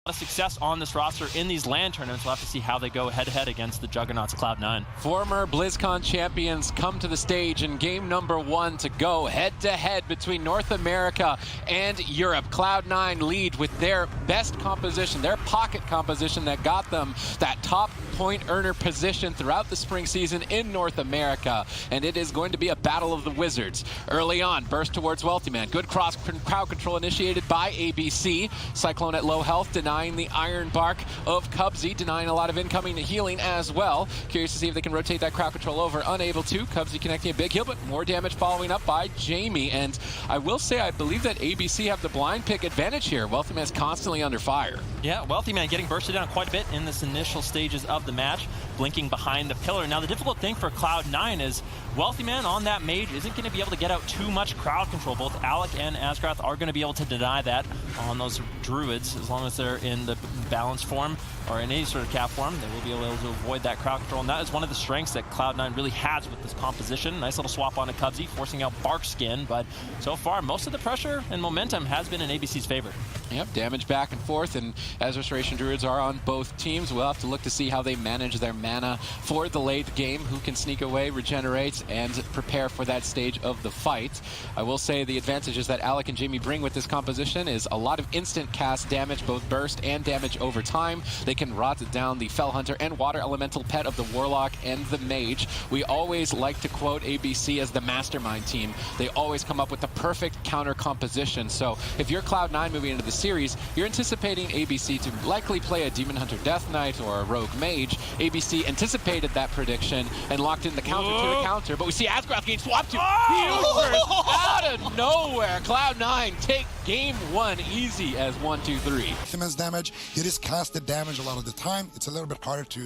of success on this roster in these LAN tournaments. We'll have to see how they go head-to-head against the Juggernauts Cloud9. Former BlizzCon champions come to the stage in game number 1 to go head-to-head between North America and Europe. Cloud9 lead with their best composition, their pocket composition that got them that top point earner position throughout the spring season in North America. And it is going to be a battle of the wizards. Early on, burst towards Wealthy Man. Good cross crowd control initiated by ABC. Cyclone at low health, denying the Iron Bark of Cubsy, denying a lot of incoming healing as well. Curious to see if they can rotate that crowd control over. Unable to. Cubsy connecting a big heal, but more damage following up by Jamie. And I will say, I believe that ABC have the blind pick advantage here. Wealthy Man's constantly under fire. Yeah, Wealthy Man getting bursted down quite a bit in this initial stages of the match, blinking behind the pillar. Now, the difficult thing for Cloud9 is Wealthy Man on that Mage isn't going to be able to get out too much crowd control. Both Alec and Asgrath are going to be able to deny that on those Druids, as long as they're in the balanced form or in any sort of cap form. They will be able to avoid that crowd control, and that is one of the strengths that Cloud9 really has with this composition. Nice little swap onto Cubsy, forcing out Barkskin, but so far, most of the pressure and momentum has been in ABC's favor. Yep, damage back and forth, and as Restoration Druids are on both teams, we'll have to look to see how they manage their mana for the late game, who can sneak away, regenerate, and prepare for that stage of the fight. I will say the advantages that Alec and Jamie bring with this composition is a lot of instant cast damage, both burst and damage over time. They can rot down the Fell Hunter and Water Elemental pet of the Warlock and the Mage. We always like to quote ABC as the mastermind team. They always come up with the perfect counter composition. So if you're Cloud9 moving into the series, you're anticipating ABC to likely play a Demon Hunter Death Knight or a Rogue Mage. ABC anticipated that prediction and locked in the counter to the counter, but we see Asgrath getting swapped to out of nowhere. Cloud9 take game 1 easy as 1-2-3. Immense damage. It is casted damage a lot of the time. It's a little bit harder to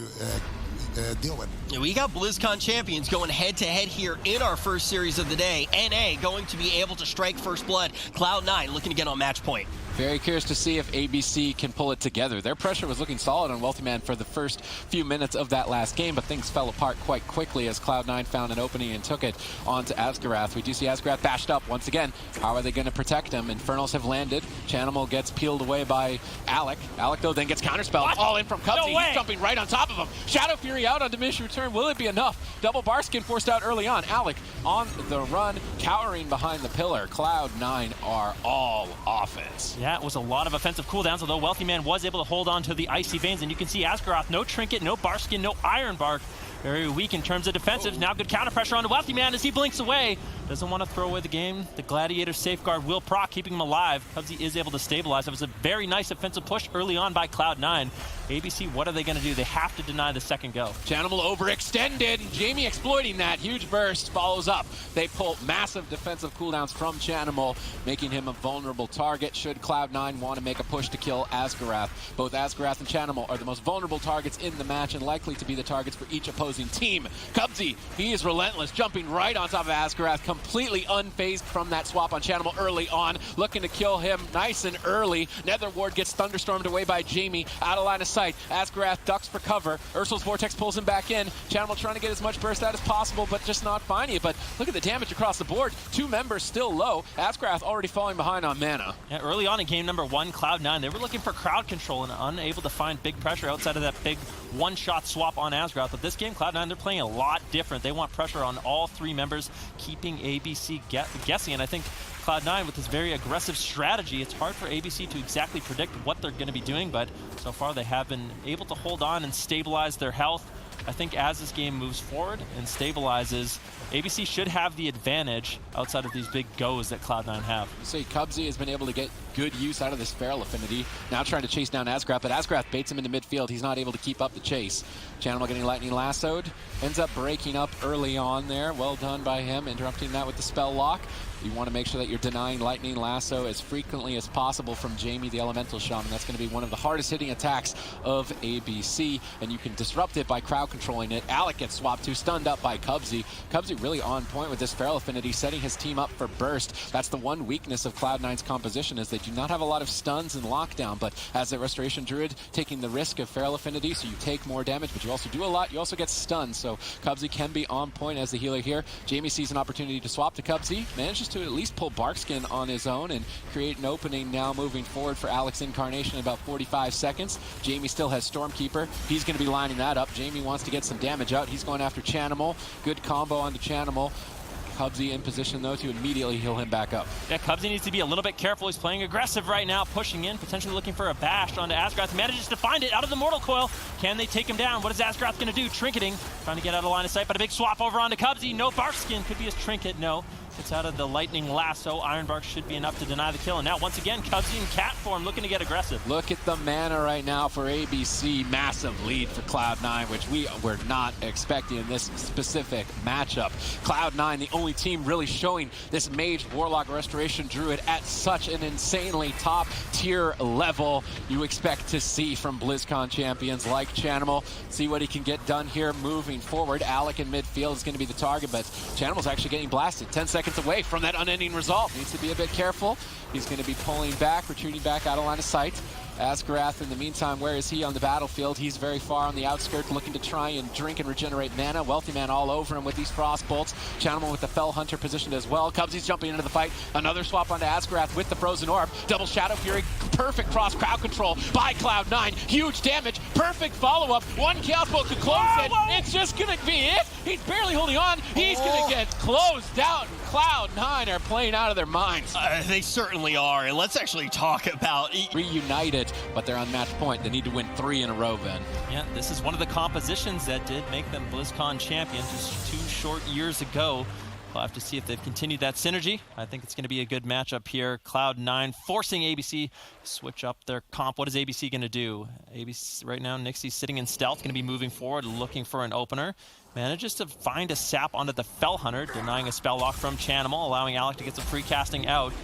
deal with. We got BlizzCon champions going head-to-head here in our first series of the day. NA going to be able to strike first blood. Cloud9 looking to get on match point. Very curious to see if ABC can pull it together. Their pressure was looking solid on Wealthy Man for the first few minutes of that last game, but things fell apart quite quickly as Cloud9 found an opening and took it onto Asgarath. We do see Asgarath bashed up once again. How are they going to protect him? Infernals have landed. Chanimal gets peeled away by Alec. Alec, though, then gets counterspelled. All in from Cubsy. No way. He's jumping right on top of him. Shadow Fury out on diminished return. Will it be enough? Double Barskin forced out early on. Alec on the run, cowering behind the pillar. Cloud9 are all offense. Yeah, it was a lot of offensive cooldowns, although Wealthy Man was able to hold on to the Icy Veins, and you can see Asgaroth, no Trinket, no Barskin, no Iron Bark. Very weak in terms of defensives. Now good counter pressure on the Wealthy Man as he blinks away. Doesn't want to throw away the game. The Gladiator Safeguard will proc, keeping him alive. Cubsy is able to stabilize. It was a very nice offensive push early on by Cloud9. ABC, what are they going to do? They have to deny the second go. Chanimal overextended. Jamie exploiting that. Huge burst follows up. They pull massive defensive cooldowns from Chanimal, making him a vulnerable target should Cloud9 want to make a push to kill Asgarath. Both Asgarath and Chanimal are the most vulnerable targets in the match and likely to be the targets for each opposing team. Cubsy, he is relentless, jumping right on top of Asgarath, completely unfazed from that swap on Chanimal early on, looking to kill him nice and early. Nether Ward gets thunderstormed away by Jamie, out of line of sight. Asgarath ducks for cover. Ursul's Vortex pulls him back in. Chanimal trying to get as much burst out as possible, but just not finding it. But look at the damage across the board. 2 members still low. Asgarath already falling behind on mana. Yeah, early on in game number 1, Cloud9, they were looking for crowd control and unable to find big pressure outside of that big one-shot swap on Asgarath. But this game, Cloud9, they're playing a lot different. They want pressure on all 3 members, keeping ABC guessing. And I think Cloud9, with this very aggressive strategy, it's hard for ABC to exactly predict what they're going to be doing, but so far they have been able to hold on and stabilize their health. I think as this game moves forward and stabilizes, ABC should have the advantage outside of these big goes that Cloud9 have. So Cubsy has been able to get good use out of this Feral Affinity. Now trying to chase down Asgrath, but Asgrath baits him into midfield. He's not able to keep up the chase. Chanimal getting lightning lassoed. Ends up breaking up early on there. Well done by him, interrupting that with the spell lock. You want to make sure that you're denying lightning lasso as frequently as possible from Jamie the Elemental Shaman. That's going to be one of the hardest hitting attacks of ABC, and you can disrupt it by crowd controlling it. Alec gets swapped to, stunned up by Cubsy. Cubsy really on point with this Feral Affinity, setting his team up for burst. That's the one weakness of Cloud9's composition, is they do not have a lot of stuns and lockdown, but as a Restoration Druid, taking the risk of Feral Affinity, so you take more damage, but you also do a lot, you also get stunned, so Cubsy can be on point as the healer here. Jamie sees an opportunity to swap to Cubsy, manages to at least pull Barkskin on his own and create an opening now moving forward for Alex Incarnation in about 45 seconds. Jamie still has Stormkeeper. He's going to be lining that up. Jamie wants to get some damage out. He's going after Chanimal. Good combo on the Chanimal. Cubsy in position, though, to immediately heal him back up. Yeah, Cubsy needs to be a little bit careful. He's playing aggressive right now, pushing in, potentially looking for a bash onto Asgrath. Manages to find it out of the Mortal Coil. Can they take him down? What is Asgrath going to do? Trinketing, trying to get out of line of sight, but a big swap over onto Cubsy. No Barkskin. Could be his Trinket. No. It's out of the Lightning Lasso. Ironbark should be enough to deny the kill. And now, once again, Cubsy in cat form, looking to get aggressive. Look at the mana right now for ABC. Massive lead for Cloud9, which we were not expecting in this specific matchup. Cloud9, the only team really showing this Mage, Warlock, Restoration Druid at such an insanely top-tier level you expect to see from BlizzCon champions like Chanimal. See what he can get done here moving forward. Alec in midfield is going to be the target, but Chanimal's actually getting blasted. 10 seconds away from that unending resolve. Needs to be a bit careful. He's going to be pulling back, retreating back out of line of sight. Asgrath, in the meantime, where is he on the battlefield? He's very far on the outskirts, looking to try and drink and regenerate mana. Wealthy Man all over him with these frost bolts. Chanimal with the Fell Hunter positioned as well. Cubsy's jumping into the fight. Another swap onto Asgrath with the Frozen Orb. Double Shadow Fury. Perfect cross crowd control by Cloud9. Huge damage. Perfect follow-up. One Chaos Bolt to close it. It's just going to be it. He's barely holding on. He's going to get closed out. Cloud9 are playing out of their minds. They certainly are, and let's actually talk about... Reunited, but they're on match point. They need to win 3 in a row, Ben. Yeah, this is one of the compositions that did make them BlizzCon champions just 2 short years ago. We'll have to see if they've continued that synergy. I think it's going to be a good matchup here. Cloud9 forcing ABC to switch up their comp. What is ABC going to do? ABC right now, Nixie's sitting in stealth, going to be moving forward, looking for an opener. Manages to find a sap onto the Fell Hunter, denying a spell lock from Chanimal, allowing Alec to get some free casting out.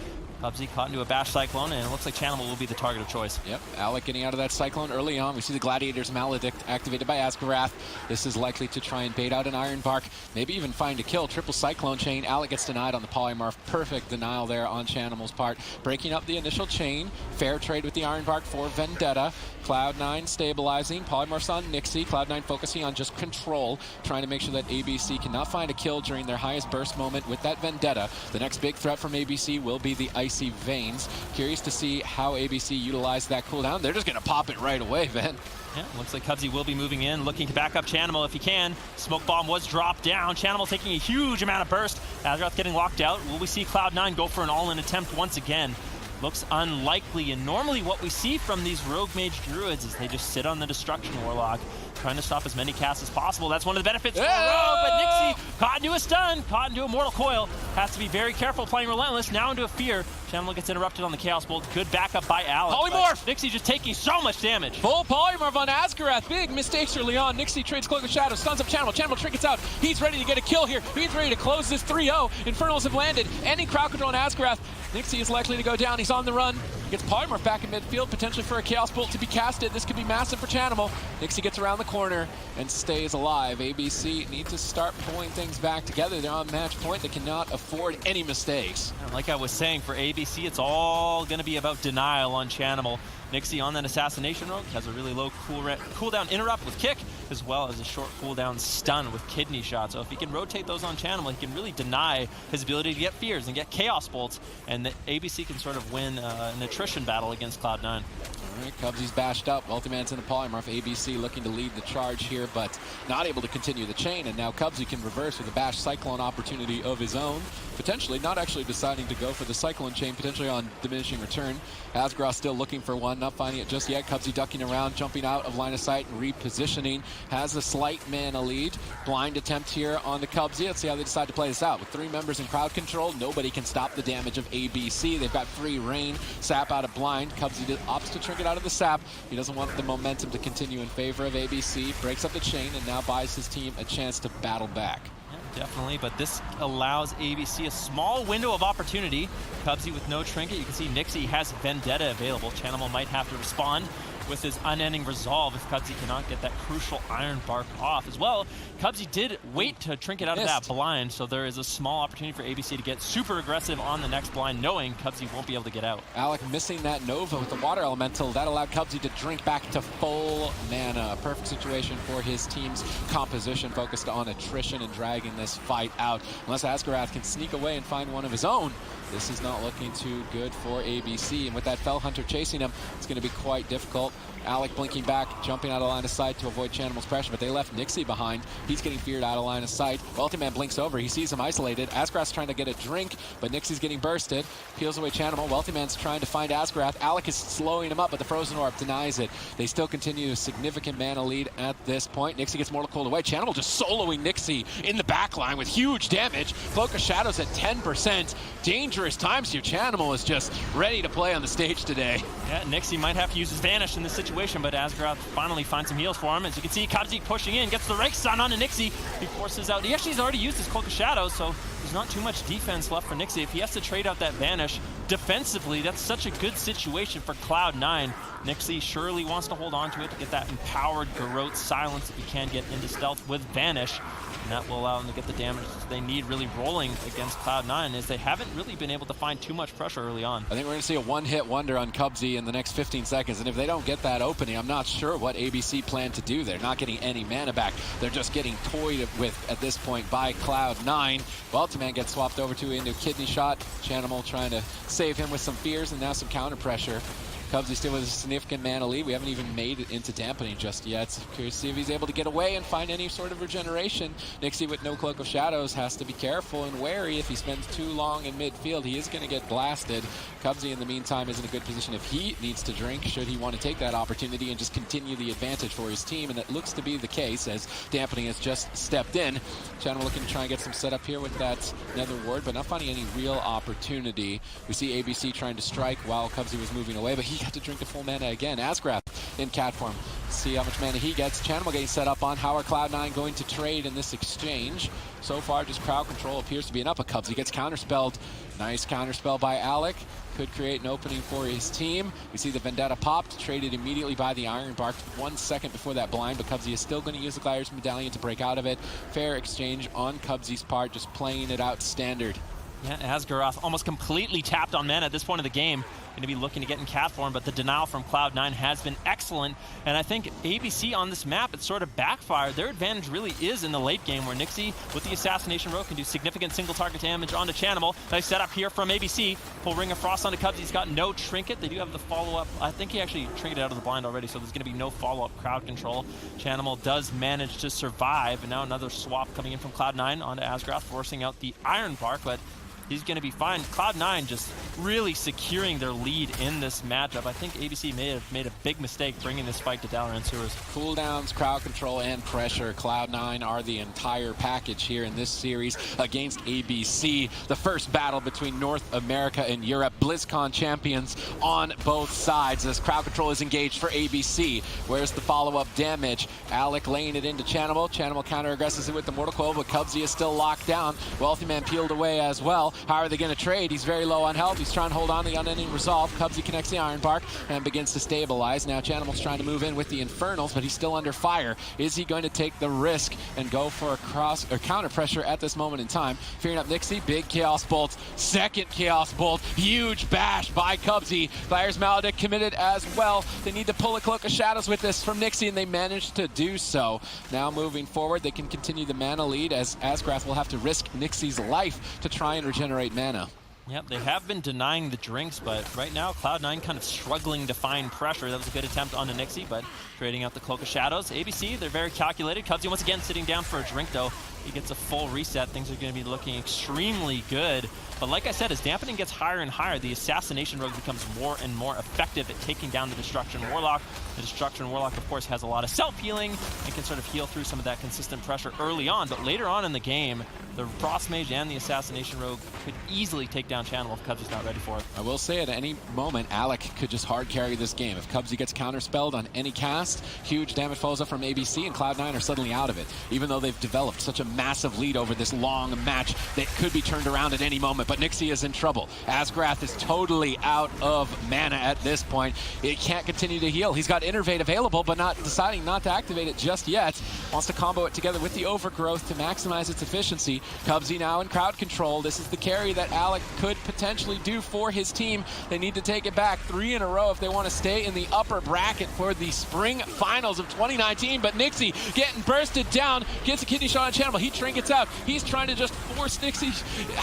Cubsy caught into a Bash Cyclone, and it looks like Chanimal will be the target of choice. Yep, Alec getting out of that Cyclone early on. We see the Gladiator's Maledict activated by Asgrath. This is likely to try and bait out an Ironbark, maybe even find a kill. Triple Cyclone chain. Alec gets denied on the Polymorph. Perfect denial there on Chanimal's part. Breaking up the initial chain. Fair trade with the Ironbark for Vendetta. Cloud9 stabilizing. Polymorphs on Nixie. Cloud9 focusing on just control, trying to make sure that ABC cannot find a kill during their highest burst moment with that Vendetta. The next big threat from ABC will be the Icy Veins. Curious to see how ABC utilize that cooldown. They're just going to pop it right away, Ben. Yeah, looks like Cubsy will be moving in, looking to back up Chanimal if he can. Smoke Bomb was dropped down. Chanimal taking a huge amount of burst. Asgrath getting locked out. Will we see Cloud9 go for an all-in attempt once again? Looks unlikely, and normally what we see from these Rogue Mage Druids is they just sit on the Destruction Warlock, trying to stop as many casts as possible. That's one of the benefits for Rogue, but Nixie caught into a stun, caught into a Mortal Coil. Has to be very careful playing Relentless, now into a Fear. Chanimal gets interrupted on the Chaos Bolt. Good backup by Alex. Polymorph! Nixie just taking so much damage. Full Polymorph on Asgrath. Big mistakes early on. Nixie trades Cloak of Shadow, stuns up Chanimal. Chanimal trinkets out. He's ready to get a kill here. He's ready to close this 3-0. Infernals have landed. Ending crowd control on Asgrath. Nixie is likely to go down. He's on the run. Gets Polymorph back in midfield, potentially for a Chaos Bolt to be casted. This could be massive for Chanimal. Nixie gets around the corner and stays alive. ABC need to start pulling things back together. They're on match point. They cannot afford any mistakes. Like I was saying, for ABC, it's all going to be about denial on Chanimal. Nixie on that Assassination Rogue has a really low cooldown interrupt with Kick, as well as a short cooldown stun with Kidney Shot. So if he can rotate those on Chanimal, he can really deny his ability to get Fears and get Chaos Bolts, and the ABC can sort of win an attrition battle against Cloud9. All right, Cubsy's bashed up. Wealthy Man's in the Polymorph. ABC looking to lead the charge here, but not able to continue the chain, and now Cubsy can reverse with a Bash Cyclone opportunity of his own. Potentially not actually deciding to go for the Cyclone chain, potentially on diminishing return. Asgrath still looking for one, not finding it just yet. Cubsy ducking around, jumping out of line of sight and repositioning. Has a slight mana lead. Blind attempt here on the Cubsy. Let's see how they decide to play this out. With 3 members in crowd control, nobody can stop the damage of ABC. They've got free reign. Sap out of blind. Cubsy opts to trinket out of the sap. He doesn't want the momentum to continue in favor of ABC. Breaks up the chain and now buys his team a chance to battle back. Definitely, but this allows ABC a small window of opportunity. Cubsy with no trinket. You can see Nixie has Vendetta available. Chanimal might have to respond. with his unending resolve if Cubsy cannot get that crucial Iron Bark off. As well, Cubsy did wait to trinket out of that blind, so there is a small opportunity for ABC to get super aggressive on the next blind, knowing Cubsy won't be able to get out. Alec missing that Nova with the Water Elemental. That allowed Cubsy to drink back to full mana. A perfect situation for his team's composition, focused on attrition and dragging this fight out. Unless Asgarath can sneak away and find one of his own, this is not looking too good for ABC. And with that Fell Hunter chasing him, it's going to be quite difficult. Alec blinking back, jumping out of line of sight to avoid Chanimal's pressure, but they left Nixie behind. He's getting feared out of line of sight. Ultimate Man blinks over. He sees him isolated. Asgarath's trying to get a drink, but Nixie's getting bursted. Peels away Chanimal. Wealthy Man's trying to find Asgarath. Alec is slowing him up, but the Frozen Orb denies it. They still continue a significant mana lead at this point. Nixie gets Mortal Cold away. Chanimal just soloing Nixie in the back line with huge damage. Cloak of Shadows at 10%. Dangerous times here. Chanimal is just ready to play on the stage today. Yeah, Nixie might have to use his Vanish in this situation, but Asgarath finally finds some heals for him. As you can see, Cubsy pushing in, gets the Rake Stun onto Nixie. He forces out. He actually has already used his Cloak of Shadows, so there's not too much defense left for Nixie. If he has to trade out that Vanish defensively, that's such a good situation for Cloud9. Nixie surely wants to hold on to it to get that empowered Garrote silence if he can get into stealth with Vanish. And that will allow them to get the damage they need really rolling against Cloud9, as they haven't really been able to find too much pressure early on. I think we're going to see a one-hit wonder on Cubsy in the next 15 seconds, and if they don't get that opening, I'm not sure what ABC plan to do. They're not getting any mana back. They're just getting toyed with at this point by Cloud9. Weltman gets swapped over to into Kidney Shot. Chanimal trying to save him with some fears and now some counter pressure. Cubsy still with a significant mana lead. We haven't even made it into dampening just yet. So curious to see if he's able to get away and find any sort of regeneration. Nixie with no Cloak of Shadows has to be careful and wary. If he spends too long in midfield, he is going to get blasted. Cubsy in the meantime is in a good position if he needs to drink, should he want to take that opportunity and just continue the advantage for his team, and that looks to be the case as dampening has just stepped in. Channel looking to try and get some setup here with that Nether Ward, but not finding any real opportunity. We see ABC trying to strike while Cubsy was moving away, but he got to drink the full mana again. Asgarath in cat form. See how much mana he gets. Chanimal getting set up on. How are Cloud9 going to trade in this exchange? So far, just crowd control appears to be enough. But Cubsy gets counterspelled. Nice counterspell by Alec. Could create an opening for his team. We see the Vendetta popped, traded immediately by the Iron Bark 1 second before that blind, but Cubsy is still going to use the Gliders Medallion to break out of it. Fair exchange on Cubsy's part, just playing it out standard. Yeah, Asgarath almost completely tapped on mana at this point of the game. Going to be looking to get in cat form, but the denial from Cloud9 has been excellent. And I think ABC on this map, it's sort of backfired. Their advantage really is in the late game, where Nixie, with the Assassination Row, can do significant single target damage onto Chanimal. Nice setup here from ABC. Pull Ring of Frost onto Cubsy. He's got no trinket. They do have the follow-up. I think he actually trinketed out of the blind already, so there's going to be no follow-up crowd control. Chanimal does manage to survive, and now another swap coming in from Cloud9 onto Asgarath, forcing out the Iron Bark, but he's going to be fine. Cloud9 just really securing their lead in this matchup. I think ABC may have made a big mistake bringing this fight to Dalaran Sewers. Cooldowns, crowd control, and pressure. Cloud9 are the entire package here in this series against ABC. The first battle between North America and Europe. BlizzCon champions on both sides as crowd control is engaged for ABC. Where's the follow-up damage? Alec laying it into Chanimal. Chanimal counter-aggresses it with the Mortal Coil, but Cubsy is still locked down. Wealthy Man peeled away as well. How are they going to trade? He's very low on health. He's trying to hold on the unending resolve. Cubsy connects the Iron Bark and begins to stabilize. Now Chanimal's trying to move in with the Infernals, but he's still under fire. Is he going to take the risk and go for a cross or counter pressure at this moment in time? Fearing up Nixie, big Chaos Bolt, second Chaos Bolt, huge bash by Cubsy. Gliders Maledict committed as well. They need to pull a Cloak of Shadows with this from Nixie, and they managed to do so. Now moving forward, they can continue the mana lead as Asgarath will have to risk Nixie's life to try and regenerate mana. Yep, they have been denying the drinks, but right now Cloud9 kind of struggling to find pressure. That was a good attempt on Nixie, but trading out the Cloak of Shadows. ABC, they're very calculated. Cubsy once again sitting down for a drink, though. He gets a full reset. Things are going to be looking extremely good. But like I said, as dampening gets higher and higher, the Assassination Rogue becomes more and more effective at taking down the Destruction Warlock. The Destruction Warlock, of course, has a lot of self-healing and can sort of heal through some of that consistent pressure early on. But later on in the game, the Frost Mage and the Assassination Rogue could easily take down Channel if Cubsy's not ready for it. I will say at any moment, Alec could just hard carry this game. If Cubsy gets counterspelled on any cast, huge damage falls up from ABC, and Cloud9 are suddenly out of it. Even though they've developed such a massive lead over this long match that could be turned around at any moment, but Nixie is in trouble. Asgrath is totally out of mana at this point. It can't continue to heal. He's got Innervate available, but deciding not to activate it just yet. Wants to combo it together with the Overgrowth to maximize its efficiency. Cubsy now in crowd control. This is the carry that Alec could potentially do for his team. They need to take it back 3 in a row if they want to stay in the upper bracket for the spring finals of 2019. But Nixie getting bursted down, gets a kidney shot on Channel. He trinkets out. He's trying to just force Nixie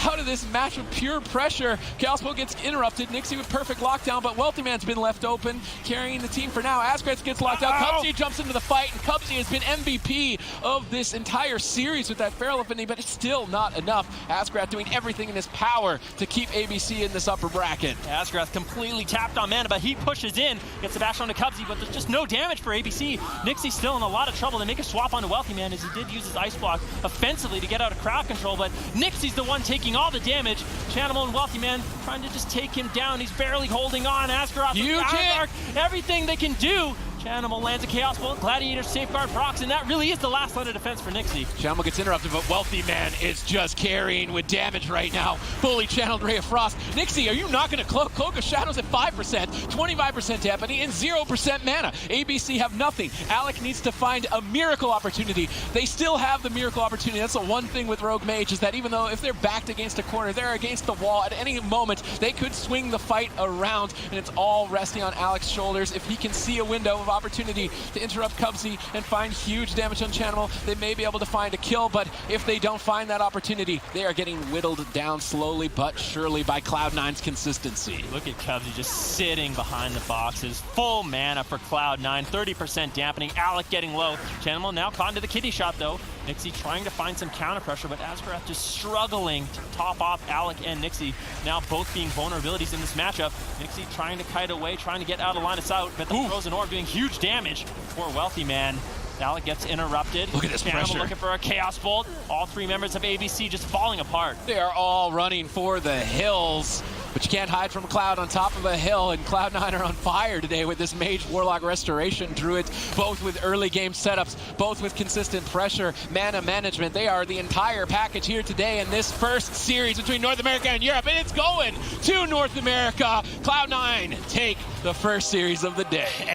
out of this match with pure pressure. Calspo gets interrupted. Nixie with perfect lockdown, but Wealthy Man's been left open, carrying the team for now. Asgrath gets locked out. Cubsy jumps into the fight, and Cubsy has been MVP of this entire series with that Feral Affinity, but it's still not enough. Asgrath doing everything in his power to keep ABC in this upper bracket. Asgrath completely tapped on mana, but he pushes in, gets the bash onto Cubsy, but there's just no damage for ABC. Nixie's still in a lot of trouble. They make a swap onto Wealthy Man as he did use his Ice Block offensively to get out of crowd control, but Nixie's the one taking all the damage. Chanimal and Wealthy Man trying to just take him down. He's barely holding on. Asgrath with the Arc, everything they can do. Chanimal lands a Chaos Bolt, Gladiator safeguard procs, and that really is the last line of defense for Nixie. Chanimal gets interrupted, but Wealthy Man is just carrying with damage right now. Fully channeled Ray of Frost. Nixie, are you not going to cloak? Cloak of Shadows at 5%, 25% Deputy, and 0% mana. ABC have nothing. Alec needs to find a miracle opportunity. They still have the miracle opportunity. That's the one thing with Rogue Mage, is that even though if they're backed against a corner, they're against the wall, at any moment, they could swing the fight around, and it's all resting on Alec's shoulders. If he can see a window of opportunity to interrupt Cubsy and find huge damage on Channel, they may be able to find a kill, but if they don't find that opportunity, they are getting whittled down slowly but surely by Cloud9's consistency. Look at Cubsy just sitting behind the boxes. Full mana for Cloud9, 30% dampening. Alec getting low. Channel now caught into the kidney shot though. Nixie trying to find some counter pressure, but Asgrath just struggling to top off Alec and Nixie, now both being vulnerabilities in this matchup. Nixie trying to kite away, trying to get out of line of sight, but the Frozen Orb doing huge damage for Wealthy Man. Alec gets interrupted. Look at this pressure. Looking for a Chaos Bolt. All 3 members of ABC just falling apart. They are all running for the hills, but you can't hide from Cloud on top of a hill, and Cloud9 are on fire today with this Mage, Warlock, Restoration, Druid, both with early game setups, both with consistent pressure, mana management. They are the entire package here today in this first series between North America and Europe, and it's going to North America. Cloud9 take the first series of the day.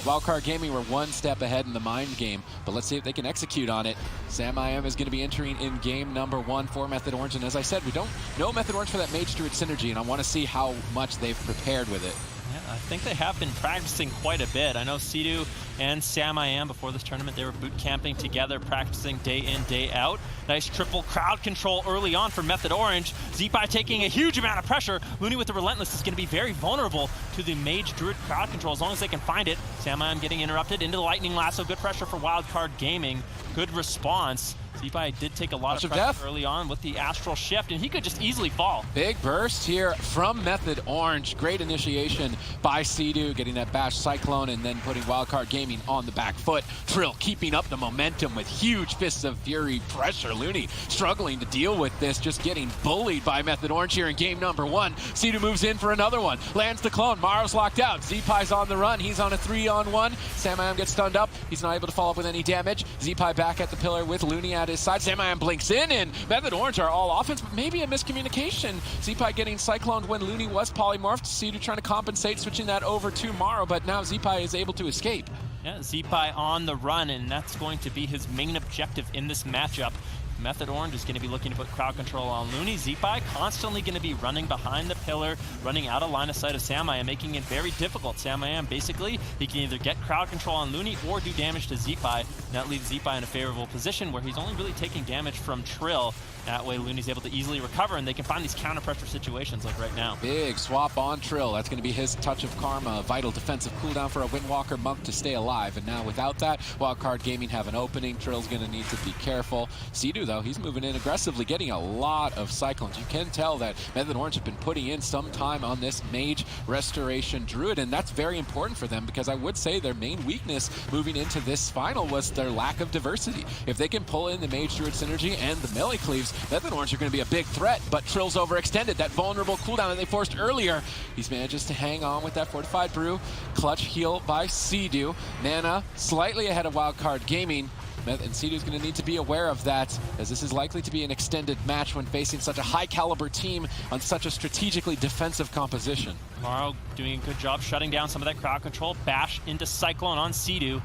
Wildcard Gaming were one step ahead in the mind game, but let's see if they can execute on it. Sam I Am is going to be entering in game number 1 for Method Orange, and as I said, we don't know Method Orange for that Mage Druid synergy, and I want to see how much they've prepared with it. Yeah, I think they have been practicing quite a bit. I know Sidu and Sam I Am before this tournament, they were boot camping together, practicing day in, day out. Nice triple crowd control early on for Method Orange. Zeepai taking a huge amount of pressure. Looney with the Relentless is going to be very vulnerable to the Mage Druid crowd control as long as they can find it. Sam I Am getting interrupted into the Lightning Lasso. Good pressure for Wildcard Gaming. Good response. Zeepai did take a lot of pressure early on with the Astral Shift, and he could just easily fall. Big burst here from Method Orange. Great initiation by Sidu, getting that Bash Cyclone and then putting Wildcard Gaming on the back foot. Trill keeping up the momentum with huge Fists of Fury pressure. Looney struggling to deal with this, just getting bullied by Method Orange here in game number 1. Sidu moves in for another one. Lands the clone. Maro's locked out. Zeepai's on the run. He's on a 3-on-1. Sam I Am gets stunned up. He's not able to follow up with any damage. Zeepai back at the pillar with Looney at his side. Sam I Am blinks in, and Method Orange are all offense, but maybe a miscommunication. Zeepai getting cycloned when Looney was polymorphed. Sidu trying to compensate, switching that over to Maro, but now Zeepai is able to escape. Yeah, Zeepai on the run, and that's going to be his main objective in this matchup. Method Orange is going to be looking to put crowd control on Looney. Zeepai constantly going to be running behind the pillar, running out of line of sight of Sam I Am, making it very difficult. Sam I Am, basically, he can either get crowd control on Looney or do damage to Zeepai. That leaves Zeepai in a favorable position where he's only really taking damage from Trill. That way Looney's able to easily recover, and they can find these counter pressure situations like right now. Big swap on Trill. That's going to be his Touch of Karma, vital defensive cooldown for a Windwalker monk to stay alive. And now without that, Wildcard Gaming have an opening. Trill's going to need to be careful. Sidu though. He's moving in aggressively, getting a lot of cyclones. You can tell that Method Orange have been putting in some time on this Mage Restoration Druid, and that's very important for them because I would say their main weakness moving into this final was their lack of diversity. If they can pull in the Mage Druid synergy and the melee cleaves, Method Orange are going to be a big threat, but Trill's overextended. That vulnerable cooldown that they forced earlier, he's manages to hang on with that Fortified Brew. Clutch heal by Sea-Doo. Mana slightly ahead of Wildcard Gaming. And Sea-Doo's going to need to be aware of that, as this is likely to be an extended match when facing such a high-caliber team on such a strategically defensive composition. Maro doing a good job shutting down some of that crowd control. Bash into Cyclone on Sea-Doo,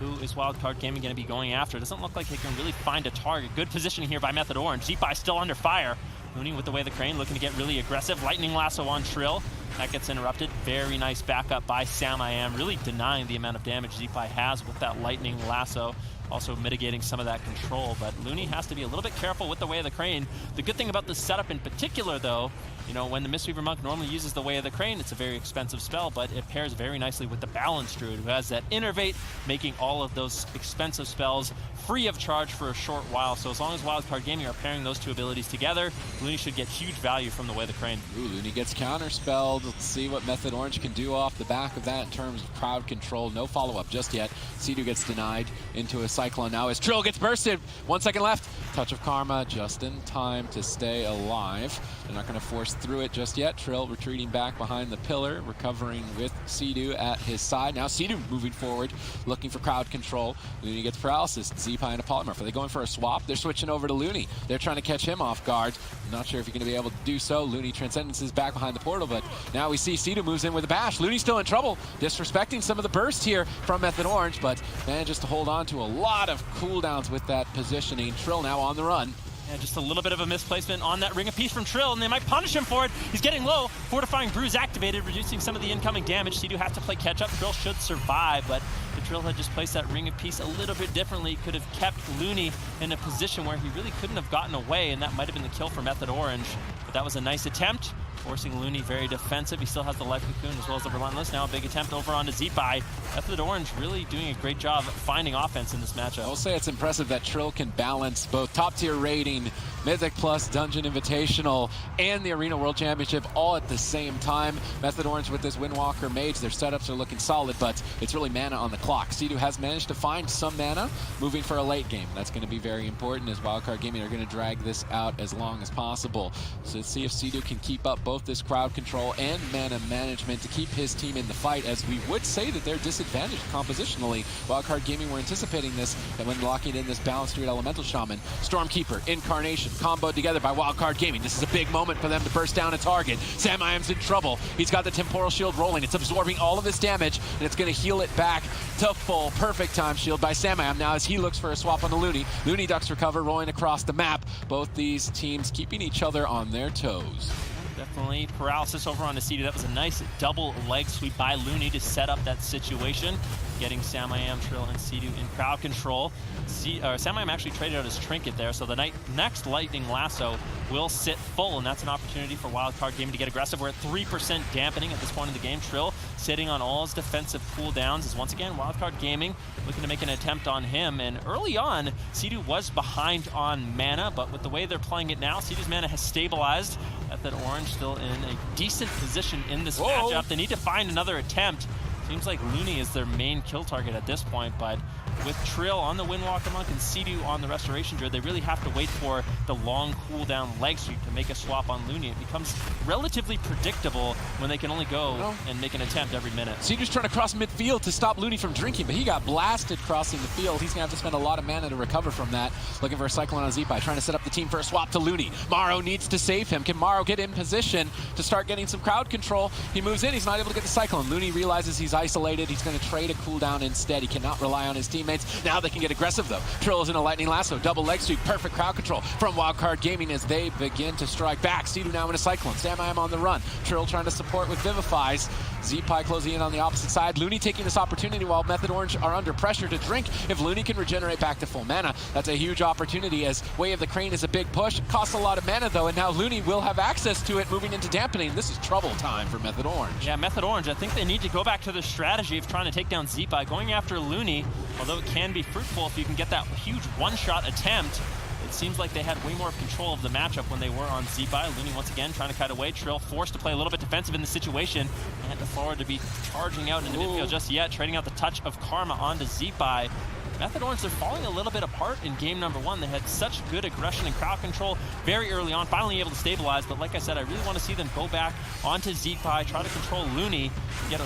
who is Wildcard Gaming going to be going after. Doesn't look like he can really find a target. Good positioning here by Method Orange. Zeepai still under fire. Looney with the way the crane, looking to get really aggressive. Lightning Lasso on Trill. That gets interrupted. Very nice backup by Sam-I-Am, really denying the amount of damage Zeepai has with that Lightning Lasso. Also mitigating some of that control, but Looney has to be a little bit careful with the Way of the Crane. The good thing about this setup in particular, though, you know, when the Mistweaver Monk normally uses the Way of the Crane, it's a very expensive spell, but it pairs very nicely with the Balance Druid, who has that Innervate, making all of those expensive spells free of charge for a short while. So as long as Wildcard Gaming are pairing those two abilities together, Looney should get huge value from the Way of the Crane. Ooh, Looney gets counterspelled. Let's see what Method Orange can do off the back of that in terms of crowd control. No follow-up just yet. Sea-Doo gets denied into a Cyclone now as Trill gets bursted. 1 second left. Touch of Karma just in time to stay alive. They're not going to force through it just yet. Trill retreating back behind the pillar, recovering with Sea-Doo at his side. Now Sea-Doo moving forward, looking for crowd control. Looney gets paralysis. Zeepai and a polymorph. Are they going for a swap? They're switching over to Looney. They're trying to catch him off guard. I'm not sure if you're going to be able to do so. Looney transcendences back behind the portal, but now we see Sea-Doo moves in with a bash. Looney's still in trouble, disrespecting some of the burst here from Method Orange, but manages to hold on to a lot of cooldowns with that positioning. Trill now on the run. Yeah, just a little bit of a misplacement on that Ring of Peace from Trill, and they might punish him for it. He's getting low. Fortifying Brew's activated, reducing some of the incoming damage. Sea-Doo has to play catch-up. Trill should survive, but the Trill had just placed that Ring of Peace a little bit differently. Could have kept Looney in a position where he really couldn't have gotten away, and that might have been the kill for Method Orange. But that was a nice attempt, forcing Looney very defensive. He still has the Life Cocoon as well as the Relentless. Now a big attempt over onto Zeepai. Method Orange really doing a great job finding offense in this matchup. I'll say it's impressive that Trill can balance both top-tier rating, Mythic Plus, Dungeon Invitational, and the Arena World Championship all at the same time. Method Orange with this Windwalker Mage, their setups are looking solid, but it's really mana on the clock. Sea-Doo has managed to find some mana, moving for a late game. That's going to be very important as Wildcard Gaming are going to drag this out as long as possible. So let's see if Sea-Doo can keep up both this crowd control and mana management to keep his team in the fight, as we would say that they're disadvantaged compositionally. Wildcard Gaming were anticipating this, and when locking in this Balanced Druid Elemental Shaman, Stormkeeper, Incarnation, comboed together by Wildcard Gaming. This is a big moment for them to burst down a target. Sam-I-Am's in trouble. He's got the Temporal Shield rolling. It's absorbing all of his damage, and it's going to heal it back to full. Perfect time shield by Sam-I-Am now as he looks for a swap on the Looney. Looney ducks recover, rolling across the map. Both these teams keeping each other on their toes. Definitely paralysis over on the Sea-Doo. That was a nice double leg sweep by Looney to set up that situation, getting Sam-I-Am, Trill, and Sea-Doo in crowd control. Sam-I-Am actually traded out his trinket there, so the next Lightning Lasso will sit full, and that's an opportunity for Wildcard Gaming to get aggressive. We're at 3% dampening at this point in the game. Trill sitting on all his defensive cooldowns as once again Wildcard Gaming looking to make an attempt on him. And early on, Sea-Doo was behind on mana, but with the way they're playing it now, Sea-Doo's mana has stabilized. Method Orange still in a decent position in this matchup. They need to find another attempt. Seems like Looney is their main kill target at this point, but with Trill on the Windwalker Monk and Sea-Doo on the Restoration Druid, they really have to wait for the long cooldown leg sweep to make a swap on Looney. It becomes relatively predictable when they can only go and make an attempt every minute. Sea-Doo's trying to cross midfield to stop Looney from drinking, but he got blasted crossing the field. He's going to have to spend a lot of mana to recover from that. Looking for a Cyclone on Zeepai, trying to set up the team for a swap to Looney. Maro needs to save him. Can Maro get in position to start getting some crowd control? He moves in, he's not able to get the Cyclone. Looney realizes he's isolated. He's going to trade a cooldown instead. He cannot rely on his teammates. Now they can get aggressive though. Trill is in a Lightning Lasso, double leg sweep, perfect crowd control from Wildcard Gaming as they begin to strike back. Sea-Doo now in a Cyclone. Sam-I-Am on the run. Trill trying to support with Vivifies. Zeepai closing in on the opposite side. Looney taking this opportunity while Method Orange are under pressure to drink. If Looney can regenerate back to full mana, that's a huge opportunity as Way of the Crane is a big push. Costs a lot of mana though, and now Looney will have access to it moving into dampening. This is trouble time for Method Orange. Yeah, Method Orange, I think they need to go back to the strategy of trying to take down Zeepai. Going after Looney, although it can be fruitful if you can get that huge one-shot attempt, it seems like they had way more control of the matchup when they were on Zeepai. Looney once again trying to cut away. Trill forced to play a little bit defensive in the situation, and the forward to be charging out into midfield just yet, trading out the touch of Karma onto Zeepai. Method Orange, they're falling a little bit apart in game number 1. They had such good aggression and crowd control very early on, finally able to stabilize, but like I said, I really want to see them go back onto Zeepai, try to control Looney, get a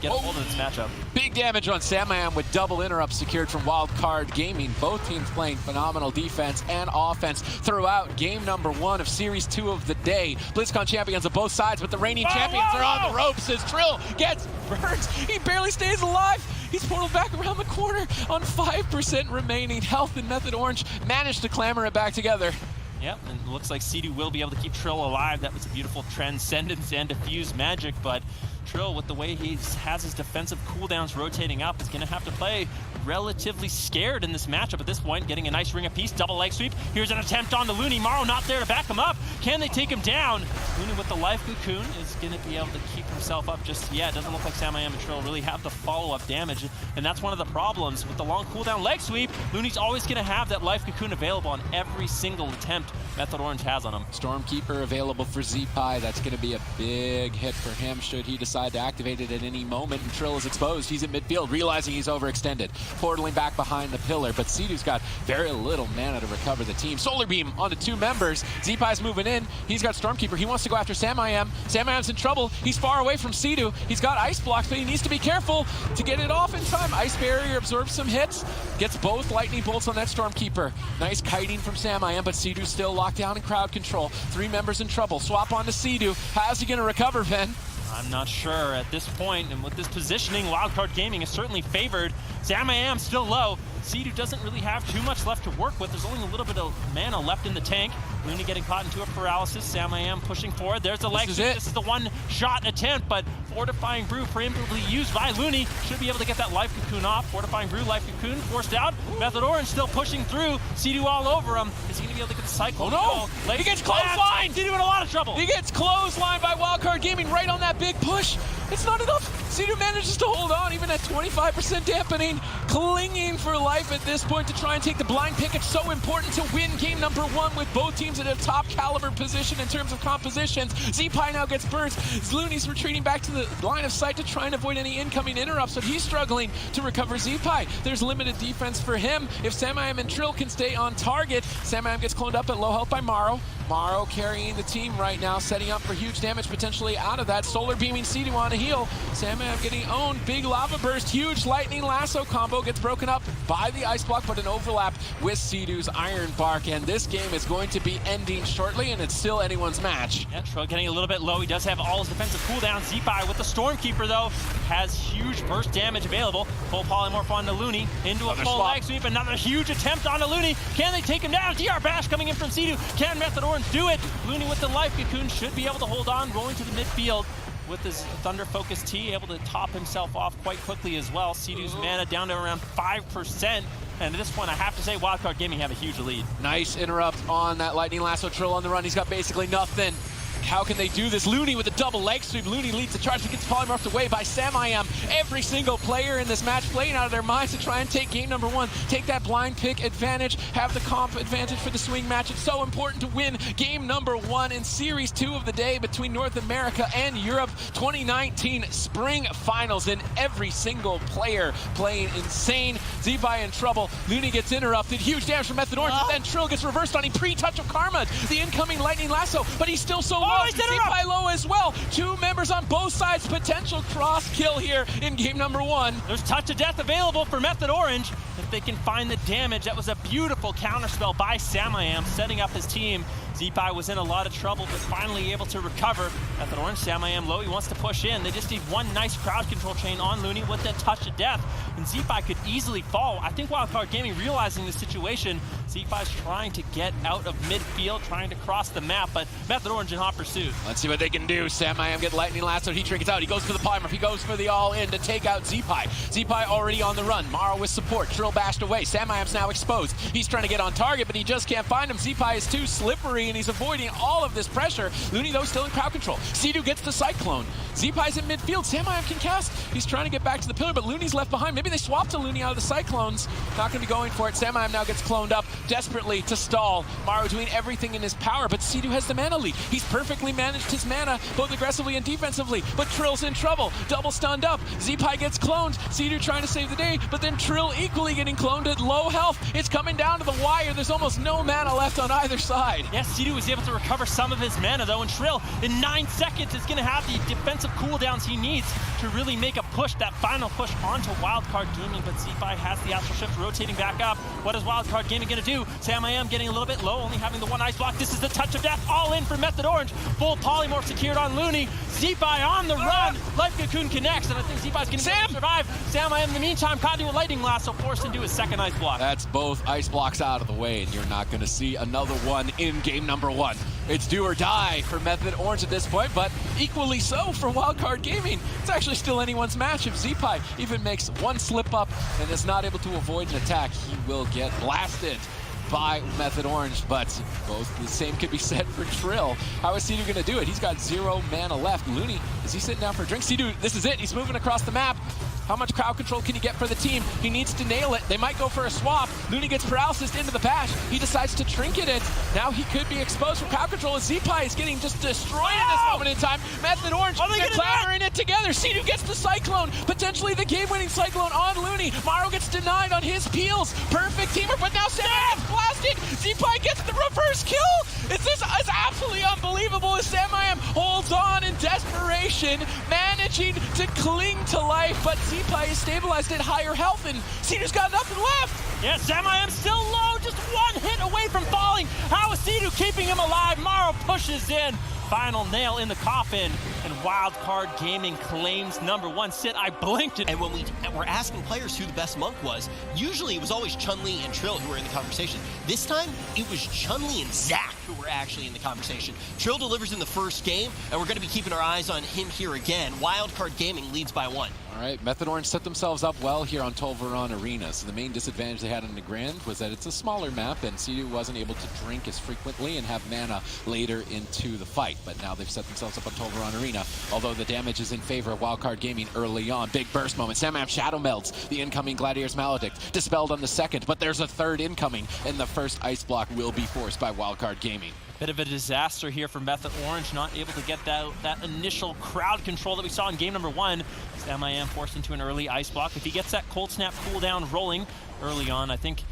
hold of this matchup. Big damage on Samayam with double interrupts secured from Wildcard Gaming. Both teams playing phenomenal defense and offense throughout game number 1 of Series 2 of the day. BlizzCon champions of both sides, but the reigning champions are on the ropes as Trill gets burned. He barely stays alive. He's portaled back around the corner on 5% remaining health, and Method Orange managed to clamor it back together. Yep, and it looks like Sea-Doo will be able to keep Trill alive. That was a beautiful Transcendence and Diffuse magic, but Trill, with the way he has his defensive cooldowns rotating up, is going to have to play relatively scared in this matchup at this point, getting a nice ring apiece, double leg sweep. Here's an attempt on the Looney. Morrow not there to back him up. Can they take him down? Looney with the life cocoon is going to be able to keep himself up just yet. It doesn't look like Samayam and Trill really have the follow-up damage, and that's one of the problems with the long cooldown leg sweep. Looney's always going to have that life cocoon available on every single attempt Method Orange has on him. Stormkeeper available for Zeepai. That's going to be a big hit for him should he decide to activate it at any moment, and Trill is exposed. He's in midfield, realizing he's overextended, portaling back behind the pillar, but Sea-Doo's got very little mana to recover the team. Solar Beam onto 2 members. Zeepai's moving in. He's got Stormkeeper. He wants to go after Samayam. Samayam's in trouble. He's far away from Sea-Doo. He's got Ice Blocks, but he needs to be careful to get it off in time. Ice Barrier absorbs some hits, gets both Lightning Bolts on that Stormkeeper. Nice kiting from Samayam, but Sea-Doo's still locked down in crowd control. 3 members in trouble. Swap onto Sea-Doo. How's he going to recover, Ben? I'm not sure at this point, and with this positioning, Wildcard Gaming is certainly favored. Samayam still low. Sea-Doo doesn't really have too much left to work with. There's only a little bit of mana left in the tank. Looney getting caught into a paralysis. Samayam pushing forward. There's the leg sweep. This is the one-shot attempt, but Fortifying Brew preemptively used by Looney should be able to get that life cocoon off. Fortifying Brew, life cocoon forced out. Method Orange still pushing through. Sea-Doo all over him. Is he going to be able to get the cycle? Oh no! He gets clotheslined! Sea-Doo in a lot of trouble. He gets clotheslined by Wildcard Gaming right on that big push. It's not enough. Sea-Doo manages to hold on even at 25% dampening, clinging for life at this point to try and take the blind pick. It's so important to win game number 1 with both teams at a top caliber position in terms of compositions. Zeepai now gets burnt. Looney's retreating back to the line of sight to try and avoid any incoming interrupts, but he's struggling to recover Zeepai. There's limited defense for him. If Samayam and Trill can stay on target, Samayam gets cloned up at low health by Morrow. Morrow carrying the team right now, setting up for huge damage potentially out of that. Solar Beaming Sea-Doo on a heal. Samayam getting owned. Big Lava Burst, huge Lightning Lasso combo gets broken up by the Ice Block, but an overlap with Sea-Doo's Iron Bark, and this game is going to be ending shortly, and it's still anyone's match. Yeah, Trill getting a little bit low. He does have all his defensive cooldown. Zeepai with the Stormkeeper, though, has huge burst damage available. Full Polymorph on the Looney, into a full leg sweep. Another huge attempt on the Looney. Can they take him down? DR Bash coming in from Sea-Doo. Can Method Orange do it? Looney with the life cocoon should be able to hold on, rolling to the midfield with his Thunder Focus T, able to top himself off quite quickly as well. Sea-Doo's mana down to around 5%. And at this point, I have to say, Wildcard Gaming have a huge lead. Nice interrupt on that Lightning Lasso. Trill on the run. He's got basically nothing. How can they do this? Looney with a double leg sweep. Looney leads the charge, but gets polymorphed away by Samayam. Every single player in this match playing out of their minds to try and take game number 1. Take that blind pick advantage, have the comp advantage for the swing match. It's so important to win game number 1 in Series 2 of the day between North America and Europe 2019 Spring Finals. And every single player playing insane. Zeepai in trouble. Looney gets interrupted. Huge damage from Method Orange, but then Trill gets reversed on him. Pre-touch of Karma. The incoming Lightning Lasso, but he's still so low. Zeepai low as well. 2 members on both sides. Potential cross kill here in game number 1. There's Touch of Death available for Method Orange if they can find the damage. That was a beautiful counterspell by Samayam, setting up his team. Zeepai was in a lot of trouble, but finally able to recover. Method Orange, Samayam low, he wants to push in. They just need one nice crowd control chain on Looney with that Touch of Death, and Zeepai could easily fall. I think Wildcard Gaming realizing the situation, Zeepai's trying to get out of midfield, trying to cross the map, but Method Orange in hot pursuit. Let's see what they can do. Samayam get Lightning Lasso, he triggers out, he goes for the polymorph, he goes for the all-in to take out Zeepai. Zeepai already on the run, Morrow with support, Trill bashed away, Samayam's now exposed. He's trying to get on target, but he just can't find him. Zeepai is too slippery, and he's avoiding all of this pressure. Looney, though, still in crowd control. Sea-Doo gets the Cyclone. Zeepai's in midfield. Samayam can cast. He's trying to get back to the pillar, but Looney's left behind. Maybe they swap to Looney out of the Cyclones. Not going to be going for it. Samayam now gets cloned up. desperately to stall. Maro doing everything in his power, but Sea-Doo has the mana lead. He's perfectly managed his mana, both aggressively and defensively, but Trill's in trouble. Double stunned up. Zeepai gets cloned. Sea-Doo trying to save the day, but then Trill equally getting cloned at low health. It's coming down to the wire. There's almost no mana left on either side. Yes, Sea-Doo was able to recover some of his mana though, and Trill in 9 seconds is going to have the defensive cooldowns he needs to really make a push, that final push onto Wildcard Gaming, but Zeepai has the Astral Shift rotating back up. What is Wildcard Gaming going to do? Sam I Am getting a little bit low, only having the 1 ice block. This is the touch of death, all in for Method Orange. Full polymorph secured on Looney. Zeepai on the run. Life Cocoon connects, and I think Zeepai's going to be able to survive. Sam I Am in the meantime caught into a lightning lasso, forced into his 2nd ice block. That's both ice blocks out of the way, and you're not going to see another one in game number 1. It's do or die for Method Orange at this point, but equally so for Wildcard Gaming. It's actually still anyone's match. If Zeepai even makes one slip up and is not able to avoid an attack, he will get blasted by Method Orange, but both the same could be said for Trill. How is Sea-Doo going to do it? He's got 0 mana left. Looney, is he sitting down for a drink? Sea-Doo, this is it. He's moving across the map. How much crowd control can he get for the team? He needs to nail it. They might go for a swap. Looney gets paralysis into the bash. He decides to trinket it. Now he could be exposed for crowd control, and Zeepai is getting just destroyed at this moment in time. Method Orange, they're clattering it together. Sea-Doo gets the Cyclone, potentially the game-winning Cyclone on Looney. Maro gets denied on his peels. Perfect teamer, but now Sam gets blasted. Zeepai gets the reverse kill. This is absolutely unbelievable as Sam I Am holds on in desperation, managing to cling to life, but Zeepai is stabilized at higher health, and Sea-Doo's got nothing left. Yes, Sam I Am still low, just 1 hit away from falling. How is Sea-Doo keeping him alive? Maro pushes in. Final nail in the coffin, and Wildcard Gaming claims number 1. Sid, I blinked it. And when we were asking players who the best monk was, usually it was always Chun-Li and Trill who were in the conversation. This time, it was Chun-Li and Zac who were actually in the conversation. Trill delivers in the first game, and we're going to be keeping our eyes on him here again. Wildcard Gaming leads by 1. All right, Method Orange set themselves up well here on Tolvaron Arena. So the main disadvantage they had on the Grand was that it's a smaller map, and Sea-Doo wasn't able to drink as frequently and have mana later into the fight. But now they've set themselves up on Tolvaron Arena, although the damage is in favor of Wildcard Gaming early on. Big burst moment. Sam I Am Shadow Melds the incoming Gladiator's Maledict. Dispelled on the 2nd, but there's a 3rd incoming, and the first ice block will be forced by Wildcard Gaming. Bit of a disaster here for Method Orange, not able to get that initial crowd control that we saw in game number 1. Sam I Am forced into an early ice block. If he gets that Cold Snap cooldown rolling early on, I think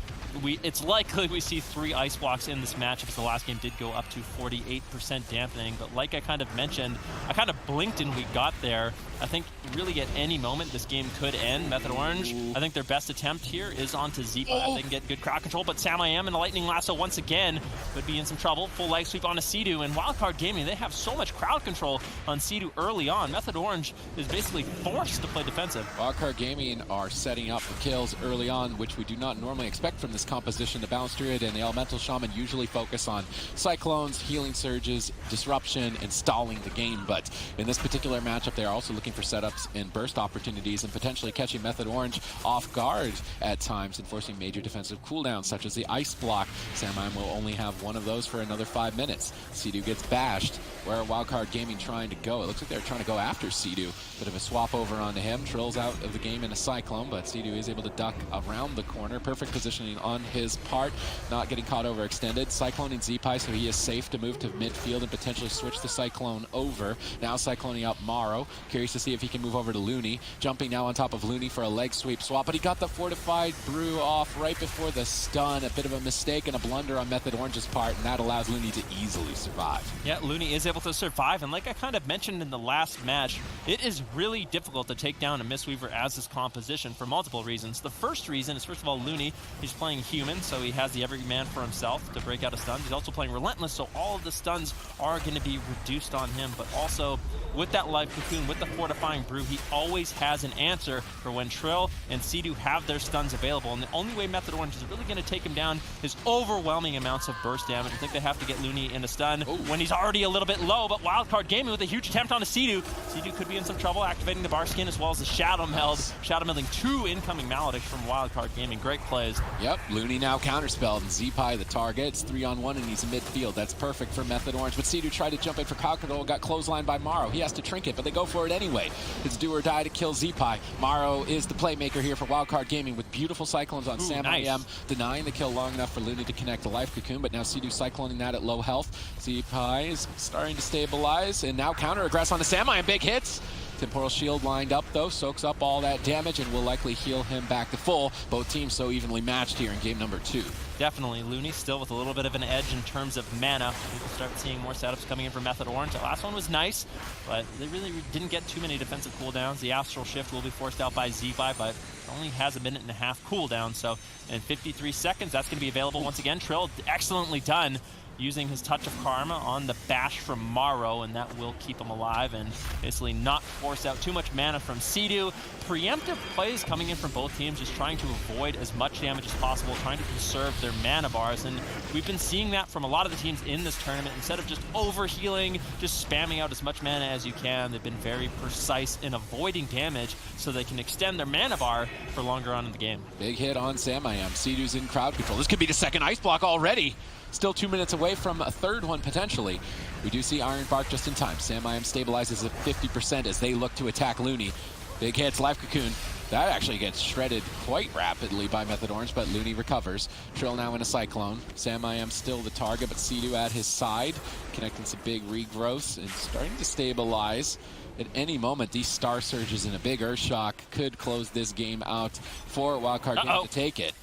it's likely we see 3 ice blocks in this match, because the last game did go up to 48% dampening. But like I kind of mentioned, I kind of blinked and we got there. I think really at any moment this game could end. Method Orange, I think their best attempt here is onto Zeepai. They can get good crowd control, but Sam I Am and a Lightning Lasso once again could be in some trouble. Full life sweep onto Sea-Doo, and Wildcard Gaming, they have so much crowd control on Sea-Doo early on. Method Orange is basically forced to play defensive. Wildcard Gaming are setting up the kills early on, which we do not normally expect from this composition. The Bounce Druid and the Elemental Shaman usually focus on Cyclones, Healing Surges, Disruption, and stalling the game, but in this particular matchup, they are also looking for setups and burst opportunities and potentially catching Method Orange off guard at times and forcing major defensive cooldowns, such as the Ice Block. Sam I Am will only have 1 of those for another 5 minutes. Sea-Doo gets bashed. Where are Wildcard Gaming trying to go? It looks like they're trying to go after Sea-Doo. Bit of a swap over onto him. Trill's out of the game in a Cyclone, but Sea-Doo is able to duck around the corner. Perfect positioning on his part, not getting caught overextended. Cycloning Zeepai, so he is safe to move to midfield and potentially switch the Cyclone over. Now cycloning up Maro. Curious to see if he can move over to Looney. Jumping now on top of Looney for a leg sweep swap, but he got the Fortified Brew off right before the stun. A bit of a mistake and a blunder on Method Orange's part, and that allows Looney to easily survive. Yeah, Looney is able to survive, and like I kind of mentioned in the last match, it is really difficult to take down a Mistweaver as this composition for multiple reasons. The first reason is, first of all, Looney, he's playing human, so he has the every man for himself to break out a stun. He's also playing Relentless, so all of the stuns are going to be reduced on him, but also with that Life Cocoon, with the Fortifying Brew, he always has an answer for when Trill and Sea-Doo have their stuns available, and the only way Method Orange is really going to take him down is overwhelming amounts of burst damage. I think they have to get Looney in a stun when he's already a little bit low, but Wildcard Gaming with a huge attempt on a Sea-Doo. Sea-Doo could be in some trouble, activating the Bar Skin as well as the Shadow Meld. Shadow Melding 2 incoming Maledicts from Wildcard Gaming. Great plays. Yep, Looney now counterspelled, and Zeepai the target. It's 3-on-1 and he's in midfield. That's perfect for Method Orange, but Sea-Doo tried to jump in for crowd control, got clotheslined by Maro. He has to trinket, but they go for it anyway. It's do or die to kill Zeepai. Maro is the playmaker here for Wildcard Gaming with beautiful cyclones on Sam nice. IM, denying the kill long enough for Looney to connect the life cocoon, but now Sea-Doo cycloning that at low health. Zeepai is starting to stabilize, and now counter-aggress on the Sam IM, big hits. Temporal Shield lined up, though, soaks up all that damage and will likely heal him back to full. Both teams so evenly matched here in game number 2. Definitely. Looney still with a little bit of an edge in terms of mana. We'll start seeing more setups coming in from Method Orange. The last one was nice, but they really didn't get too many defensive cooldowns. The Astral Shift will be forced out by Zeepai, but only has a 1.5 minute cooldown, so in 53 seconds, that's going to be available once again. Trill, excellently done, using his Touch of Karma on the bash from Maro, and that will keep him alive and basically not force out too much mana from Sea-Doo. Preemptive plays coming in from both teams, just trying to avoid as much damage as possible, trying to conserve their mana bars, and we've been seeing that from a lot of the teams in this tournament. Instead of just overhealing, just spamming out as much mana as you can, they've been very precise in avoiding damage so they can extend their mana bar for longer on in the game. Big hit on Sam IM. Sea-Doo's in crowd control. This could be the second ice block already. Still 2 minutes away from a third one, potentially. We do see Iron Bark just in time. Sam IM stabilizes at 50% as they look to attack Looney. Big hits, Life Cocoon. That actually gets shredded quite rapidly by Method Orange, but Looney recovers. Trill now in a Cyclone. Sam IM still the target, but Sea-Doo at his side, connecting some big regrowths and starting to stabilize. At any moment, these Star Surges and a big Earthshock could close this game out for Wildcard Gaming to take it.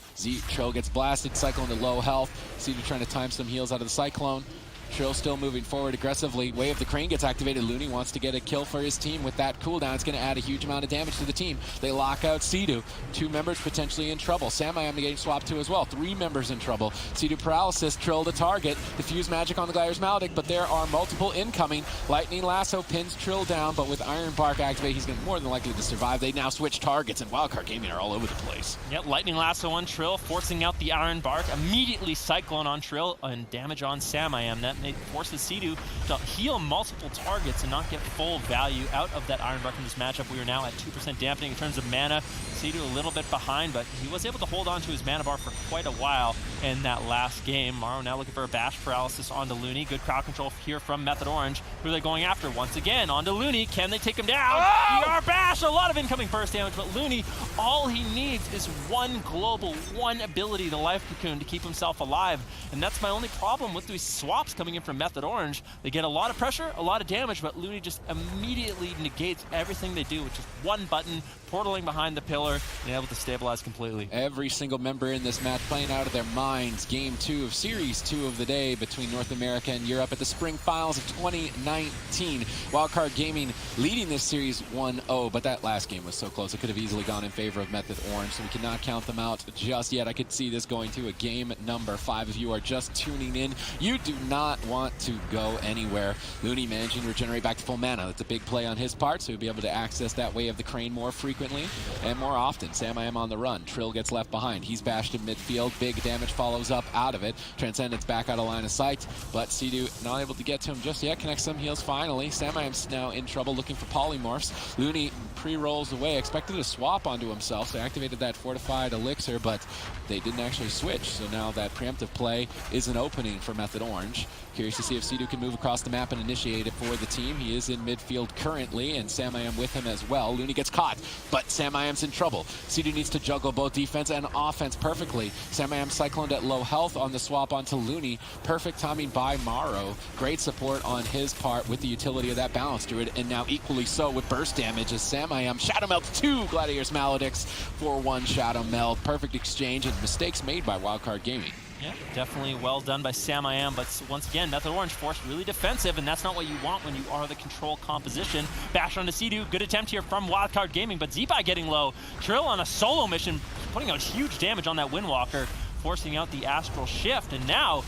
Trill gets blasted, Cyclone to low health. Sea-Doo trying to time some heals out of the Cyclone. Trill still moving forward aggressively. Way of the Crane gets activated. Looney wants to get a kill for his team with that cooldown. It's going to add a huge amount of damage to the team. They lock out Sea-Doo. 2 members potentially in trouble. Sam IM getting swapped to as well. 3 members in trouble. Sea-Doo paralysis. Trill to target. Diffuse magic on the Gliders Maledict, but there are multiple incoming. Lightning Lasso pins Trill down, but with Iron Bark activated, he's going to more than likely to survive. They now switch targets, and Wildcard Gaming are all over the place. Yep, Lightning Lasso on Trill, forcing out the Iron Bark. Immediately Cyclone on Trill, and damage on Sam IM. That forces Sea-Doo to heal multiple targets and not get full value out of that Iron Bark in this matchup. We are now at 2% dampening in terms of mana. Sea-Doo a little bit behind, but he was able to hold on to his mana bar for quite a while in that last game. Maro now looking for a bash paralysis onto Looney. Good crowd control here from Method Orange, who are they going after once again onto Looney. Can they take him down? ER bash, a lot of incoming burst damage, but Looney, all he needs is one global, one ability, the Life Cocoon, to keep himself alive. And that's my only problem with these swaps coming in from Method Orange. They get a lot of pressure, a lot of damage, but Looney just immediately negates everything they do with just one button, portaling behind the pillar, and able to stabilize completely. Every single member in this match playing out of their minds. Game 2 of Series 2 of the day between North America and Europe at the Spring Finals of 2019. Wildcard Gaming leading this series 1-0, but that last game was so close. It could have easily gone in favor of Method Orange, so we cannot count them out just yet. I could see this going to a game number 5. If you are just tuning in, you do not want to go anywhere. Looney managing to regenerate back to full mana. That's a big play on his part, so he'll be able to access that Way of the Crane more frequently and more often. Sam IM on the run. Trill gets left behind. He's bashed in midfield. Big damage follows up out of it. Transcendence back out of line of sight, but Sea-Doo not able to get to him just yet. Connects some heals finally. Sam IM's now in trouble looking for polymorphs. Looney pre-rolls away. Expected to swap onto himself, so activated that fortified elixir, but they didn't actually switch, so now that preemptive play is an opening for Method Orange. Curious to see if Sea-Doo can move across the map and initiate it for the team. He is in midfield currently, and Sam IM with him as well. Looney gets caught, but Sam IM's in trouble. Sea-Doo needs to juggle both defense and offense perfectly. Sam IM cycloned at low health on the swap onto Looney. Perfect timing by Maro. Great support on his part with the utility of that balance druid, and now equally so with burst damage as Sam IM Shadow Meld 2 Gladiators Maledicts for 1 Shadow Meld. Perfect exchange and mistakes made by Wildcard Gaming. Yeah, definitely well done by Sam IM, but once again, Method Orange forced really defensive, and that's not what you want when you are the control composition. Bash onto Sea-Doo, good attempt here from Wildcard Gaming, but Zeepai getting low. Trill on a solo mission, putting out huge damage on that Windwalker, forcing out the Astral Shift, and now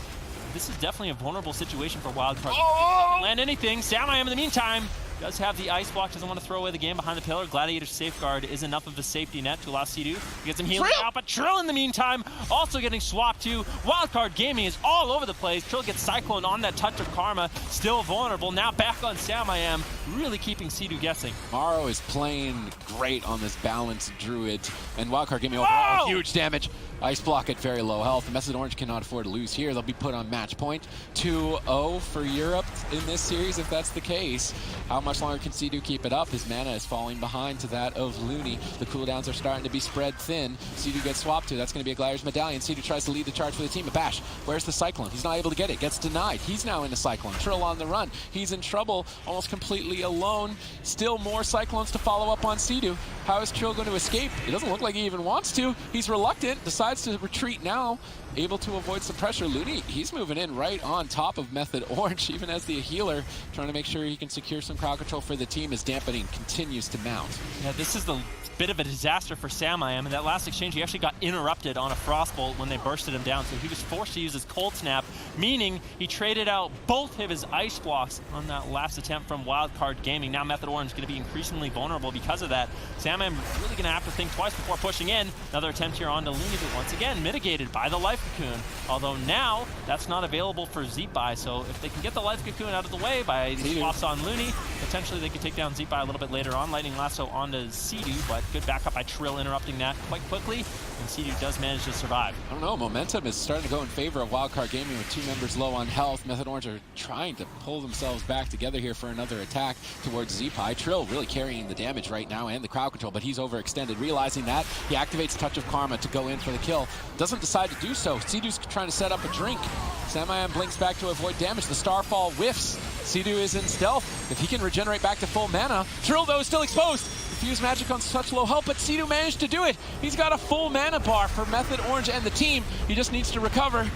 this is definitely a vulnerable situation for Wildcard. Can't land anything. Sam IM in the meantime does have the ice block, doesn't want to throw away the game behind the pillar. Gladiator's Safeguard is enough of a safety net to allow Sea-Doo to get some healing out, but Trill in the meantime also getting swapped to. Wildcard Gaming is all over the place. Trill gets Cyclone on that Touch of Karma, still vulnerable. Now back on Sam IM, really keeping Sea-Doo guessing. Maro is playing great on this balanced Druid, and Wildcard Gaming overall huge damage. Ice block at very low health. Method Orange cannot afford to lose here. They'll be put on match point. 2-0 for Europe in this series if that's the case. How much longer can Sea-Doo keep it up? His mana is falling behind to that of Looney. The cooldowns are starting to be spread thin. Sea-Doo gets swapped to. That's going to be a Gliders Medallion. Sea-Doo tries to lead the charge for the team. Bash, where's the Cyclone? He's not able to get it. Gets denied. He's now in the Cyclone. Trill on the run. He's in trouble, almost completely alone. Still more Cyclones to follow up on Sea-Doo. How is Trill going to escape? It doesn't look like he even wants to. He's reluctant, decides to retreat now, able to avoid some pressure. Looney, he's moving in right on top of Method Orange, even as the healer, trying to make sure he can secure some crowd control for the team as dampening continues to mount. Yeah, this is the bit of a disaster for Sam I Am. In that last exchange, he actually got interrupted on a Frostbolt when they bursted him down, so he was forced to use his Cold Snap, meaning he traded out both of his Ice Blocks on that last attempt from Wildcard Gaming. Now Method Orange is going to be increasingly vulnerable because of that. Sam I Am really going to have to think twice before pushing in. Another attempt here on to Looney, but once again mitigated by the Life Cocoon. Although now, that's not available for Zeepai, so if they can get the Life Cocoon out of the way by these swaps on Looney, potentially they could take down Zeepai a little bit later on. Lightning Lasso onto Sea-Doo, but good backup by Trill interrupting that quite quickly, and Sea-Doo does manage to survive. I don't know, momentum is starting to go in favor of Wildcard Gaming with 2 members low on health. Method Orange are trying to pull themselves back together here for another attack towards Zeepai. Trill really carrying the damage right now and the crowd control, but he's overextended. Realizing that, he activates Touch of Karma to go in for the kill. Doesn't decide to do so. Sea-Doo's trying to set up a drink. Sam I Am blinks back to avoid damage. The Starfall whiffs. Sea-Doo is in stealth. If he can regenerate back to full mana, Trill though is still exposed. Diffuse Magic on such low health, but Sea-Doo managed to do it. He's got a full mana bar for Method Orange and the team. He just needs to recover.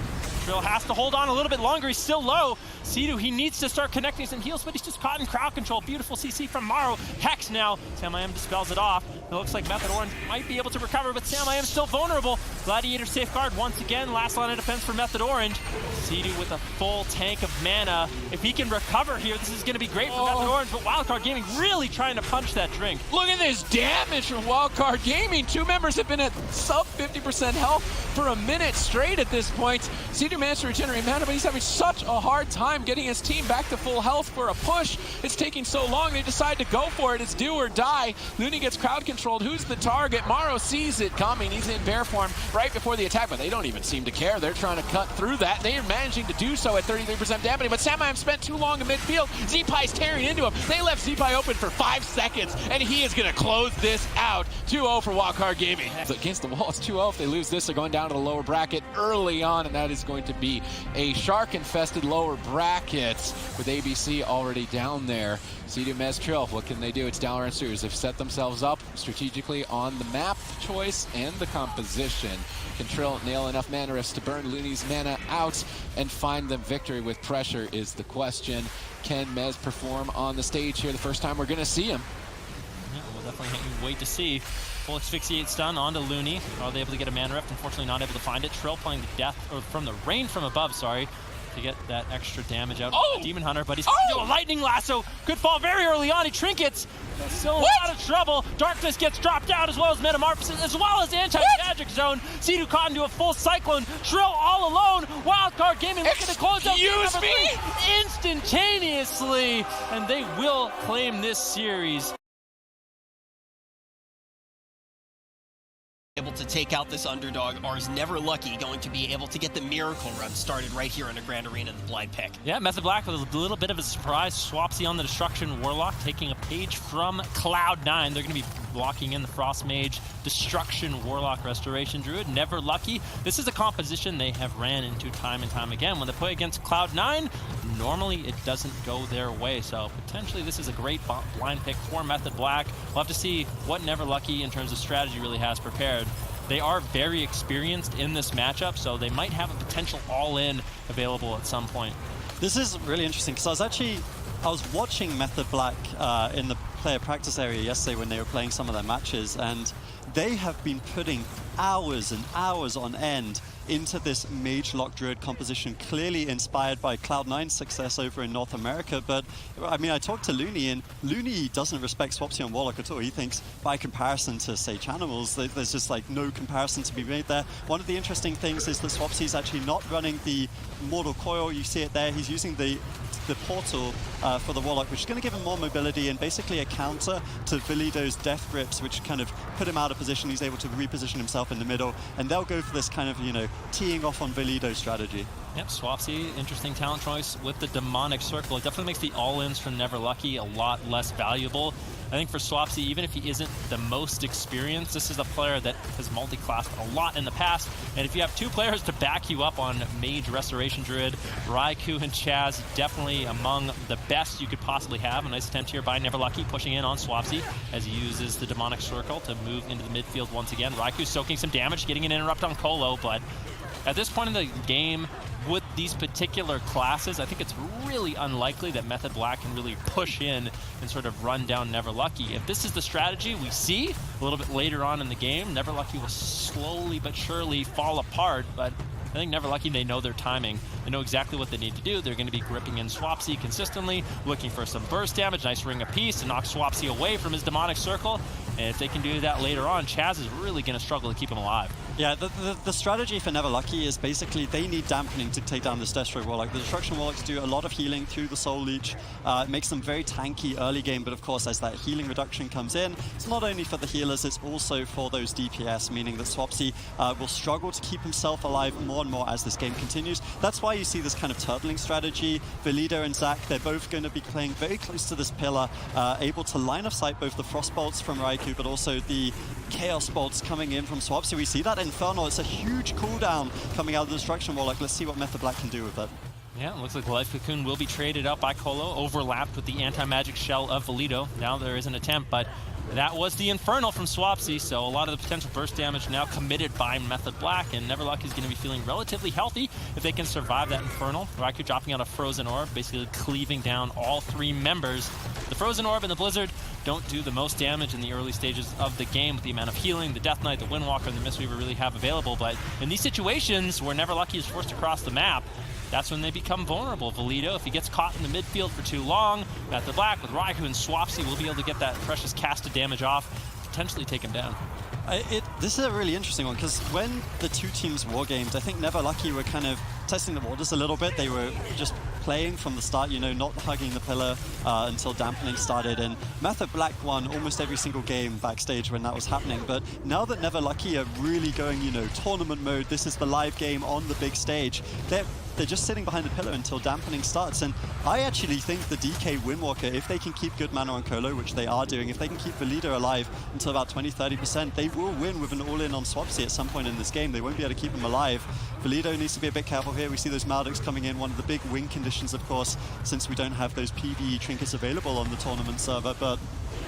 Trill has to hold on a little bit longer. He's still low. Sea-Doo, he needs to start connecting some heals, but he's just caught in crowd control. Beautiful CC from Morrow. Hex now. Sam I Am dispels it off. It looks like Method Orange might be able to recover, but Sam I Am still vulnerable. Gladiator Safeguard once again. Last line of defense for Method Orange. Sea-Doo with a full tank of mana. If he can recover here, this is going to be great for Method Orange, but Wildcard Gaming really trying to punch that drink. Look at this damage from Wildcard Gaming. 2 members have been at sub 50% health for a minute straight at this point. Sea-Doo managed to regenerate mana, but he's having such a hard time getting his team back to full health for a push. It's taking so long, they decide to go for it. It's do or die. Looney gets crowd controlled. Who's the target? Morrow sees it coming. He's in bear form right before the attack, but they don't even seem to care. They're trying to cut through that. They are managing to do so at 33% damage, but Sam I Am spent too long in midfield. Zeepai's tearing into him. They left Zeepai open for 5 seconds, and he is going to close this out. 2-0 for Wildcard Gaming. Against the wall, it's 2-0. If they lose this, they're going down to the lower bracket early on, and that is going to be a shark-infested lower bracket with ABC already down there. Sea-Doo, Mez, Trill, what can they do? It's Dowler and Steers. They've set themselves up strategically on the map choice and the composition. Can Trill nail enough mana rifts to burn Looney's mana out and find the victory with pressure is the question. Can Mez perform on the stage here the first time we're going to see him? Yeah, we'll definitely wait to see. Full Asphyxiate stun onto Looney. Are they able to get a mana rift? Unfortunately not able to find it. Trill playing the death, or from the rain from above, sorry, to get that extra damage out of the Demon Hunter, but he's still a Lightning Lasso. Could fall very early on. He trinkets. Still a lot of trouble. Darkness gets dropped out as well as Metamorphosis, as well as Anti-Magic Zone. Sea-Doo caught into a full Cyclone. Trill all alone. Wildcard Gaming looking to close out game number 3 instantaneously, and they will claim this series. Able to take out this underdog, or is Never Lucky going to be able to get the miracle run started right here in the Grand Arena in the blind pick? Yeah, Method Black with a little bit of a surprise. Swapsy on the Destruction Warlock, taking a page from Cloud9. They're going to be blocking in the Frost Mage, Destruction Warlock, Restoration Druid. Never Lucky. This is a composition they have ran into time and time again. When they play against Cloud9, normally it doesn't go their way. So potentially this is a great blind pick for Method Black. We'll have to see what Never Lucky in terms of strategy really has prepared. They are very experienced in this matchup, so they might have a potential all-in available at some point. This is really interesting because I was watching Method Black in the player practice area yesterday when they were playing some of their matches, and they have been putting hours and hours on end into this Mage Lock Druid composition, clearly inspired by Cloud9's success over in North America. But I mean, I talked to Looney, and Looney doesn't respect Swapsy on Warlock at all. He thinks by comparison to, say, Chanimals, there's just like no comparison to be made there. One of the interesting things is that Swapsy's actually not running the Mortal Coil. You see it there. He's using the portal for the Warlock, which is going to give him more mobility and basically a counter to Valido's Death Grips, which kind of put him out of position. He's able to reposition himself in the middle, and they'll go for this kind of, you know, teeing off on Valido strategy. Yep, Swapsy, interesting talent choice with the Demonic Circle. It definitely makes the all-ins from Never Lucky a lot less valuable. I think for Swapsy, even if he isn't the most experienced, this is a player that has multi-classed a lot in the past. And if you have two players to back you up on Mage, Restoration Druid, Raikou and Chaz, definitely among the best you could possibly have. A nice attempt here by Never Lucky, pushing in on Swapsy as he uses the Demonic Circle to move into the midfield once again. Raikou soaking some damage, getting an interrupt on Colo, but at this point in the game, with these particular classes, I think it's really unlikely that Method Black can really push in and sort of run down Never Lucky. If this is the strategy we see a little bit later on in the game, Never Lucky will slowly but surely fall apart, but I think Never Lucky, they know their timing. They know exactly what they need to do. They're going to be gripping in Swapsy consistently, looking for some burst damage, nice ring of peace to knock Swapsy away from his Demonic Circle. And if they can do that later on, Chaz is really going to struggle to keep him alive. Yeah, the strategy for Never Lucky is basically they need dampening to take down this Destro Warlock. The Destruction Warlocks do a lot of healing through the Soul Leech. It makes them very tanky early game, but of course as that healing reduction comes in, it's not only for the healers, it's also for those DPS, meaning that Swapsy will struggle to keep himself alive more and more as this game continues. That's why you see this kind of turtling strategy. Valido and Zac, they're both going to be playing very close to this pillar, able to line of sight both the Frost Bolts from Raikou, but also the Chaos Bolts coming in from Swapsy. We see that Infernal, it's a huge cooldown coming out of the Destruction Warlock. Let's see what Method Black can do with it. Yeah, it looks like the Life Cocoon will be traded out by Colo, overlapped with the anti-magic shell of Valido. Now there is an attempt, but that was the Infernal from Swapsy, so a lot of the potential burst damage now committed by Method Black, and Never Lucky is going to be feeling relatively healthy if they can survive that Infernal. Raikou dropping out a Frozen Orb, basically cleaving down all three members. The Frozen Orb and the Blizzard don't do the most damage in the early stages of the game with the amount of healing the Death Knight, the Windwalker, and the Mistweaver really have available, but in these situations where Never Lucky is forced to cross the map, that's when they become vulnerable. Valido, if he gets caught in the midfield for too long, Method Black with Raikou and Swapsy will be able to get that precious casted damage off, potentially take him down. This is a really interesting one, because when the two teams wargamed, I think Never Lucky were kind of testing the waters a little bit. They were just playing from the start, you know, not hugging the pillar until dampening started, and Method Black won almost every single game backstage when that was happening. But now that Never Lucky are really going, you know, tournament mode, this is the live game on the big stage, they're just sitting behind the pillar until dampening starts. And I actually think the DK Windwalker, if they can keep good mana on Colo, which they are doing, if they can keep Valido alive until about 20-30%, they will win with an all-in on Swapsy at some point in this game. They won't be able to keep him alive. Valido needs to be a bit careful here. We see those Maldics coming in, one of the big win conditions, of course, since we don't have those PvE trinkets available on the tournament server. But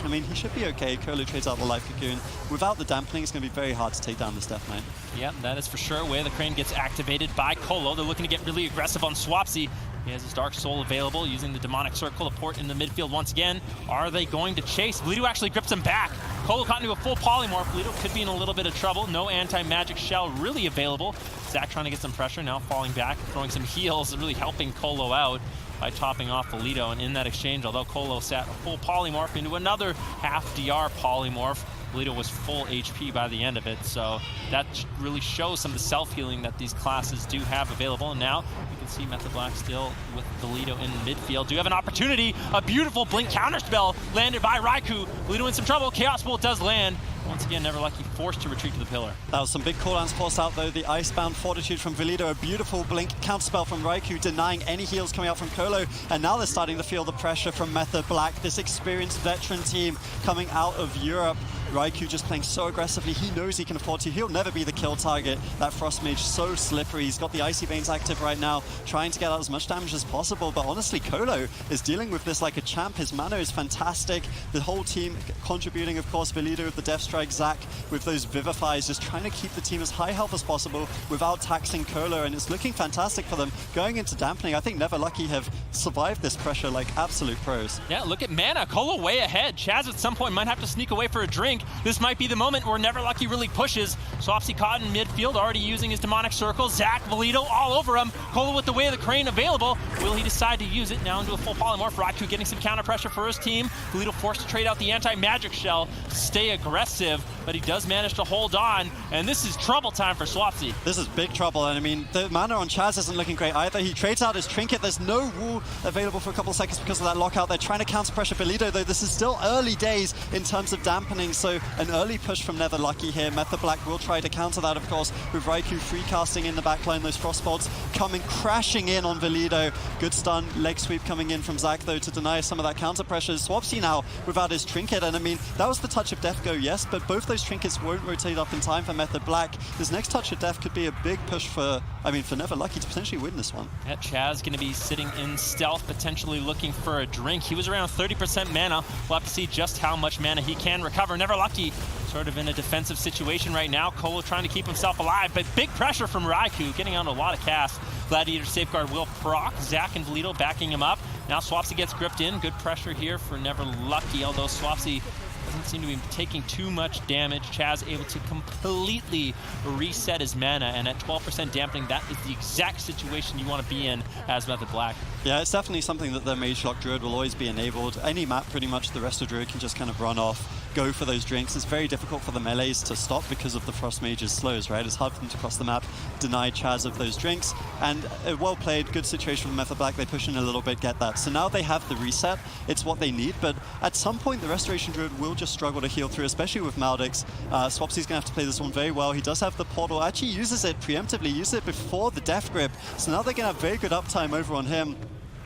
I mean, he should be okay. Colo trades out the Life Cocoon. Without the dampening, it's going to be very hard to take down this Death Knight. Yep, that is for sure. Way the Crane gets activated by Colo. They're looking to get really aggressive on Swapsy. He has his Dark Soul available, using the Demonic Circle to port in the midfield once again. Are they going to chase? Valido actually grips him back. Colo caught into a full polymorph. Valido could be in a little bit of trouble. No anti-magic shell really available. Zac trying to get some pressure, now falling back, throwing some heals, really helping Colo out by topping off Valido. And in that exchange, although Colo sat a full polymorph into another half DR polymorph, Valido was full HP by the end of it, so that really shows some of the self-healing that these classes do have available. And now you can see Method Black still with Valido in midfield. Do have an opportunity. A beautiful Blink counterspell landed by Raikou. Valido in some trouble. Chaos Bolt does land. Once again, Never Lucky forced to retreat to the pillar. That was some big cooldowns forced out, though. The Icebound Fortitude from Valido, a beautiful Blink counterspell from Raikou, denying any heals coming out from Colo. And now they're starting to feel the pressure from Method Black, this experienced veteran team coming out of Europe. Raikou just playing so aggressively. He knows he can afford to. He'll never be the kill target. That Frost Mage so slippery. He's got the Icy Veins active right now, trying to get out as much damage as possible. But honestly, Colo is dealing with this like a champ. His mana is fantastic. The whole team contributing, of course, Valido with the Death Strike, Zac with those Vivifies, just trying to keep the team as high health as possible without taxing Colo. And it's looking fantastic for them. Going into dampening, I think Never Lucky have survived this pressure like absolute pros. Yeah, look at mana. Colo way ahead. Chaz at some point might have to sneak away for a drink. This might be the moment where Never Lucky really pushes. Swapsy caught in midfield, already using his Demonic Circle. Zac, Valido all over him. Colo with the Way of the Crane available. Will he decide to use it now into a full polymorph? Raikou getting some counter pressure for his team. Valido forced to trade out the anti-magic shell, stay aggressive, but he does manage to hold on. And this is trouble time for Swapsy. This is big trouble, and I mean, the mana on Chaz isn't looking great either. He trades out his trinket. There's no wall available for a couple of seconds because of that lockout. They're trying to counter pressure Valido, though this is still early days in terms of dampening, so also an early push from Never Lucky here. Method Black will try to counter that, of course, with Raikou free casting in the backline. Those Frostbolts coming crashing in on Valido. Good stun, leg sweep coming in from Zach, though, to deny some of that counter pressure. Swapsy now without his trinket, and I mean, that was the touch of death go, yes, but both those trinkets won't rotate up in time for Method Black. This next touch of death could be a big push for Never Lucky to potentially win this one. Yeah, Chaz going to be sitting in stealth, potentially looking for a drink. He was around 30% mana. We'll have to see just how much mana he can recover. Never Lucky sort of in a defensive situation right now. Colo trying to keep himself alive, but big pressure from Raikou, getting out a lot of cast. Gladiator Safeguard will proc. Zach and Valido backing him up. Now Swapsy gets gripped in. Good pressure here for Never Lucky, although Swapsy doesn't seem to be taking too much damage. Chaz able to completely reset his mana, and at 12% dampening, that is the exact situation you want to be in as Method Black. Yeah, it's definitely something that the Mage Lock Druid will always be enabled. Any map, pretty much, the rest of Druid can just kind of run off, go for those drinks. It's very difficult for the melees to stop because of the Frost Mage's slows, right? It's hard for them to cross the map, deny Chaz of those drinks. And well played, good situation from Method Black. They push in a little bit, get that. So now they have the reset. It's what they need, but at some point, the Restoration Druid will just struggle to heal through, especially with Maldix. Swapsy's gonna have to play this one very well. He does have the portal, actually uses it preemptively, uses it before the Death Grip. So now they're gonna have very good uptime over on him.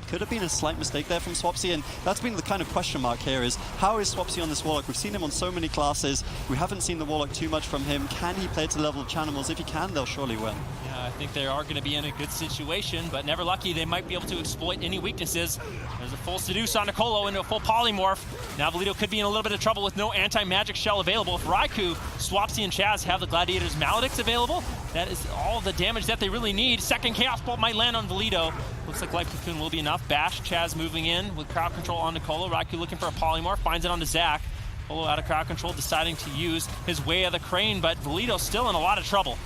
Could have been a slight mistake there from Swapsy, and that's been the kind of question mark here is, how is Swapsy on this Warlock? We've seen him on so many classes. We haven't seen the Warlock too much from him. Can he play to the level of Chanimals? If he can, they'll surely win. Yeah, I think they are going to be in a good situation, but Never Lucky, they might be able to exploit any weaknesses. There's a full Seduce on Nicolo into a full Polymorph. Now Valido could be in a little bit of trouble with no anti-magic shell available. If Raikou, Swapsy, and Chaz have the Gladiator's Maledicts available, that is all the damage that they really need. Second Chaos Bolt might land on Valido. Looks like Life Cocoon will be enough. Bash, Chaz moving in with crowd control on Nicolo. Raikou looking for a Polymorph, finds it onto Zach. Colo out of crowd control, deciding to use his Way of the Crane, but Valido's still in a lot of trouble.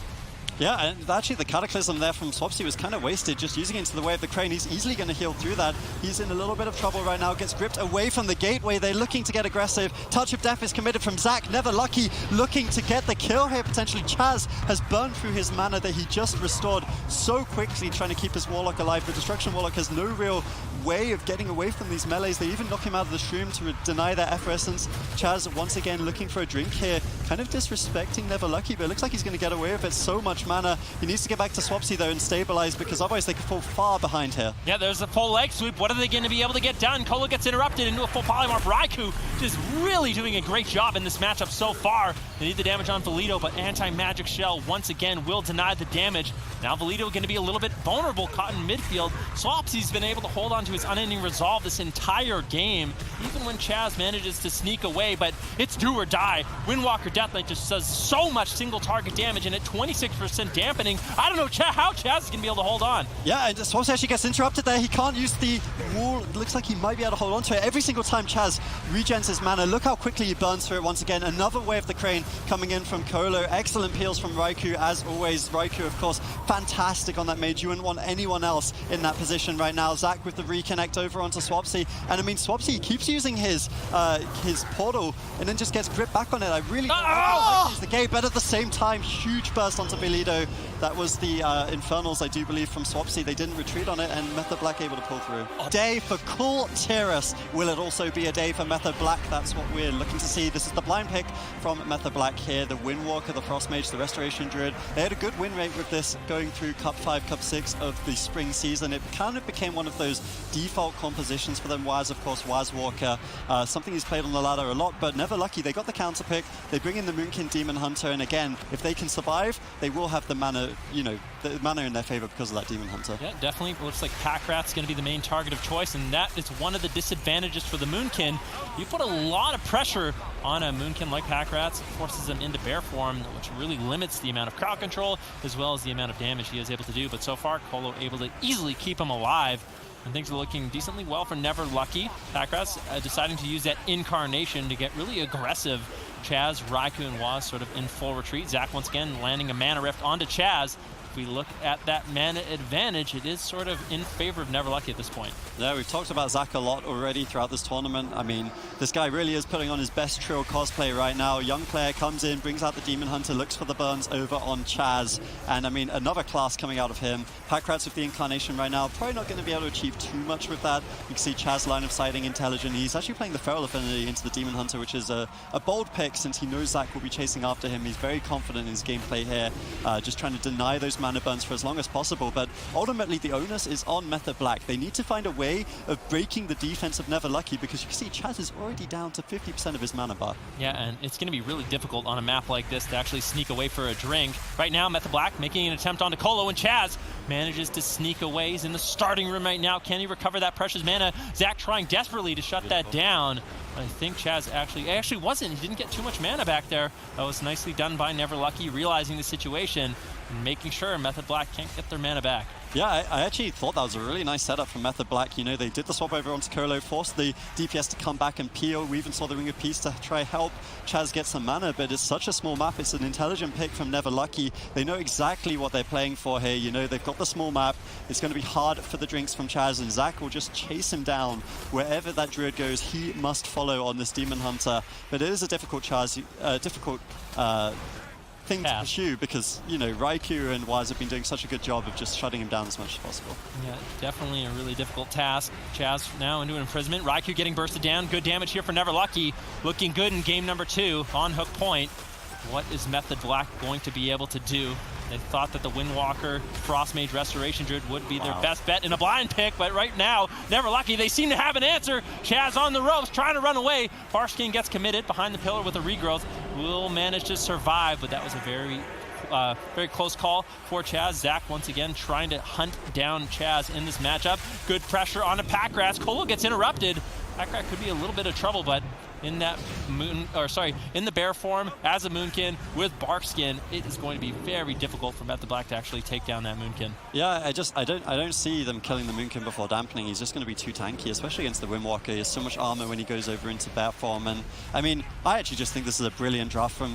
Yeah, and actually the Cataclysm there from Swapsy was kind of wasted, just using it into the Way of the Crane. He's easily going to heal through that. He's in a little bit of trouble right now, gets gripped away from the gateway. They're looking to get aggressive. Touch of Death is committed from Zach. Never Lucky looking to get the kill here, potentially. Chaz has burned through his mana that he just restored so quickly, trying to keep his Warlock alive. The Destruction Warlock has no real way of getting away from these melees. They even knock him out of the shroom to deny their effervescence. Chaz once again looking for a drink here, kind of disrespecting Never Lucky, but it looks like he's going to get away with it. So much mana. He needs to get back to Swapsy though and stabilize, because otherwise they could fall far behind here. Yeah, there's a full leg sweep. What are they going to be able to get done? Colo gets interrupted into a full Polymorph. Raikou just really doing a great job in this matchup so far. They need the damage on Valido, but anti-magic shell once again will deny the damage. Now Valido going to be a little bit vulnerable caught in midfield. Swapsy's been able to hold on to his unending resolve this entire game, even when Chaz manages to sneak away, but it's do or die. Windwalker Deathlink just does so much single target damage, and at 26% dampening, I don't know how Chaz is going to be able to hold on. Yeah, and Swapsy actually gets interrupted there. He can't use the wall. It looks like he might be able to hold on to it. Every single time Chaz regens his mana, look how quickly he burns through it once again. Another Way of the Crane coming in from Colo. Excellent peels from Raikou, as always. Raikou, of course, fantastic on that Mage. You wouldn't want anyone else in that position right now. Zach with the reconnect over onto Swapsy. And I mean, Swapsy keeps using his portal and then just gets gripped back on it. I really don't know how to use the gate, but at the same time, huge burst onto Valido. That was the Infernals, I do believe, from Swapsy. They didn't retreat on it, and Method Black able to pull through. Day for Cool Tyrus. Will it also be a day for Method Black? That's what we're looking to see. This is the blind pick from Method Black here. The Windwalker, the Frost Mage, the Restoration Druid. They had a good win rate with this going through Cup 5, Cup 6 of the spring season. It kind of became one of those default compositions for them. Waz, of course, Waz Walker. Something he's played on the ladder a lot, but Never Lucky. They got the counter pick. They bring in the Moonkin Demon Hunter, and again, if they can survive, they will have the mana, the mana in their favor because of that Demon Hunter. Yeah, definitely. It looks like Packrat's going to be the main target of choice, and that is one of the disadvantages for the Moonkin. You put a lot of pressure on a Moonkin like Packrat's, forces him into bear form, which really limits the amount of crowd control as well as the amount of damage he is able to do. But so far, Colo able to easily keep him alive, and things are looking decently well for Never Lucky. Packrat's deciding to use that Incarnation to get really aggressive. Chaz, Raikou, and Waz sort of in full retreat. Zach once again landing a Mana Rift onto Chaz. If we look at that mana advantage, it is sort of in favor of Neverlucky at this point. Yeah, we've talked about Zach a lot already throughout this tournament. I mean, this guy really is putting on his best Trill cosplay right now. Young player comes in, brings out the Demon Hunter, looks for the burns over on Chaz. And I mean, another class coming out of him. Packrats with the Incarnation right now, probably not going to be able to achieve too much with that. You can see Chaz line of sighting intelligent. He's actually playing the Feral Affinity into the Demon Hunter, which is a bold pick since he knows Zach will be chasing after him. He's very confident in his gameplay here, just trying to deny those mana burns for as long as possible. But ultimately, the onus is on Method Black. They need to find a way of breaking the defense of Neverlucky, because you can see Chaz is already down to 50% of his mana bar. Yeah, and it's going to be really difficult on a map like this to actually sneak away for a drink. Right now, Method Black making an attempt onto Colo, and Chaz manages to sneak away. He's in the starting room right now. Can he recover that precious mana? Zach trying desperately to shut that down. I think Chaz actually wasn't. He didn't get too much mana back there. That was nicely done by Neverlucky, realizing the situation and making sure Method Black can't get their mana back. Yeah, I actually thought that was a really nice setup from Method Black. You know, they did the swap over onto Colo, forced the DPS to come back and peel. We even saw the Ring of Peace to try help Chaz get some mana, but it's such a small map. It's an intelligent pick from Neverlucky. They know exactly what they're playing for here. You know, they've got the small map. It's going to be hard for the drinks from Chaz, and Zach will just chase him down. Wherever that Druid goes, he must follow on this Demon Hunter. But it is a difficult thing to pursue, because, you know, Raikou and Wise have been doing such a good job of just shutting him down as much as possible. Yeah, definitely a really difficult task. Chaz now into an imprisonment. Raikou getting bursted down. Good damage here for Neverlucky. Looking good in game number 2 on hook point. What is Method Black going to be able to do? They thought that the Windwalker Frost Mage Restoration Druid would be their best bet in a blind pick, but right now, Neverlucky, they seem to have an answer. Chaz on the ropes, trying to run away. Farskin gets committed behind the pillar with a regrowth. Will manage to survive, but that was a very close call for Chaz. Zach once again trying to hunt down Chaz in this matchup. Good pressure on a Packrats. Colo gets interrupted. Packrat could be a little bit of trouble, but in that in the bear form as a Moonkin with Barkskin, it is going to be very difficult for Method Black to actually take down that Moonkin. Yeah, I don't see them killing the Moonkin before dampening. He's just going to be too tanky, especially against the Windwalker. He has so much armor when he goes over into bear form. And I mean, I actually just think this is a brilliant draft from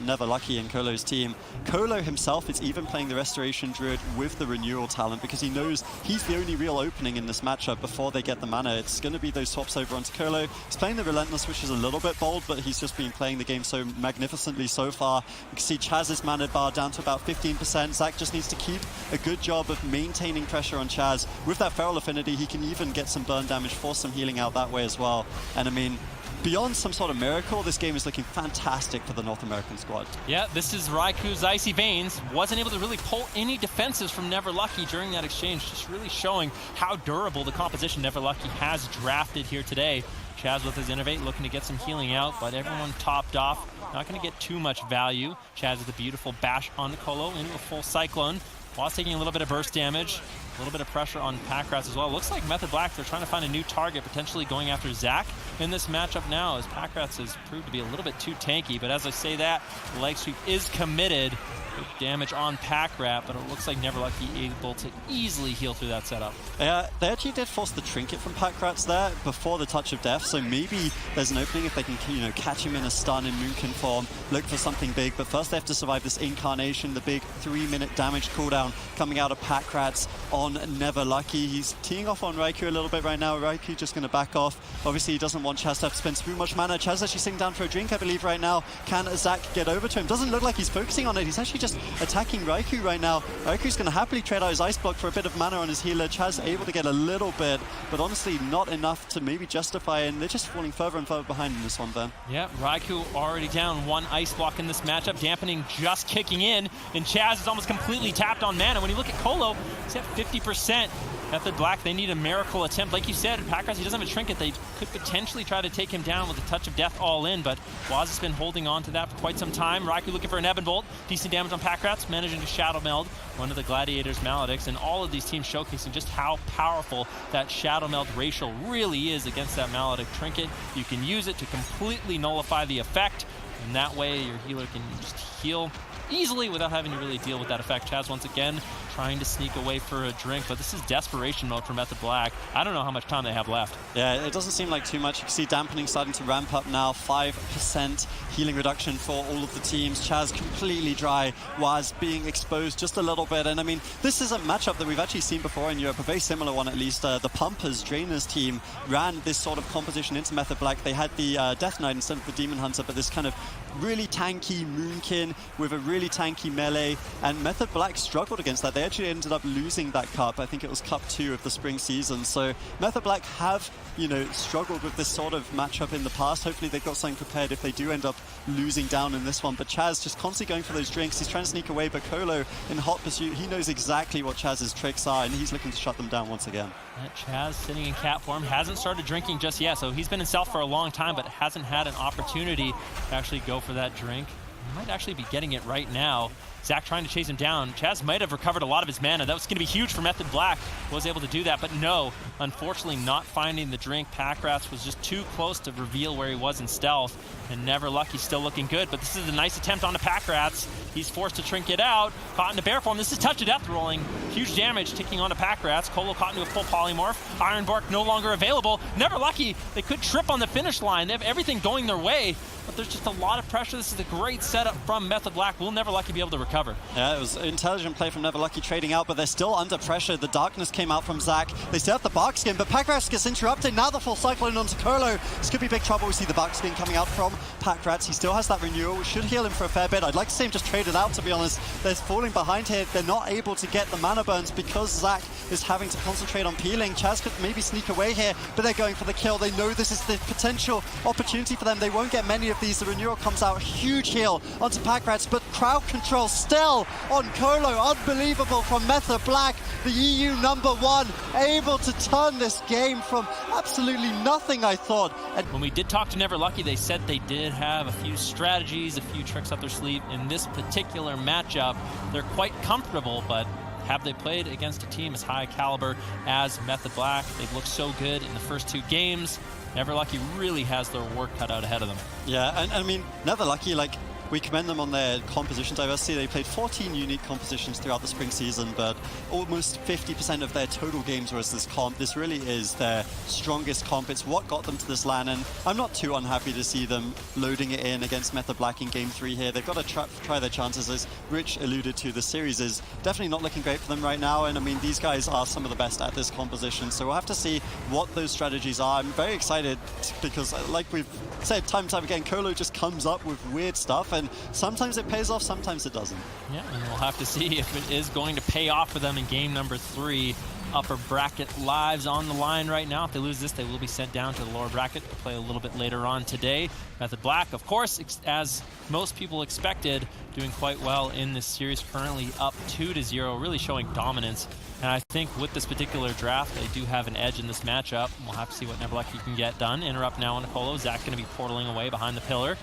Neverlucky and Colo's team. Colo himself is even playing the Restoration Druid with the Renewal talent, because he knows he's the only real opening in this matchup before they get the mana. It's going to be those swaps over onto Colo. He's playing the Relentless, which is a little bit bold, but he's just been playing the game so magnificently so far. You can see Chaz's mana bar down to about 15%. Zach just needs to keep a good job of maintaining pressure on Chaz. With that Feral Affinity, he can even get some burn damage, force some healing out that way as well. And I mean, beyond some sort of miracle, this game is looking fantastic for the North American squad. Yeah, this is Raikou's Icy Veins. Wasn't able to really pull any defensives from Neverlucky during that exchange, just really showing how durable the composition Neverlucky has drafted here today. Chaz with his Innovate looking to get some healing out, but everyone topped off. Not going to get too much value. Chaz with a beautiful bash on Colo into a full Cyclone. Waz taking a little bit of burst damage. A little bit of pressure on Packrats as well. Looks like Method Black, they're trying to find a new target, potentially going after Zach in this matchup now, as Packrats has proved to be a little bit too tanky. But as I say that, Leg Sweep is committed. Good damage on Packrat, but it looks like Neverlucky able to easily heal through that setup. Yeah, they actually did force the Trinket from Packrats there before the Touch of Death, so maybe there's an opening if they can, you know, catch him in a stun in Moonkin form, look for something big. But first they have to survive this Incarnation, the big 3-minute damage cooldown coming out of Packrats on Neverlucky. He's teeing off on Raikou a little bit right now. Raikou just going to back off. Obviously, he doesn't want Chaz to have to spend too much mana. Chaz actually sitting down for a drink, I believe, right now. Can Zach get over to him? Doesn't look like he's focusing on it. He's actually just attacking Raikou right now. Raikou's going to happily trade out his Ice Block for a bit of mana on his healer. Chaz able to get a little bit, but honestly not enough to maybe justify, and they're just falling further and further behind in this one then. Yeah, Raikou already down 1 Ice Block in this matchup. Dampening just kicking in, and Chaz is almost completely tapped on mana. When you look at Colo, he's at 50%. Method Black, they need a miracle attempt. Like you said, Packrats, he doesn't have a Trinket. They could potentially try to take him down with a Touch of Death all in, but Waz has been holding on to that for quite some time. Raikou looking for an Ebon Bolt. Decent damage on Packrats, managing to Shadow Meld one of the Gladiator's Maledicts, and all of these teams showcasing just how powerful that Shadow Meld ratio really is against that Maledict Trinket. You can use it to completely nullify the effect, and that way your healer can just heal easily without having to really deal with that effect. Chaz once again trying to sneak away for a drink, but this is desperation mode for Method Black. I don't know how much time they have left. Yeah, it doesn't seem like too much. You can see dampening starting to ramp up now. 5% healing reduction for all of the teams. Chaz completely dry. Waz being exposed just a little bit. And I mean, this is a matchup that we've actually seen before in Europe, a very similar one at least. The Pumpers, Drainers team ran this sort of composition into Method Black. They had the Death Knight instead of the Demon Hunter, but this kind of really tanky Moonkin with a really tanky melee. And Method Black struggled against that. They actually ended up losing that cup. I think it was Cup 2 of the spring season. So Method Black have, you know, struggled with this sort of matchup in the past. Hopefully they've got something prepared if they do end up losing down in this one. But Chaz just constantly going for those drinks. He's trying to sneak away, but Colo in hot pursuit, he knows exactly what Chaz's tricks are, and he's looking to shut them down once again. Chaz sitting in cat form, hasn't started drinking just yet, so he's been in stealth for a long time, but hasn't had an opportunity to actually go for that drink. He might actually be getting it right now. Zach trying to chase him down. Chaz might have recovered a lot of his mana. That was going to be huge for Method Black. Was able to do that, but no. Unfortunately, not finding the drink. Packrats was just too close to reveal where he was in stealth. And Never Lucky still looking good, but this is a nice attempt on the Packrats. He's forced to trinket out. Caught into bear form. This is Touch of Death rolling. Huge damage ticking on the Packrats. Colo caught into a full polymorph. Ironbark no longer available. Never Lucky. They could trip on the finish line. They have everything going their way, but there's just a lot of pressure. This is a great setup from Method Black. Will Never Lucky be able to recover? Yeah, it was an intelligent play from Never Lucky trading out, but they're still under pressure. The darkness came out from Zach. They still have the Bark Skin, but Packrats gets interrupted. Now the full cyclone onto Colo. This could be big trouble. We see the Bark Skin coming out from Packrats. He still has that renewal, which should heal him for a fair bit. I'd like to see him just trade it out, to be honest. They're falling behind here. They're not able to get the mana burns because Zach is having to concentrate on peeling. Chaz could maybe sneak away here, but they're going for the kill. They know this is the potential opportunity for them. They won't get many of these. The renewal comes out. Huge heal onto Packrats, but crowd control still on Colo. Unbelievable from Method Black, the EU #1, able to turn this game from absolutely nothing, I thought. And when we did talk to Never Lucky, they said they did have a few strategies, a few tricks up their sleeve. In this particular matchup, they're quite comfortable, but have they played against a team as high caliber as Method Black? They've looked so good in the first 2 games. Never Lucky really has their work cut out ahead of them. Yeah, and I mean, Never Lucky, like, we commend them on their composition diversity. They played 14 unique compositions throughout the spring season, but almost 50% of their total games was this comp. This really is their strongest comp. It's what got them to this LAN, and I'm not too unhappy to see them loading it in against Method Black in Game 3 here. They've got to try their chances. As Rich alluded to, the series is definitely not looking great for them right now, and I mean, these guys are some of the best at this composition, so we'll have to see what those strategies are. I'm very excited because, like we've said time and time again, Colo just comes up with weird stuff, and sometimes it pays off, sometimes it doesn't. Yeah, and we'll have to see if it is going to pay off for them in game number 3. Upper bracket lives on the line right now. If they lose this, they will be sent down to the lower bracket to play a little bit later on today. Method Black, of course, as most people expected, doing quite well in this series, currently up 2-0, really showing dominance. And I think with this particular draft, they do have an edge in this matchup. We'll have to see what Never Lucky can get done. Interrupt now on Colo. Zach going to be portaling away behind the pillar.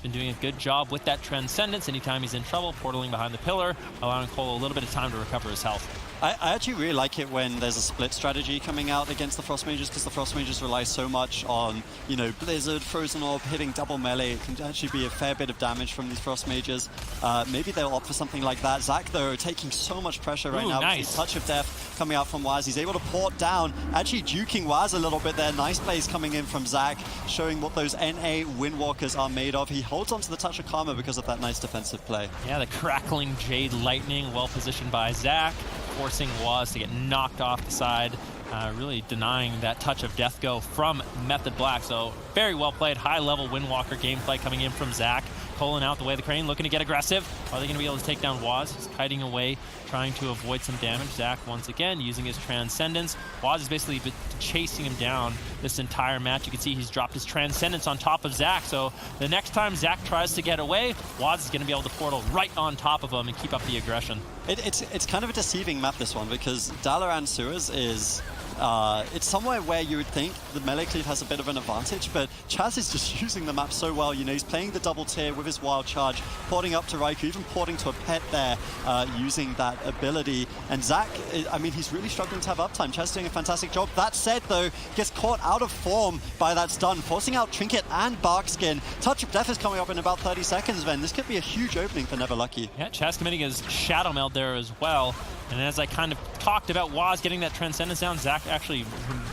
Been doing a good job with that Transcendence. Anytime he's in trouble, portaling behind the pillar, allowing Colo a little bit of time to recover his health. I actually really like it when there's a split strategy coming out against the Frost Mages, because the Frost Mages rely so much on, you know, Blizzard, Frozen Orb, hitting double melee. It can actually be a fair bit of damage from these Frost Mages. Maybe they'll opt for something like that. Zach, though, taking so much pressure right now. Nice. With Touch of Death coming out from Waz. He's able to port down, actually juking Waz a little bit there. Nice plays coming in from Zach, showing what those NA Windwalkers are made of. He holds on to the Touch of Karma because of that nice defensive play. Yeah, the crackling Jade Lightning, well positioned by Zach, forcing Waz to get knocked off the side, really denying that Touch of Death go from Method Black. So very well played, high level Windwalker gameplay coming in from Zach. Pulling out the way of the crane, looking to get aggressive. Are they going to be able to take down Waz? He's kiting away, trying to avoid some damage. Zach, once again, using his Transcendence. Waz has basically been chasing him down this entire match. You can see he's dropped his Transcendence on top of Zach. So the next time Zach tries to get away, Waz is going to be able to portal right on top of him and keep up the aggression. It's kind of a deceiving map, this one, because Dalaran Sewers is... it's somewhere where you would think the melee cleave has a bit of an advantage, but Chaz is just using the map so well. You know, he's playing the double tier with his wild charge, porting up to Raikou, even porting to a pet there, using that ability. And Zach, I mean, he's really struggling to have uptime. Chaz doing a fantastic job. That said, though, gets caught out of form by that stun, forcing out Trinket and Barkskin. Touch of Death is coming up in about 30 seconds, then. This could be a huge opening for Never Lucky. Yeah, Chaz committing his Shadow Meld there as well. And as I kind of talked about Waz getting that Transcendence down, Zach actually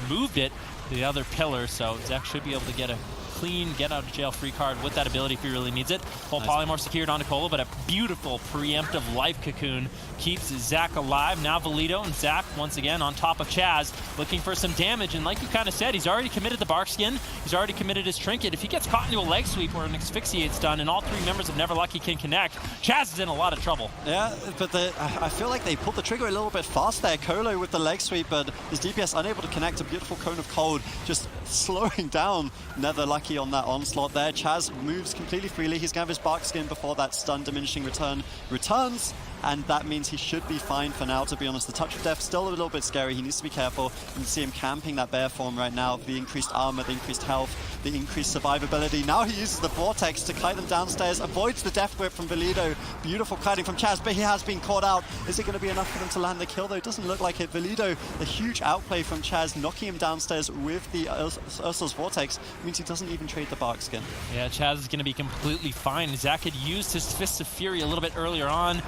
moved it to the other pillar, so Zach should be able to get a clean get out of jail free card with that ability if he really needs it. Full nice. Polymorph secured onto Colo, but a beautiful preemptive life cocoon keeps Zach alive. Now Valido and Zach once again on top of Chaz, looking for some damage. And like you kind of said, he's already committed the Bark Skin. He's already committed his Trinket. If he gets caught into a leg sweep or an Asphyxiate's done and all three members of Never Lucky can connect, Chaz is in a lot of trouble. Yeah, but I feel like they pulled the trigger a little bit fast there. Colo with the leg sweep, but his DPS unable to connect. A beautiful Cone of Cold, just slowing down Never Lucky on that onslaught there. Chaz moves completely freely. He's going to have his Bark Skin before that stun diminishing return returns, and that means he should be fine for now, to be honest. The Touch of Death still a little bit scary. He needs to be careful. You can see him camping that bear form right now. The increased armor, the increased health, the increased survivability. Now he uses the Vortex to kite them downstairs, avoids the Death Whip from Valido. Beautiful kiting from Chaz, but he has been caught out. Is it going to be enough for them to land the kill, though? It doesn't look like it. Valido, the huge outplay from Chaz, knocking him downstairs with the Ursul's Vortex, means he doesn't even trade the Bark Skin. Yeah, Chaz is going to be completely fine. Zach had used his Fists of Fury a little bit earlier on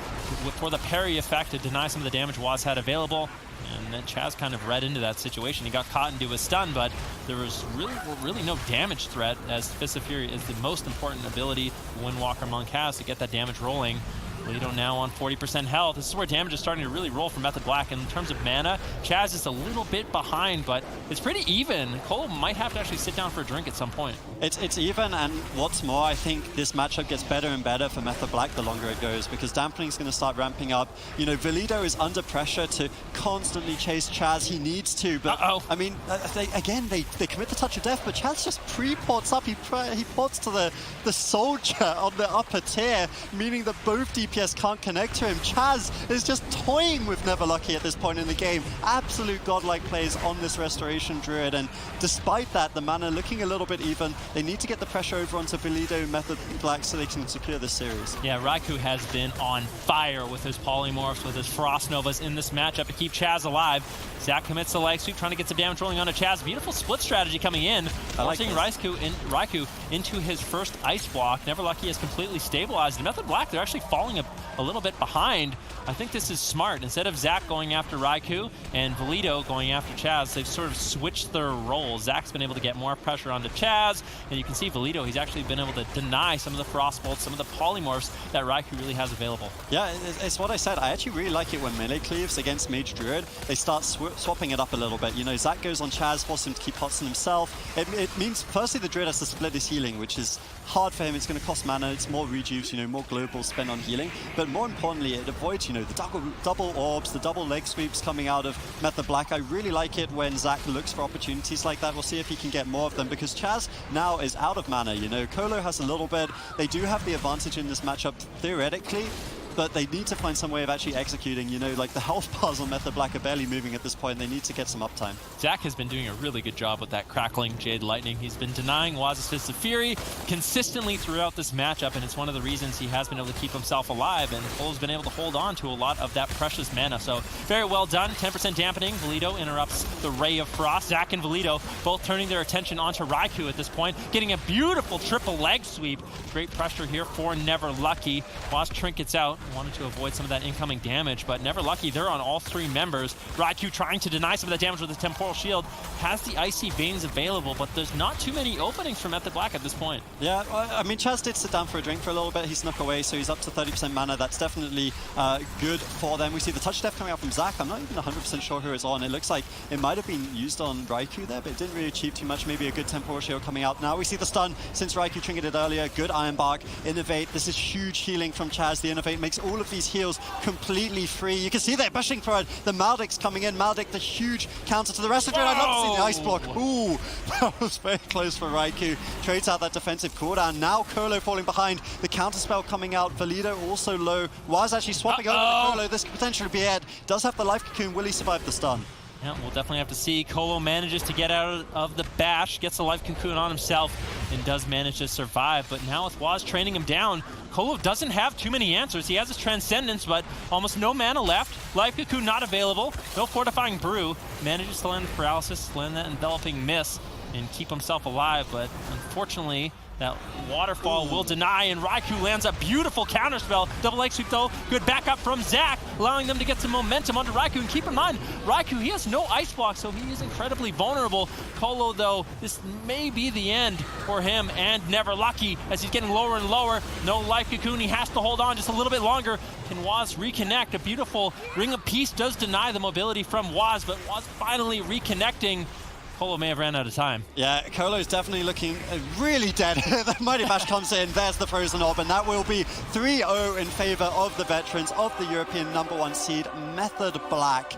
for the parry effect to deny some of the damage Waz had available. And then Chaz kind of read into that situation. He got caught into a stun, but there was really no damage threat, as Fist of Fury is the most important ability Windwalker Monk has to get that damage rolling. Lido now on 40% health. This is where damage is starting to really roll for Method Black. And in terms of mana, Chaz is a little bit behind, but it's pretty even. Cole might have to actually sit down for a drink at some point. It's even, and what's more, I think this matchup gets better and better for Method Black the longer it goes, because Dampening is going to start ramping up. You know, Valido is under pressure to constantly chase Chaz. He needs to, but I mean, they commit the Touch of Death, but Chaz just pre-ports up. He ports to the Soldier on the upper tier, meaning that both DPS can't connect to him. Chaz is just toying with Never Lucky at this point in the game. Absolute godlike plays on this Restoration Druid, and despite that, the mana looking a little bit even. They need to get the pressure over onto Valido, Method Black, so they can secure this series. Yeah, Raikou has been on fire with his Polymorphs, with his Frost Novas in this matchup to keep Chaz alive. Zach commits the leg sweep, trying to get some damage rolling onto Chaz. Beautiful split strategy coming in, forcing Raikou into his first Ice Block. Never Lucky is completely stabilized. And Method Black, they're actually falling a little bit behind. I think this is smart. Instead of Zach going after Raikou and Valido going after Chaz, they've sort of switched their roles. Zach's been able to get more pressure onto Chaz, and you can see Valido, he's actually been able to deny some of the Frost Bolts, some of the Polymorphs that Raikou really has available. Yeah, it's what I said. I actually really like it when melee cleaves against Mage Druid, they start swapping it up a little bit. You know, Zach goes on Chaz, forces him to keep pots on himself. It means, firstly, the Druid has to split his healing, which is hard for him. It's going to cost mana. It's more rejuice, you know, more global spend on healing. But more importantly, it avoids, you know, the double orbs, the double leg sweeps coming out of Method Black. I really like it when Zach looks for opportunities like that. We'll see if he can get more of them, because Chaz now is out of mana. You know, Colo has a little bit. They do have the advantage in this matchup, theoretically, but they need to find some way of actually executing. You know, like the health bars on Method Black are barely moving at this point. They need to get some uptime. Zach has been doing a really good job with that crackling Jade Lightning. He's been denying Waz's Fist of Fury consistently throughout this matchup, and it's one of the reasons he has been able to keep himself alive, and Cole's been able to hold on to a lot of that precious mana. So very well done. 10% dampening. Valido interrupts the Ray of Frost. Zach and Valido both turning their attention onto Raikou at this point, getting a beautiful triple leg sweep. Great pressure here for Never Lucky. Waz trinkets out. Wanted to avoid some of that incoming damage, but Never Lucky, they're on all three members. Raikou trying to deny some of that damage with the Temporal Shield, has the Icy Veins available, but there's not too many openings for Method Black at this point. Yeah, I mean, Chaz did sit down for a drink for a little bit. He snuck away, so he's up to 30% mana. That's definitely good for them. We see the Touch Death coming out from Zach. I'm not even 100% sure who it's on. It looks like it might have been used on Raikou there, but it didn't really achieve too much. Maybe a good Temporal Shield coming out. Now we see the stun since Raikou trinketed earlier. Good Iron Bark. Innovate. This is huge healing from Chaz. The Innovate makes all of these heals completely free. You can see they're pushing for it. The Maldic's coming in. Maldic, the huge counter to the rest of it. I'd love to see the Ice Block. Ooh, that was very close for Raikou. Trades out that defensive cooldown. Now Colo falling behind. The counterspell coming out. Valido also low. Waz actually swapping over to Colo. This could potentially be it. Does have the life cocoon. Will he survive the stun? Yeah, we'll definitely have to see. Colo manages to get out of the bash, gets the life cocoon on himself, and does manage to survive. But now with Waz training him down, Colo doesn't have too many answers. He has his Transcendence, but almost no mana left. Life cocoon not available. No Fortifying Brew. Manages to land Paralysis, land that Enveloping Miss, and keep himself alive. But unfortunately, That waterfall will deny, and Raikou lands a beautiful counterspell. Double leg sweep though, good backup from Zach, allowing them to get some momentum onto Raikou. And keep in mind, Raikou, he has no ice block, so he is incredibly vulnerable. Colo though, this may be the end for him, and Never Lucky as he's getting lower and lower. No life cocoon, he has to hold on just a little bit longer. Can Waz reconnect? A beautiful Ring of Peace does deny the mobility from Waz, but Waz finally reconnecting. Colo may have ran out of time. Yeah, Colo's definitely looking really dead. The Mighty Bash comes in, there's the Frozen Orb, and that will be 3-0 in favor of the veterans of the European #1 seed, Method Black.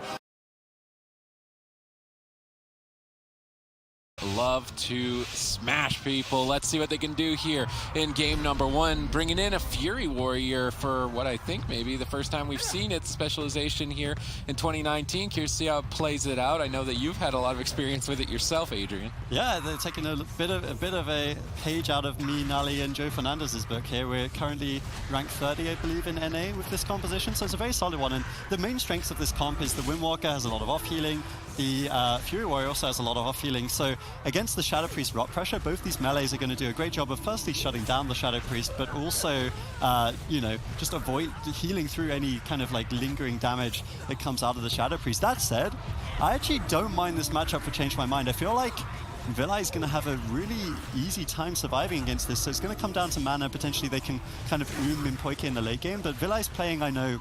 Love to smash people. Let's see what they can do here in game #1, bringing in a Fury Warrior for what I think maybe the first time we've seen its specialization here in 2019. Curious to see how it plays it out. I know that you've had a lot of experience with it yourself, Adrian. Yeah, they're taking a bit of a page out of me, Nally, and Joe Fernandez's book here. We're currently ranked 30, I believe, in NA with this composition, so it's a very solid one. And the main strengths of this comp is the Windwalker has a lot of off-healing. The Fury Warrior also has a lot of off-healing, so against the Shadow Priest rock pressure, both these melees are going to do a great job of firstly shutting down the Shadow Priest, but also, you know, just avoid healing through any kind of like lingering damage that comes out of the Shadow Priest. That said, I actually don't mind this matchup for Change My Mind. I feel like Vilai is going to have a really easy time surviving against this, so it's going to come down to mana. Potentially they can kind of Mimpoike in the late game, but Vilai's playing, I know,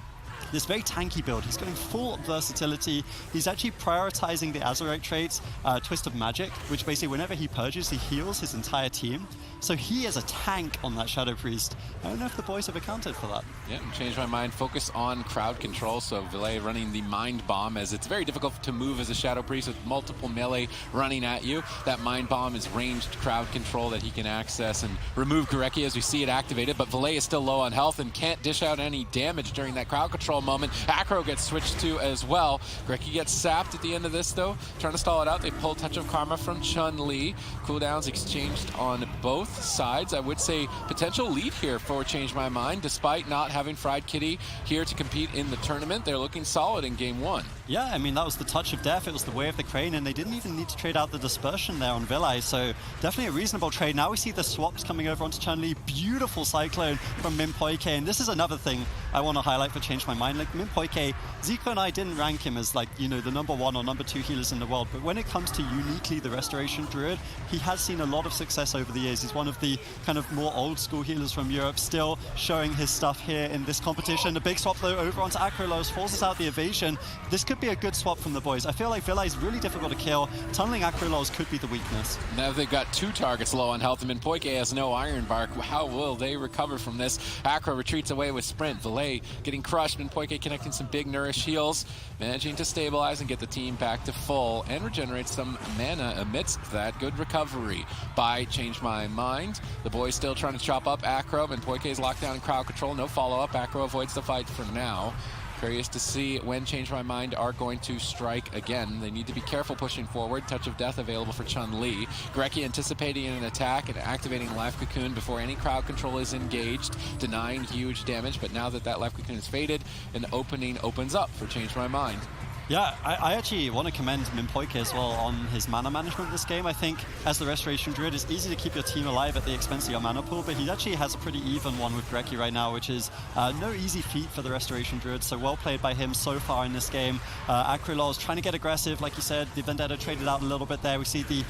this very tanky build. He's going full versatility. He's actually prioritizing the Azurite traits, Twist of Magic, which basically whenever he purges, he heals his entire team. So he is a tank on that Shadow Priest. I don't know if the boys have accounted for that. Yeah, Change My Mind, focus on crowd control. So Vilai running the Mind Bomb, as it's very difficult to move as a Shadow Priest with multiple melee running at you. That Mind Bomb is ranged crowd control that he can access and remove Gorecki as we see it activated, but Vilai is still low on health and can't dish out any damage during that crowd control moment. Acro gets switched to as well. Gorecki gets sapped at the end of this though. Trying to stall it out, they pull Touch of Karma from Chun-Li. Cooldowns exchanged on both sides. I would say potential lead here for Change My Mind, despite not having Fried Kitty here to compete in the tournament. They're looking solid in game 1. Yeah, I mean, that was the Touch of Death, it was the Way of the Crane, and they didn't even need to trade out the Dispersion there on Vilai, so definitely a reasonable trade. Now we see the swaps coming over onto Chun-Li. Beautiful Cyclone from Mimpoike, and this is another thing I want to highlight for Change My Mind. Like Mimpoike, Zico and I didn't rank him as like, you know, the #1 or #2 healers in the world, but when it comes to uniquely the Restoration Druid, he has seen a lot of success over the years. He's one of the kind of more old school healers from Europe, still showing his stuff here in this competition. The big swap though over onto Acrolos forces out the evasion. This could be a good swap from the boys. I feel like Vilai is really difficult to kill. Tunneling Acrolos could be the weakness. Now they've got 2 targets low on health, and Mimpoike has no Iron Bark. How will they recover from this? Acro retreats away with Sprint. Vilai getting crushed. Mimpoike connecting some big Nourish heals, managing to stabilize and get the team back to full and regenerate some mana amidst that. Good recovery by Change My Mind. The boys still trying to chop up Acro. Mimpoike is locked down in crowd control. No follow-up. Acro avoids the fight for now. Curious to see when Change My Mind are going to strike again. They need to be careful pushing forward. Touch of Death available for Chun-Li. Gorecki anticipating an attack and activating Life Cocoon before any crowd control is engaged, denying huge damage. But now that that Life Cocoon is faded, an opening opens up for Change My Mind. Yeah, I actually want to commend Mimpoike as well on his mana management this game. I think as the Restoration Druid, it's easy to keep your team alive at the expense of your mana pool, but he actually has a pretty even one with Gorecki right now, which is no easy feat for the Restoration Druid, so well played by him so far in this game. Acrylol trying to get aggressive, like you said, the Vendetta traded out a little bit there. We see the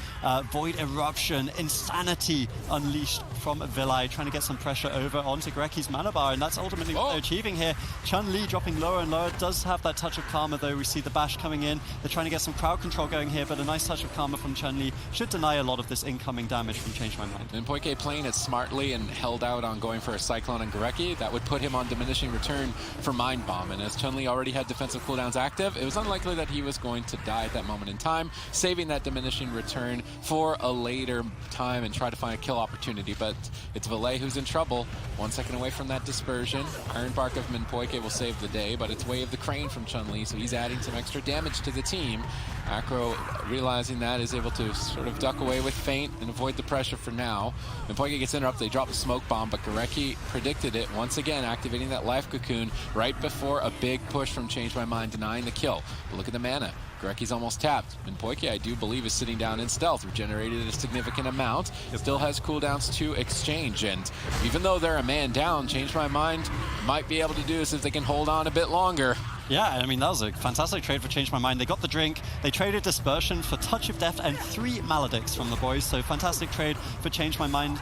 Void Eruption, Insanity unleashed from Vilai, trying to get some pressure over onto Gorecki's mana bar, and that's ultimately what they're achieving here. Chun-Li dropping lower and lower, does have that Touch of Karma though. We see the Bash coming in. They're trying to get some crowd control going here, but a nice Touch of Karma from Chun-Li should deny a lot of this incoming damage from Change My Mind. And Mimpoike playing it smartly and held out on going for a Cyclone and Gorecki. That would put him on diminishing return for Mind Bomb. And as Chun-Li already had defensive cooldowns active, it was unlikely that he was going to die at that moment in time, saving that diminishing return for a later time and try to find a kill opportunity. But it's Vilai who's in trouble. 1 second away from that dispersion. Iron Bark of Mimpoike will save the day, but it's Way of the Crane from Chun-Li, so he's adding some extra damage to the team. Acro, realizing that, is able to sort of duck away with Feint and avoid the pressure for now. Mimpoike gets interrupted, they drop the Smoke Bomb, but Gorecki predicted it, once again activating that Life Cocoon. Cocoon right before a big push from Change My Mind, denying the kill. But look at the mana. Goreki's almost tapped. Minpoike, I do believe, is sitting down in stealth, regenerated a significant amount. Still has cooldowns to exchange, and even though they're a man down, Change My Mind might be able to do this if they can hold on a bit longer. Yeah, I mean, that was a fantastic trade for Change My Mind. They got the drink, they traded Dispersion for Touch of Death and 3 Maledicts from the boys, so fantastic trade for Change My Mind.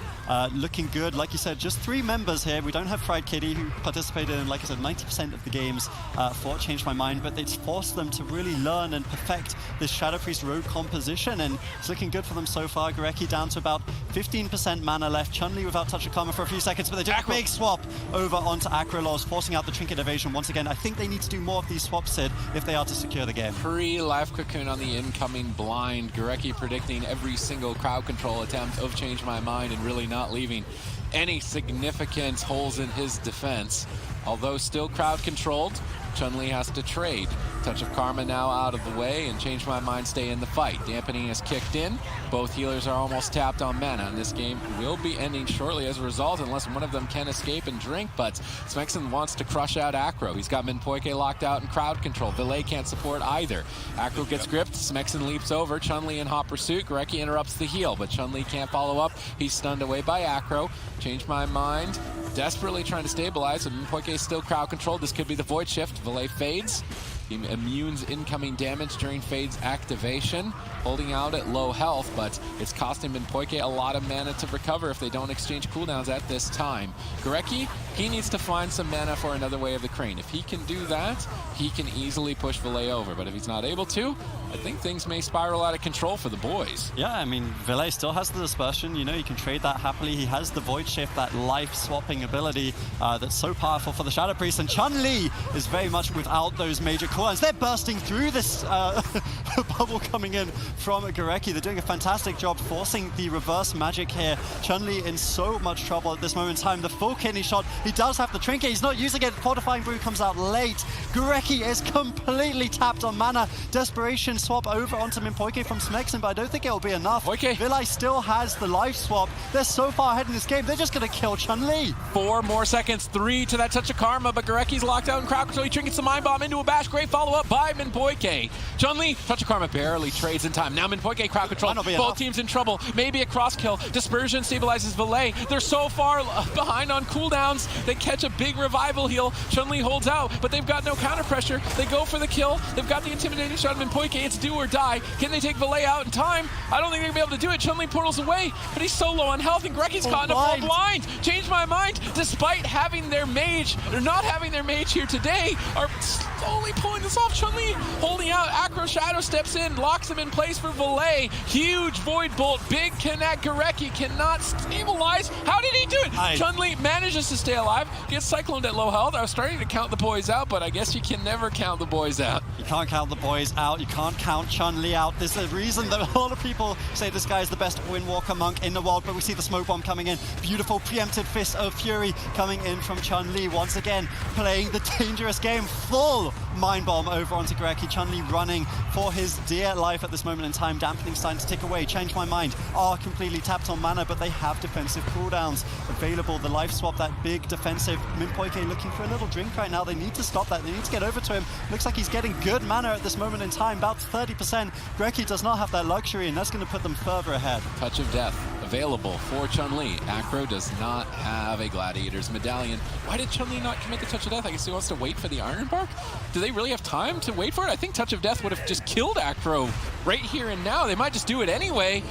Looking good, like you said, just 3 members here. We don't have Fried Kitty, who participated in, like I said, 90% of the games for Change My Mind, but it's forced them to really learn and perfect this Shadow Priest rogue composition, and it's looking good for them so far. Goreki down to about 15% mana left. Chun-Li without Touch of Karma for a few seconds, but they do a big swap over onto Acrolaws, forcing out the Trinket Evasion once again. I think they need to do more of these swaps, Sid, if they are to secure the game. Pre-Life Cocoon on the incoming blind. Goreki predicting every single crowd control attempt of Change My Mind and really not leaving any significant holes in his defense. Although still crowd controlled, Chun-Li has to trade. Touch of Karma now out of the way, and Change My Mind stay in the fight. Dampening is kicked in. Both healers are almost tapped on mana, and this game will be ending shortly as a result, unless one of them can escape and drink. But Smexon wants to crush out Acro. He's got Minpoike locked out in crowd control. Valet can't support either. Acro gets gripped. Smexon leaps over. Chun-Li in hot pursuit. Goreki interrupts the heal, but Chun-Li can't follow up. He's stunned away by Acro. Change My Mind desperately trying to stabilize, and Minpoike is still crowd controlled. This could be the Void Shift. Valet fades. He immunes incoming damage during Fade's activation, holding out at low health, but it's costing Minpoike a lot of mana to recover if they don't exchange cooldowns at this time. Goreki, he needs to find some mana for another Way of the Crane. If he can do that, he can easily push Valet over, but if he's not able to, I think things may spiral out of control for the boys. Yeah, I mean, Valet still has the Dispersion. You know, you can trade that happily. He has the Void Shift, that life-swapping ability that's so powerful for the Shadow Priest, and Chun-Li is very much without those major cooldowns. They're bursting through this bubble coming in from Goreki. They're doing a fantastic job forcing the reverse magic here. Chun-Li in so much trouble at this moment in time. The full kidney shot, he does have the trinket. He's not using it. Fortifying Brew comes out late. Goreki is completely tapped on mana. Desperation swap over onto Minpoike from Smexon, but I don't think it'll be enough. Okay. Vilai still has the life swap. They're so far ahead in this game, they're just going to kill Chun-Li. 4 more seconds, 3 to that Touch of Karma, but Goreki's locked out in crowd control. He trinkets the Mind Bomb into a bash. Great follow-up by Minpoike. Chun-Li, Touch of Karma barely trades in time. Now Minpoike crowd control. Both teams in trouble. Maybe a cross kill. Dispersion stabilizes Valet. They're so far behind on cooldowns. They catch a big revival heal. Chun-Li holds out, but they've got no counter pressure. They go for the kill. They've got the intimidating shot of Minpoike. It's do or die. Can they take Valet out in time? I don't think they're going to be able to do it. Chun-Li portals away, but he's so low on health, and Goreki's caught in a full blind. Change My Mind, despite having their mage, or not having their mage here today, are slowly pulling this off. Chun-Li holding out. Acro Shadow steps in, locks him in place for Valet. Huge Void Bolt, big connect. Goreki cannot stabilize. How did he do it? Chun-Li manages to stay alive, gets cycloned at low health. I was starting to count the boys out, but I guess you can never count the boys out. You can't count the boys out. You can't count Chun-Li out. There's a reason that a lot of people say this guy is the best Windwalker monk in the world, but we see the smoke bomb coming in. Beautiful preemptive Fist of Fury coming in from Chun-Li. Once again, playing the dangerous game. Full Mind Bomb over onto Goreki. Chun-Li running for his dear life at this moment in time. Dampening starting to tick away. Change My Mind are completely tapped on mana, but they have defensive cooldowns available. The life swap, that big defensive. Minpoike looking for a little drink right now. They need to stop that. They need to get over to him. Looks like he's getting good mana at this moment in time, about 30%. Goreki does not have that luxury, and that's going to put them further ahead. Touch of Death available for Chun-Li. Acro does not have a Gladiator's Medallion. Why did Chun-Li not commit the Touch of Death? I guess he wants to wait for the Iron Bark? Do they really have time to wait for it? I think Touch of Death would have just killed Acro right here and now. They might just do it anyway.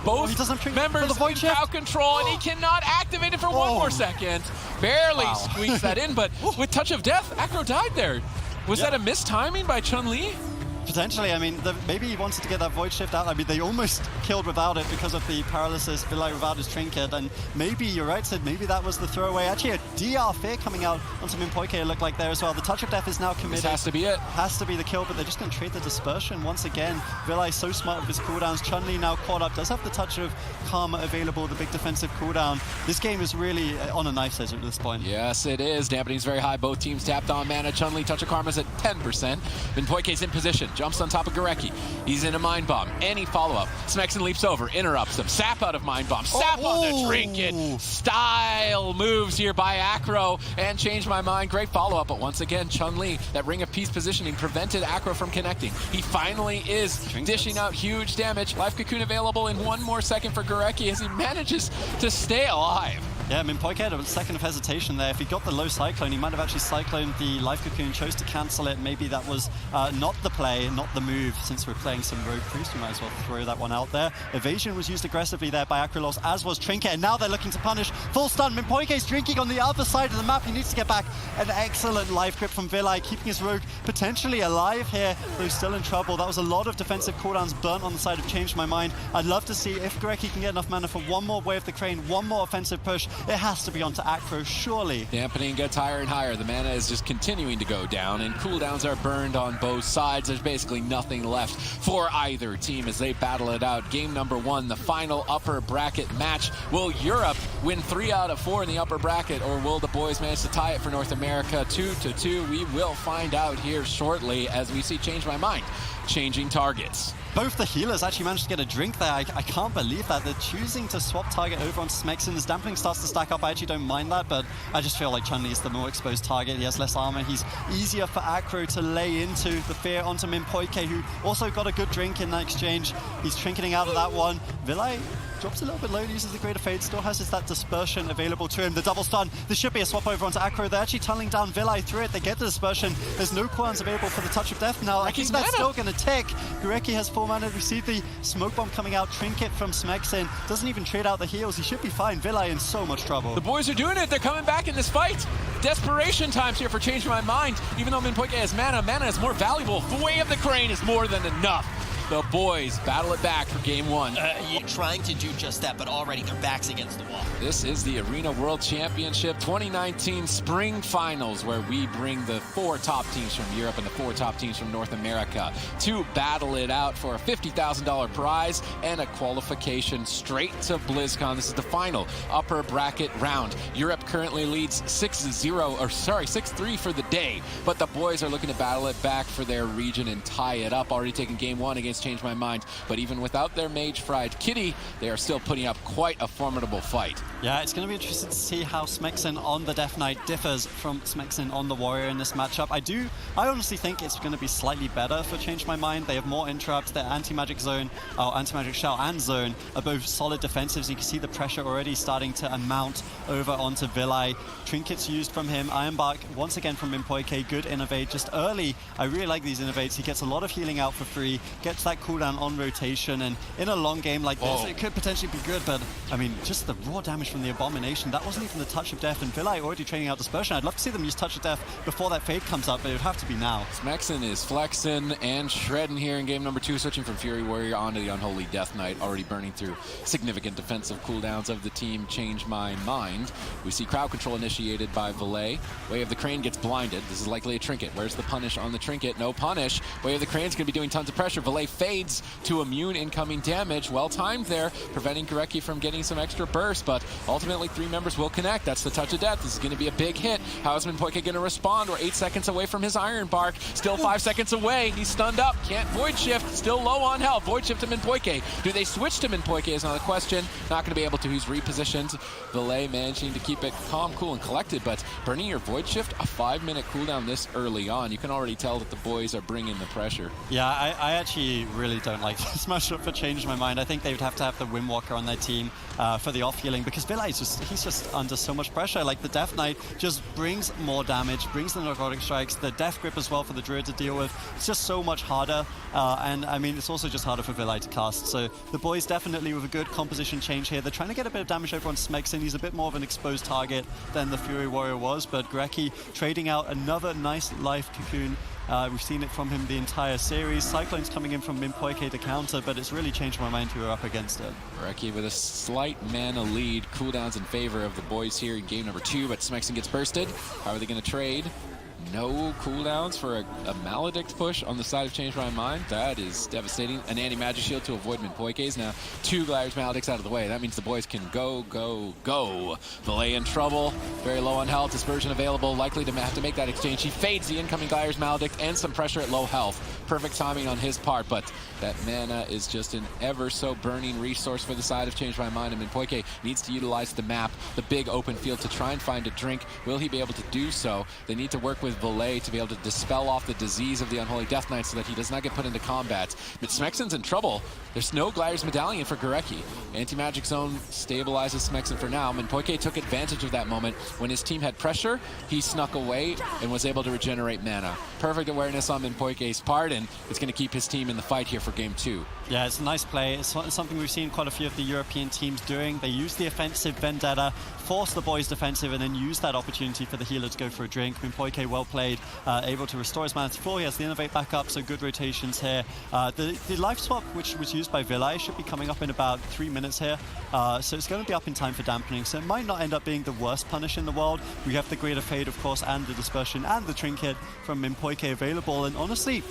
Both members in crowd control, and he cannot activate it for 1 more second. Barely squeaks that in, but with Touch of Death, Acro died there. Was that a mistiming by Chun-Li? Potentially, I mean, maybe he wanted to get that Void Shift out. I mean, they almost killed without it because of the paralysis, Vilai without his trinket, and maybe, you're right, Sid, maybe that was the throwaway. Actually, a DR Fear coming out onto Minpoike, it looked like there as well. The Touch of Death is now committed. This has to be it. Has to be the kill, but they're just going to trade the Dispersion once again. Vilai so smart with his cooldowns. Chun-Li now caught up, does have the Touch of Karma available, the big defensive cooldown. This game is really on a knife's edge at this point. Yes, it is. Dampening's very high. Both teams tapped on mana. Chun-Li, Touch of Karma's at 10%. Minpoike's in position. jumps on top of Gorecki. He's in a Mind Bomb. Any follow-up. Smexen leaps over, interrupts him. Sap out of Mind Bomb. Sap on the trinket. Style moves here by Acro, and Change My Mind. Great follow-up, but once again, Chun-Li, that Ring of Peace positioning prevented Acro from connecting. He finally is dishing out huge damage. Life Cocoon available in 1 more second for Gorecki as he manages to stay alive. Yeah, Minpoike had a second of hesitation there. If he got the low Cyclone, he might have actually Cycloned the Life Cocoon, chose to cancel it. Maybe that was not the play, not the move. Since we're playing some Rogue Priest, we might as well throw that one out there. Evasion was used aggressively there by Acrolos, as was Trinket, and now they're looking to punish. Full stun, Minpoike's drinking on the other side of the map. He needs to get back. An excellent life grip from Vilai, keeping his Rogue potentially alive here, though still in trouble. That was a lot of defensive cooldowns burnt on the side of Change My Mind. I'd love to see if Gorecki can get enough mana for one more Way of the Crane, one more offensive push. It has to be onto Acro, surely. Dampening gets higher and higher. The mana is just continuing to go down, and cooldowns are burned on both sides. There's basically nothing left for either team as they battle it out. Game number 1, the final upper bracket match. Will Europe win 3 out of 4 in the upper bracket, or will the boys manage to tie it for North America 2-2? We will find out here shortly as we see Change My Mind changing targets. Both the healers actually managed to get a drink there. I can't believe that. They're choosing to swap target over onto Smexen. As Dampening starts to stack up, I actually don't mind that, but I just feel like Chun-Li is the more exposed target. He has less armor. He's easier for Acro to lay into the fear onto Minpoike, who also got a good drink in that exchange. He's trinketing out of that one. Vilai drops a little bit low, uses the Greater Fade, still has that dispersion available to him. The double stun, there should be a swap over onto Acro. They're actually tunneling down Vilai through it. They get the dispersion. There's no cooldowns available for the Touch of Death now. I think that's still going to tick. Gorecki has 4 mana. We see the smoke bomb coming out. Trinket from Smexen doesn't even trade out the heals. He should be fine. Vilai in so much trouble. The boys are doing it. They're coming back in this fight. Desperation times here for Change My Mind. Even though Minpoike has mana is more valuable. The Way of the Crane is more than enough. The boys battle it back for game 1. You're trying to do just that, but already their back's against the wall. This is the Arena World Championship 2019 Spring Finals, where we bring the 4 top teams from Europe and the 4 top teams from North America to battle it out for a $50,000 prize and a qualification straight to BlizzCon. This is the final upper bracket round. Europe currently leads 6-3 for the day, but the boys are looking to battle it back for their region and tie it up. Already taking game 1 against Change My Mind, but even without their Mage Fried Kitty, they are still putting up quite a formidable fight. Yeah, it's going to be interesting to see how Smexen on the Death Knight differs from Smexen on the Warrior in this matchup. I honestly think it's going to be slightly better for Change My Mind. They have more interrupts. Their anti-magic zone, anti-magic shell and zone are both solid defensives. You can see the pressure already starting to amount over onto Vilai. Trinkets used from him. Ironbark once again from Minpoike. Good innovate just early. I really like these innovates. He gets a lot of healing out for free, gets that cooldown on rotation, and in a long game like this, it could potentially be good, but I mean, just the raw damage from the Abomination, that wasn't even the Touch of Death, and Vilai already training out Dispersion. I'd love to see them use Touch of Death before that Fade comes up, but it would have to be now. Smexen is flexing and shredding here in game number 2, switching from Fury Warrior onto the Unholy Death Knight, already burning through significant defensive cooldowns of the team Change My Mind. We see crowd control initiated by Vilai. Way of the Crane gets blinded. This is likely a Trinket. Where's the punish on the Trinket? No punish. Way of the Crane's going to be doing tons of pressure. Vilai fades to immune incoming damage. Well timed there, preventing Gorecki from getting some extra burst, but ultimately 3 members will connect. That's the Touch of Death. This is going to be a big hit. How is Minpoike going to respond? We're 8 seconds away from his Iron Bark. Still 5 seconds away. He's stunned up. Can't Void Shift. Still low on health. Void Shift to Minpoike. Do they switch to Minpoike is another question. Not going to be able to. He's repositioned. Vilai managing to keep it calm, cool, and collected, but burning your Void Shift, a 5-minute cooldown this early on. You can already tell that the boys are bringing the pressure. Yeah, I actually really don't like this matchup for Change My Mind. I think they would have to have the Windwalker on their team for the off-healing, because Vilai is he's just under so much pressure. Like, the Death Knight just brings more damage, brings the Necrotic Strikes, the Death Grip as well for the Druid to deal with. It's just so much harder, and I mean, it's also just harder for Vilai to cast. So the boys definitely with a good composition change here. They're trying to get a bit of damage over on Smexen. He's a bit more of an exposed target than the Fury Warrior was, but Gorecki trading out another nice Life Cocoon. We've seen it from him the entire series. Cyclone's coming in from Minpoike to counter, but it's really Changed My Mind who are up against it. Gorecki with a slight mana lead. Cooldowns in favor of the boys here in game number 2, but Smexen gets bursted. How are they going to trade? No cooldowns for a Maledict push on the side of Change My Mind. That is devastating. An anti-magic shield to avoid Minpoike's. Now 2 Gliders Maledicts out of the way. That means the boys can go. Vilai in trouble. Very low on health. Dispersion available. Likely to have to make that exchange. He fades the incoming Gliders Maledict and some pressure at low health. perfect timing on his part, but that mana is just an ever so burning resource for the side of Change My Mind. And Minpoike needs to utilize the map, the big open field, to try and find a drink. Will he be able to do so? They need to work with Valet to be able to dispel off the disease of the Unholy Death Knight so that he does not get put into combat. But Smexen's in trouble. There's no Glaire's Medallion for Gurecki. Anti-Magic Zone stabilizes Smexen for now. Minpoike took advantage of that moment. When his team had pressure, he snuck away and was able to regenerate mana. Perfect awareness on Minpoike's part, and it's going to keep his team in the fight here for game 2. Yeah, it's a nice play. It's something we've seen quite a few of the European teams doing. They use the offensive Vendetta, force the boys defensive, and then use that opportunity for the healer to go for a drink. Minpoike, well played, able to restore his mana to 4. He has the Innovate back up, so good rotations here. The life swap, which was used by Vilai, should be coming up in about 3 minutes here. So it's going to be up in time for dampening, so it might not end up being the worst punish in the world. We have the Greater Fade, of course, and the Dispersion, and the Trinket from Minpoike available, and honestly,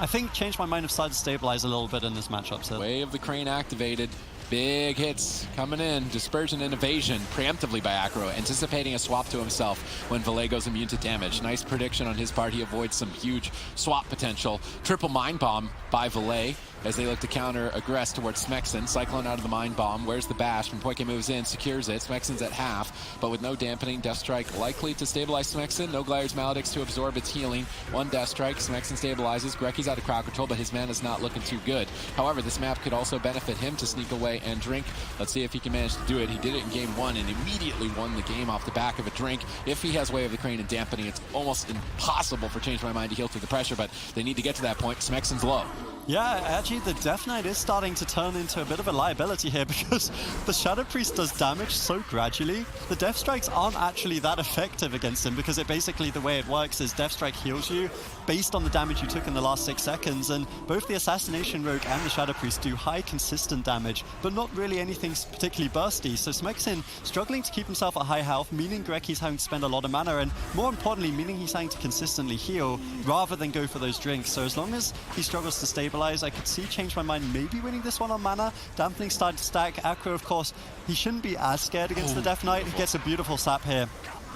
I think Change My Mind have started to stabilize a little bit in this matchup. So. Way of the Crane activated. Big hits coming in. Dispersion and Evasion preemptively by Acro, anticipating a swap to himself when Valet goes immune to damage. Nice prediction on his part. He avoids some huge swap potential. Triple Mind Bomb by Valet as they look to counter aggress towards Smexen. Cyclone out of the Mind Bomb. Where's the bash? Minpoike moves in, secures it. Smexen's at half, but with no dampening. Death Strike likely to stabilize Smexen. No Glaire's Maledicts to absorb its healing. One Death Strike. Smexen stabilizes. Gurecki's out of crowd control, but his mana's not looking too good. However, this map could also benefit him to sneak away and drink. Let's see if he can manage to do it. He did it in game 1 and immediately won the game off the back of a drink. If he has Way of the Crane and dampening, it's almost impossible for Change My Mind to heal through the pressure, but they need to get to that point. Smexen's low. Yeah, actually the Death Knight is starting to turn into a bit of a liability here because the Shadow Priest does damage so gradually. The Death Strikes aren't actually that effective against him because it basically, the way it works is Death Strike heals you based on the damage you took in the last 6 seconds, and both the Assassination Rogue and the Shadow Priest do high consistent damage, but not really anything particularly bursty. So Smexen struggling to keep himself at high health, meaning Gurecki's having to spend a lot of mana, and more importantly, meaning he's having to consistently heal rather than go for those drinks. So as long as he struggles to stabilize, I could see Change My Mind maybe winning this one on mana. Dampening started to stack. Acro, of course, he shouldn't be as scared against the Death Knight. He gets a beautiful sap here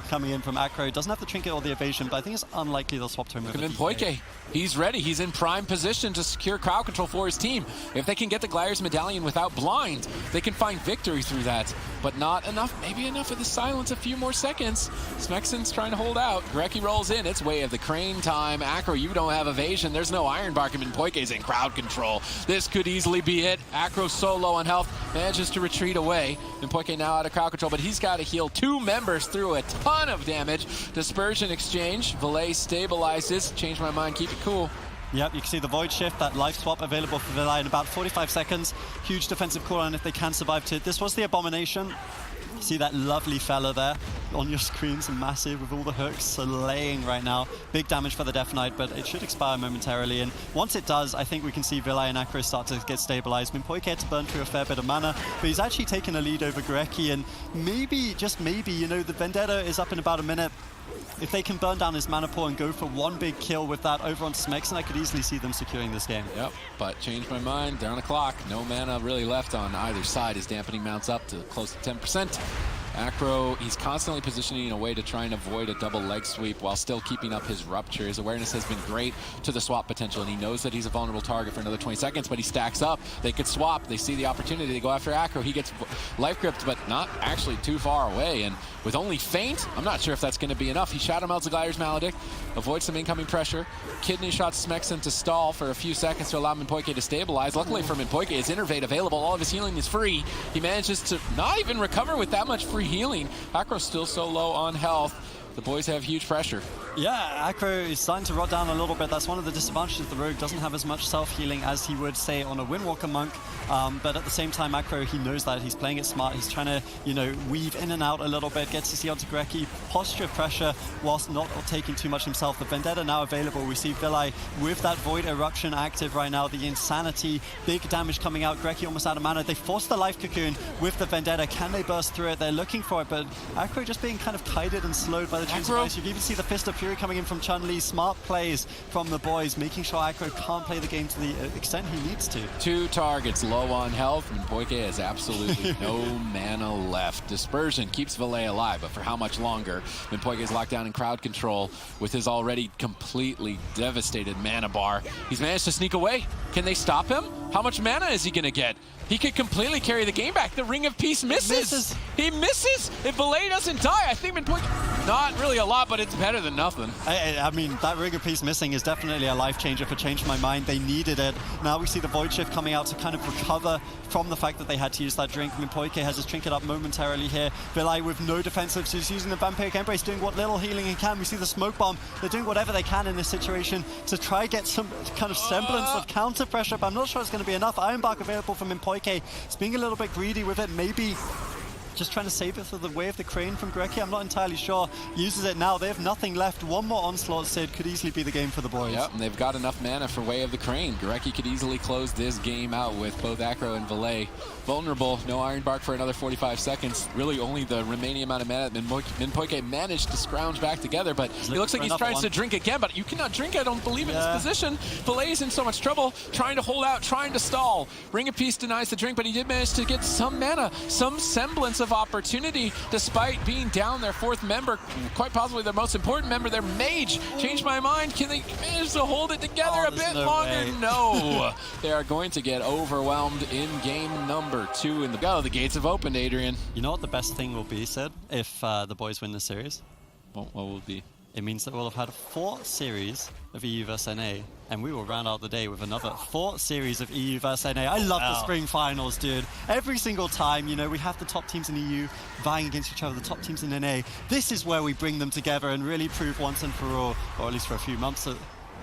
coming in from Acro. Doesn't have the Trinket or the Evasion, but I think it's unlikely they'll swap to him. Look at Minpoike. He's ready. He's in prime position to secure crowd control for his team. If they can get the Glaire's Medallion without blind, they can find victory through that. But not enough. Maybe enough of the silence. A few more seconds. Smexen's trying to hold out. Gurecki rolls in. It's Way of the Crane time. Acro, you don't have Evasion. There's no Ironbark, and Minpoike's in crowd control. This could easily be it. Acro so low on health. Manages to retreat away. Minpoike now out of crowd control, but he's got to heal 2 members through a ton of damage. Dispersion exchange. Valet stabilizes. Change My Mind. Keep it cool. Yep, you can see the Void Shift, that life swap available for Vilai in about 45 seconds. Huge defensive cooldown if they can survive to it. This was the Abomination. You see that lovely fella there on your screens, massive with all the hooks, so laying right now. Big damage for the Death Knight, but it should expire momentarily. And once it does, I think we can see Vilai and Acro start to get stabilized. Minpoike had to burn through a fair bit of mana, but he's actually taken a lead over Gurecki, and maybe, just maybe, you know, the Vendetta is up in about a minute. If they can burn down his mana pool and go for one big kill with that over onto Smexen, I could easily see them securing this game. Yep, but Change My Mind, they're on the clock. No mana really left on either side. His dampening mounts up to close to 10%. Acro, he's constantly positioning in a way to try and avoid a double leg sweep while still keeping up his rupture. His awareness has been great to the swap potential, and he knows that he's a vulnerable target for another 20 seconds, but he stacks up. They could swap. They see the opportunity. They go after Acro. He gets life gripped, but not actually too far away. And with only Feint, I'm not sure if that's going to be enough. He Shadow Melts the Glaire's Maledict, avoids some incoming pressure. Kidney shots Smexen to stall for a few seconds to allow Minpoike to stabilize. Luckily for Minpoike, his Innervate available. All of his healing is free. He manages to not even recover with that much free healing. Acro's still so low on health. The boys have huge pressure. Yeah, Acro is starting to rot down a little bit. That's one of the disadvantages. The Rogue doesn't have as much self-healing as he would, say, on a Windwalker Monk. But at the same time, Acro, he knows that. He's playing it smart. He's trying to, you know, weave in and out a little bit, gets to see onto Gurecki, posture pressure whilst not taking too much himself. The Vendetta now available. We see Vilai with that Void Eruption active right now. The Insanity, big damage coming out. Gurecki almost out of mana. They force the Life Cocoon with the Vendetta. Can they burst through it? They're looking for it, but Acro just being kind of kited and slowed by the Chains of Ice. You can even see the Fist of Fury coming in from Chun-Li. Smart plays from the boys, making sure Acro can't play the game to the extent he needs to. 2 targets, low on health, and Poike has absolutely no mana left. Dispersion keeps Valet alive, but for how much longer? When Poike is locked down in crowd control with his already completely devastated mana bar. He's managed to sneak away. Can they stop him? How much mana is he going to get? He could completely carry the game back. The Ring of Peace misses. He misses. If Valet doesn't die, I think Poike, not really a lot, but it's better than nothing. I mean, that Ring of Peace missing is definitely a life changer for Change My Mind. They needed it. Now we see the Void Shift coming out to kind of recover from the fact that they had to use that drink. I mean, Poike has his trinket up momentarily here. Vilai with no defensive, so he's using the Vampiric Embrace, doing what little healing he can. We see the Smoke Bomb. They're doing whatever they can in this situation to try get some kind of semblance of counter pressure, but I'm not sure it's going to be enough. Ironbark available from Poike. It's being a little bit greedy with it, maybe just trying to save it for the Way of the Crane from Greki. I'm not entirely sure. Uses it now. They have nothing left. One more Onslaught, Sid, could easily be the game for the boys. Yep, and they've got enough mana for Way of the Crane. Greki could easily close this game out with both Acro and Valet vulnerable. No Ironbark for another 45 seconds. Really only the remaining amount of mana that Minpoike managed to scrounge back together, but it looks like he's trying to drink again, but you cannot drink, I don't believe, in this position. Valet is in so much trouble, trying to hold out, trying to stall. Ring of Peace denies the drink, but he did manage to get some mana, some semblance of opportunity, despite being down their 4th member, quite possibly their most important member, their Mage. Change My Mind, can they manage to hold it together a bit longer? No. They are going to get overwhelmed in game number 2 in the go. The gates have opened, Adrian. You know what the best thing will be, Sid, if the boys win the series? What will it be? It means that we'll have had 4 series of EU vs NA, and we will round out the day with another 4 series of EU vs NA. I love the spring finals, dude. Every single time, you know, we have the top teams in EU vying against each other, the top teams in NA. This is where we bring them together and really prove once and for all, or at least for a few months,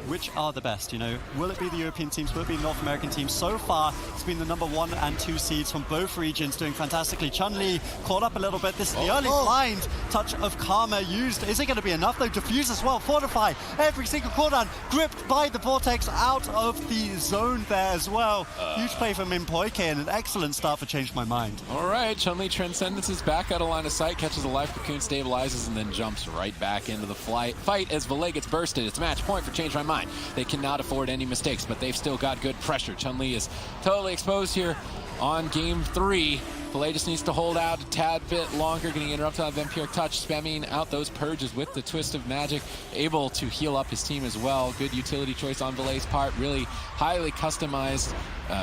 which are the best, you know? Will it be the European teams? Will it be the North American teams? So far, it's been the number 1 and 2 seeds from both regions doing fantastically. Chun-Li caught up a little bit. This is the early blind touch of Karma used. Is it going to be enough, though? Diffuse as well. Fortify every single cooldown. Gripped by the Vortex out of the zone there as well. Huge play from Minpoike and an excellent start for Change My Mind. All right, Chun-Li Transcendence is back out of line of sight, catches a life cocoon, stabilizes, and then jumps right back into the fight as Valet gets bursted. It's match point for Change My Mind. They cannot afford any mistakes, but they've still got good pressure. Chun-Li is totally exposed here on game 3. Valet just needs to hold out a tad bit longer, getting interrupted on Vampiric Touch, spamming out those purges with the Twist of Magic, able to heal up his team as well. Good utility choice on Valet's part, really highly customized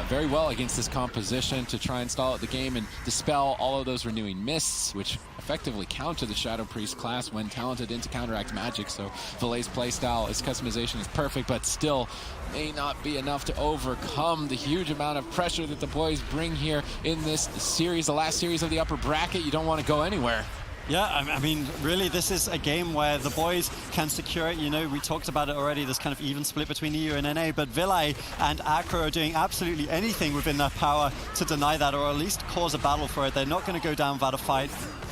very well against this composition to try and stall out the game and dispel all of those renewing mists, which effectively counter the Shadow Priest class when talented into counteract magic. So Valet's playstyle, his customization is perfect, but still may not be enough to overcome the huge amount of pressure that the boys bring here in this series, the last series of the upper bracket. You don't want to go anywhere. Yeah, I mean, really, this is a game where the boys can secure it. You know, we talked about it already, this kind of even split between EU and NA, but Vilai and Acro are doing absolutely anything within their power to deny that, or at least cause a battle for it. They're not going to go down without a fight.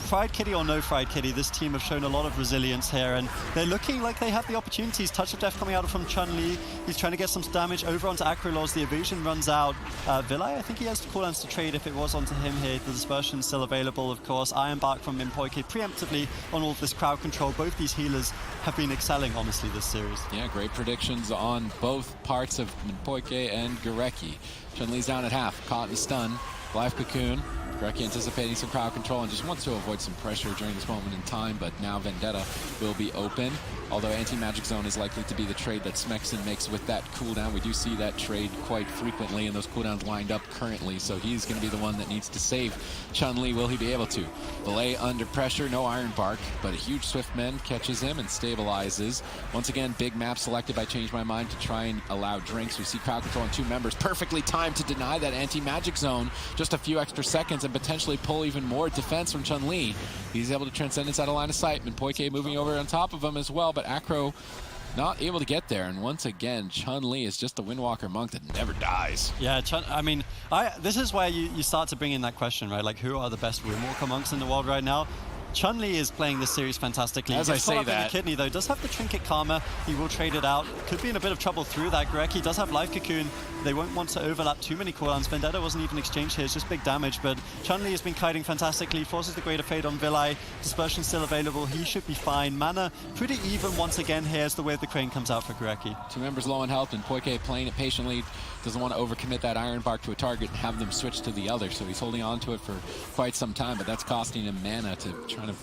Fried Kitty or no Fried Kitty, this team have shown a lot of resilience here, and they're looking like they have the opportunities. Touch of Death coming out from Chun-Li. He's trying to get some damage over onto Acrolaws. The evasion runs out. Vilai, I think he has cooldowns to trade if it was onto him here. The dispersion still available, of course. Ironbark from Minpoike preemptively on all of this crowd control. Both these healers have been excelling, honestly, this series. Yeah, great predictions on both parts of Minpoike and Gareki. Chun-Li's down at half, caught in the stun. Life Cocoon. Greki anticipating some crowd control and just wants to avoid some pressure during this moment in time, but now Vendetta will be open. Although Anti-Magic Zone is likely to be the trade that Smexon makes with that cooldown. We do see that trade quite frequently, and those cooldowns lined up currently, so he's going to be the one that needs to save Chun-Li. Will he be able to? Valet under pressure, no Ironbark, but a huge Swiftman catches him and stabilizes. Once again, big map selected by Change My Mind to try and allow drinks. We see crowd control on 2 members, perfectly timed to deny that Anti-Magic Zone. Just a few extra seconds and potentially pull even more defense from Chun-Li. He's able to Transcendence out of line of sight, and Poike moving over on top of him as well, but Acro not able to get there. And once again, Chun-Li is just the Windwalker monk that never dies. Yeah, I mean, this is where you start to bring in that question, right? Like, who are the best Windwalker monks in the world right now? Chun-Li is playing this series fantastically. As I say that. The kidney, though, does have the Trinket Karma. He will trade it out. Could be in a bit of trouble through that. Gurecki does have Life Cocoon. They won't want to overlap too many cooldowns. Vendetta wasn't even exchanged here. It's just big damage, but Chun-Li has been kiting fantastically. Forces the Greater Fade on Vilai. Dispersion still available. He should be fine. Mana pretty even once again here as the Way of the Crane comes out for Gurecki. 2 members low on health, and Poike playing it patiently. Doesn't want to overcommit that Iron Bark to a target and have them switch to the other, so he's holding on to it for quite some time, but that's costing him mana to try to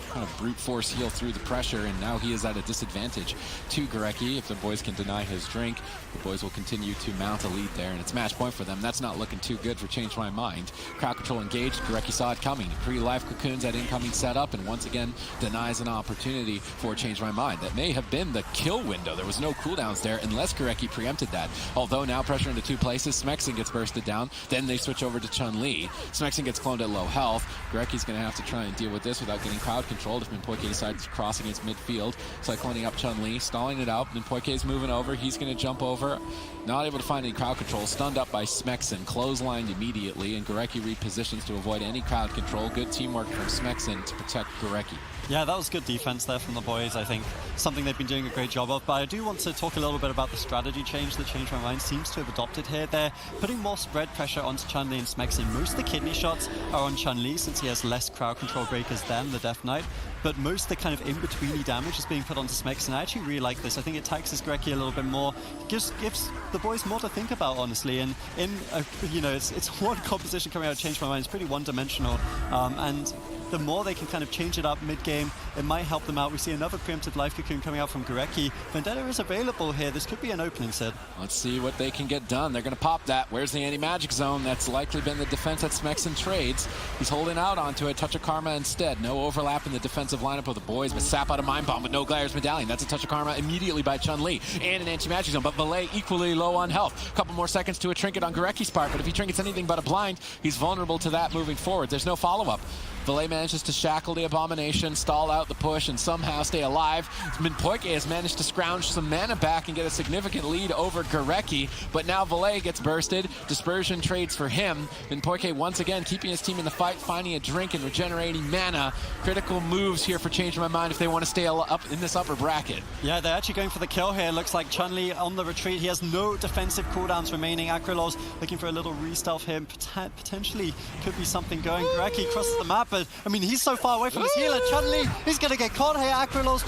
kind of brute force heal through the pressure, and now he is at a disadvantage to Gurecki. If the boys can deny his drink, the boys will continue to mount a lead there, and it's match point for them. That's not looking too good for Change My Mind. Crowd control engaged. Gurecki saw it coming. Pre-life cocoons at incoming setup, and once again denies an opportunity for Change My Mind. That may have been the kill window. There was no cooldowns there unless Gurecki preempted that. Although now pressure into 2 places, Smexen gets bursted down. Then they switch over to Chun-Li. Smexen gets cloned at low health. Gurecki's going to have to try and deal with this without getting crowd controlled if Minpoike decides to cross against midfield. Cycloning up Chun-Li, stalling it out. Minpoike's moving over. He's going to jump over. Not able to find any crowd control. Stunned up by Smexen. Clotheslined immediately, and Gurecki repositions to avoid any crowd control. Good teamwork from Smexen to protect Gurecki. Yeah, that was good defense there from the boys, I think. Something they've been doing a great job of. But I do want to talk a little bit about the strategy change that Change My Mind seems to have adopted here. They're putting more spread pressure onto Chun-Li and Smexen. Most of the kidney shots are on Chun-Li since he has less crowd control breakers than the Death Knight. But most of the kind of in-betweeny damage is being put onto Smexen. I actually really like this. I think it taxes Gurecki a little bit more. Gives the boys more to think about, honestly. And it's one composition coming out of Change My Mind. It's pretty one-dimensional. And the more they can kind of change it up mid-game, it might help them out. We see another preemptive Life Cocoon coming out from Gurecki. Vendetta is available here. This could be an opening, Sid. Let's see what they can get done. They're going to pop that. Where's the anti-magic zone? That's likely been the defense that Smexen trades. He's holding out onto it. Touch of Karma instead. No overlap in the defensive lineup of the boys, but sap out a Mind Bomb with no Glaire's Medallion. That's a Touch of Karma immediately by Chun-Li. And an anti-magic zone, but Valet equally low on health. A couple more seconds to a trinket on Gurecki's part, but if he trinkets anything but a blind, he's vulnerable to that moving forward. There's no follow-up. Valet manages to shackle the Abomination, stall out the push, and somehow stay alive. Minpoike has managed to scrounge some mana back and get a significant lead over Gurecki, but now Valet gets bursted. Dispersion trades for him. Minpoike once again keeping his team in the fight, finding a drink and regenerating mana. Critical moves here for Change My Mind if they want to stay up in this upper bracket. Yeah, they're actually going for the kill here. Looks like Chun-Li on the retreat. He has no defensive cooldowns remaining. Acrylor's looking for a little re-stealth here. Potentially could be something going. Gurecki crosses the map, but I mean, he's so far away from his healer. Chun-Li, he's going to get caught here. Acrylor's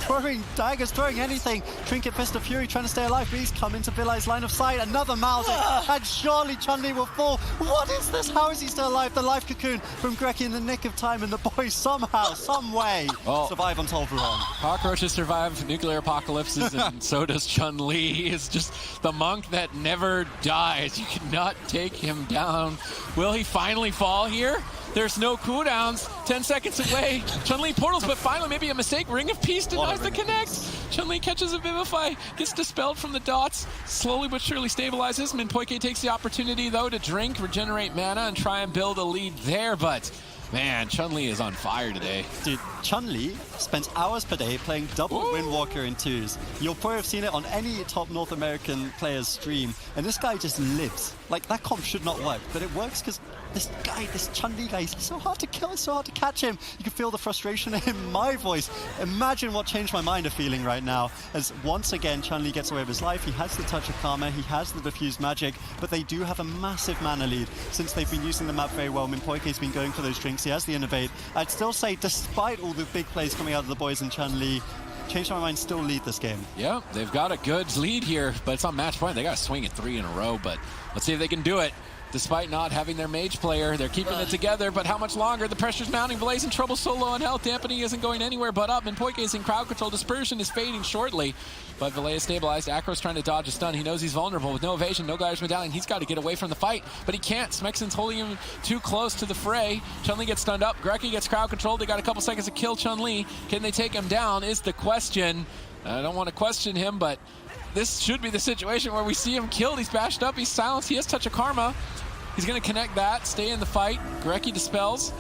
throwing daggers, throwing anything. Trinket Fist of Fury trying to stay alive, but he's come into Vilai's line of sight. Another Mauser, and surely Chun-Li will fall. What is this? How is he still alive? The Life Cocoon from Gurecki in the nick of time, and the boys somehow, some way, survive on Tolvaron. Cockroaches survive nuclear apocalypses, and so does Chun-Li. He is just the monk that never dies. You cannot take him down. Will he finally fall here? There's no cooldowns. 10 seconds away. Chun-Li portals, but finally maybe a mistake. Ring of Peace denies the connect. Chun-Li catches a Vivify, gets dispelled from the dots, slowly but surely stabilizes. Minpoike takes the opportunity, though, to drink, regenerate mana, and try and build a lead there, but man, Chun-Li is on fire today. Dude, Chun-Li spends hours per day playing double Windwalker in 2s. You'll probably have seen it on any top North American player's stream, and this guy just lives. Like, that comp should not work, but it works because this guy, this Chun-Li guy, he's so hard to kill, it's so hard to catch him. You can feel the frustration in my voice. Imagine what Change My Mind are feeling right now, as once again Chun-Li gets away with his life. He has the Touch of Karma, he has the Diffused Magic, but they do have a massive mana lead since they've been using the map very well. Minpoike's been going for those drinks, he has the Innovate. I'd still say, despite all the big plays coming out of the boys and Chun-Li, Change My Mind still lead this game. Yeah, they've got a good lead here, but it's on match point. They got to swing it 3 in a row, but let's see if they can do it. Despite not having their Mage player, they're keeping it together, but how much longer? The pressure's mounting. Valet's in trouble, so low on health. Dampening isn't going anywhere but up. Minpoike is in crowd control. Dispersion is fading shortly, but Valet is stabilized. Acro's trying to dodge a stun. He knows he's vulnerable with no evasion, no Glaire's Medallion. He's got to get away from the fight, but he can't. Smexen's holding him too close to the fray. Chun-Li gets stunned up. Gurecki gets crowd controlled. They got a couple seconds to kill Chun-Li. Can they take him down is the question. I don't want to question him, but this should be the situation where we see him killed. He's bashed up. He's silenced. He has Touch of Karma. He's going to connect that, stay in the fight. Gurecki dispels.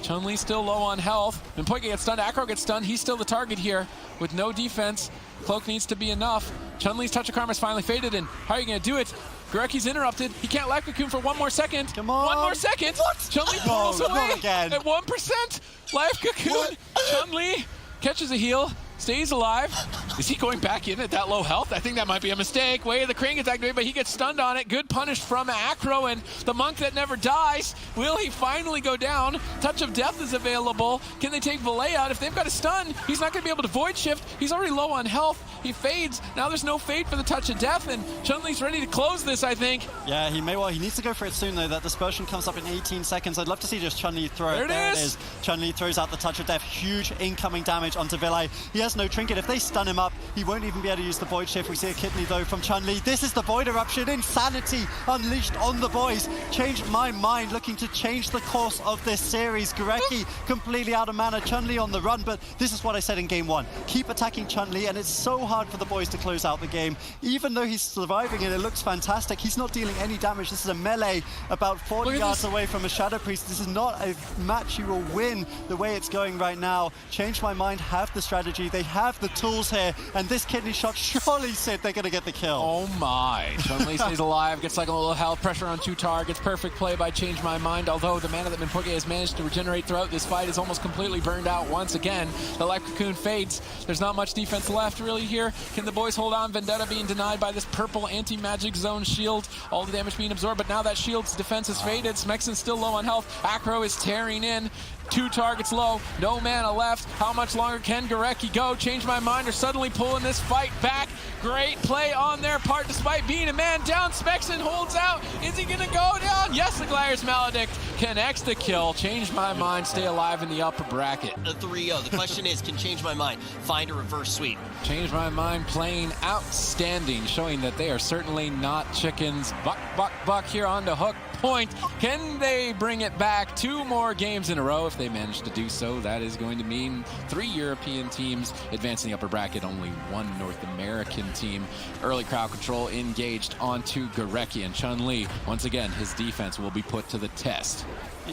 Chun-Li still low on health. Minpoike gets stunned. Acro gets stunned. He's still the target here with no defense. Cloak needs to be enough. Chun-Li's Touch of Karma is finally faded, and how are you going to do it? Gureki's interrupted. He can't life cocoon for one more second. Come on. One more second. Chun-Li pulls No, away not again. at 1%. Life cocoon. Chun-Li catches a heal. Stays alive. Is he going back in at that low health? I think that might be a mistake. Way the crane gets activated, but he gets stunned on it. Good punish from Acro, and the monk that never dies. Will he finally go down? Touch of Death is available. Can they take Valet out? If they've got a stun, he's not going to be able to void shift. He's already low on health. He fades. Now there's no fade for the Touch of Death, and Chun-Li's ready to close this, I think. Yeah, he may well. He needs to go for it soon, though. That dispersion comes up in 18 seconds. I'd love to see just Chun-Li throw it. There it is. Chun-Li throws out the Touch of Death. Huge incoming damage onto Vilay. He has no trinket. If they stun him up, he won't even be able to use the Void Shift. We see a kidney, though, from Chun-Li. This is the Void Eruption. Insanity unleashed on the boys. Changed my mind, looking to change the course of this series. Gurecki completely out of mana. Chun-Li on the run, but this is what I said in game one. Keep attacking Chun-Li, and it's so hard for the boys to close out the game. Even though he's surviving and it looks fantastic, he's not dealing any damage. This is a melee about 40 yards away from a Shadow Priest. This is not a match you will win the way it's going right now. Change my mind, have the strategy. They have the tools here, and this kidney shot surely said they're going to get the kill. Oh my. Chun-Li stays alive, gets like a little health, pressure on 2 targets. Perfect play by Change My Mind, although the mana that Minpoke has managed to regenerate throughout this fight is almost completely burned out once again. The Life Cocoon fades. There's not much defense left really here. Can the boys hold on? Vendetta being denied by this purple anti-magic zone shield. All the damage being absorbed, but now that shield's defense is faded. Smexon's still low on health. Acro is tearing in. 2 targets low, no mana left. How much longer can Gurecki go? Change My Mind are suddenly pulling this fight back. Great play on their part despite being a man down. Smexon holds out. Is he gonna go down? Yes, the Glaire's Maledict connects the kill. Change My Mind stay alive in the upper bracket. The 3-0. The question is, can Change My Mind find a reverse sweep? Change My Mind playing outstanding, showing that they are certainly not chickens. Buck, buck, buck here on the hook point. Can they bring it back 2 more games in a row? If they manage to do so, that is going to mean 3 European teams advancing the upper bracket, only 1 North American team. Early crowd control engaged onto Gurecki, and Chun-Li, once again, his defense will be put to the test.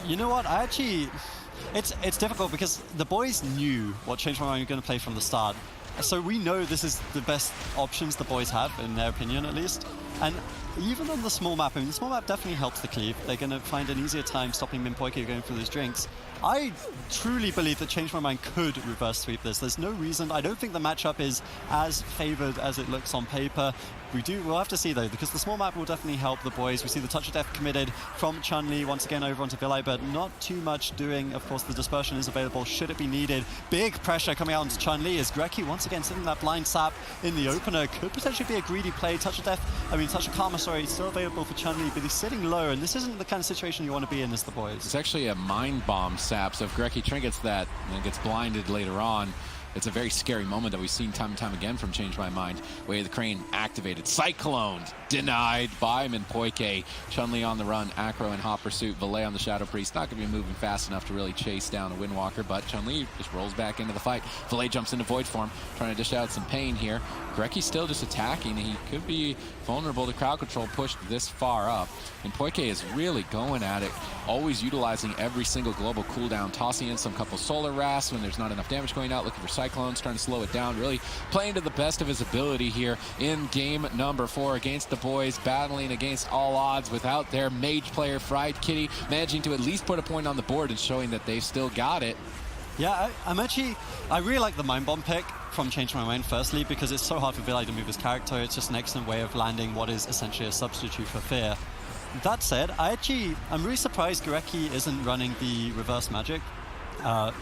You know what? It's difficult because the boys knew what Change My Mind were going to play from the start. So we know this is the best options the boys have, in their opinion at least. And even on the small map, I mean, the small map definitely helps the cleave. They're going to find an easier time stopping Minpoke going through those drinks. I truly believe that Change My Mind could reverse sweep this. There's no reason. I don't think the matchup is as favored as it looks on paper. We'll have to see though, because the small map will definitely help the boys. We see the Touch of Death committed from Chun-Li once again over onto Vilay, but not too much doing. Of course, the dispersion is available should it be needed. Big pressure coming out onto Chun-Li as Gurecki once again sitting that blind sap in the opener. Could potentially be a greedy play. Touch of Karma, sorry, still available for Chun-Li, but he's sitting low, and this isn't the kind of situation you want to be in as the boys. It's actually a Mind Bomb sap, so if Gurecki trinkets that and gets blinded later on, it's a very scary moment that we've seen time and time again from Change My Mind. Way of the Crane activated. Cyclone denied by Minpoke. Chun-Li on the run. Acro in hot pursuit. Valet on the Shadow Priest. Not going to be moving fast enough to really chase down a Windwalker, but Chun-Li just rolls back into the fight. Valet jumps into Void form, trying to dish out some pain here. Gurecki's still just attacking. He could be vulnerable to crowd control pushed this far up. And Poike is really going at it, always utilizing every single global cooldown, tossing in some couple solar rasps when there's not enough damage going out, looking for cyclones, trying to slow it down, really playing to the best of his ability here in game number 4 against the boys, battling against all odds without their mage player, Fried Kitty, managing to at least put a point on the board and showing that they've still got it. Yeah, I really like the Mind Bomb pick from Change My Mind, firstly, because it's so hard for Vilay to move his character. It's just an excellent way of landing what is essentially a substitute for Fear. That said, I'm really surprised Gurecki isn't running the reverse magic.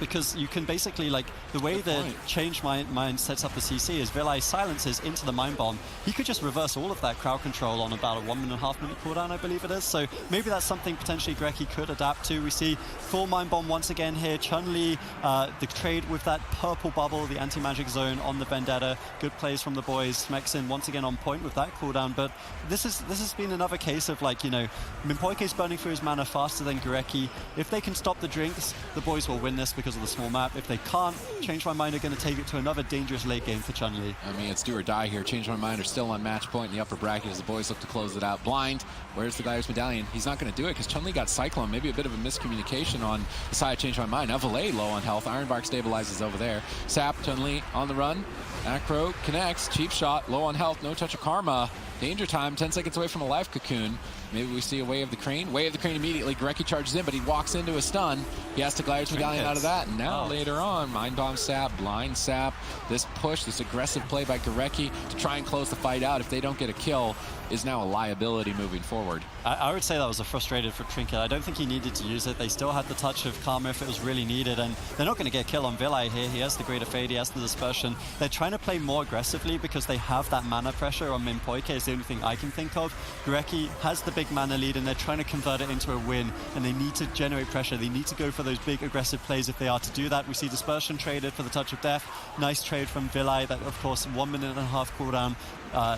Because you can basically, like, the way that Change My Mind sets up the CC is Vilay silences into the Mind Bomb. He could just reverse all of that crowd control on about a 1.5 minute cooldown, I believe it is. So maybe that's something potentially Gurecki could adapt to. We see full Mind Bomb once again here. Chun-Li, the trade with that purple bubble, the anti-magic zone on the Vendetta. Good plays from the boys. Smexon once again on point with that cooldown. But this has been another case of, like, you know, Minpoke's burning through his mana faster than Gurecki. If they can stop the drinks, the boys will win this because of the small map. If they can't, Change My Mind are going to take it to another dangerous late game for Chun-Li. I mean, it's do or die here. Change My Mind are still on match point in the upper bracket as the boys look to close it out. Blind, where's the Glaire's Medallion? He's not going to do it because Chun-Li got Cyclone. Maybe a bit of a miscommunication on the side of Change My Mind. Now Valet low on health. Ironbark stabilizes over there. Sap, Chun-Li on the run. Acro connects. Cheap shot, low on health, no touch of Karma. Danger time, 10 seconds away from a life cocoon. Maybe we see a Way of the Crane. Way of the Crane immediately. Gorecki charges in, but he walks into a stun. He has to Gladiator's Medallion out of that. And now later on, Mind Bomb Sap, Blind Sap, this push, this aggressive play by Gorecki to try and close the fight out if they don't get a kill is now a liability moving forward. I would say that was a frustrated for Trinket. I don't think he needed to use it. They still had the touch of Karma if it was really needed, and they're not going to get a kill on Villi here. He has the Greater Fade, he has the Dispersion. They're trying to play more aggressively because they have that mana pressure on Minpoike is the only thing I can think of. Gorecki has the big mana lead and they're trying to convert it into a win, and they need to generate pressure. They need to go for those big aggressive plays if they are to do that. We see Dispersion traded for the Touch of Death. Nice trade from Villi. That, of course, 1.5 minute cooldown.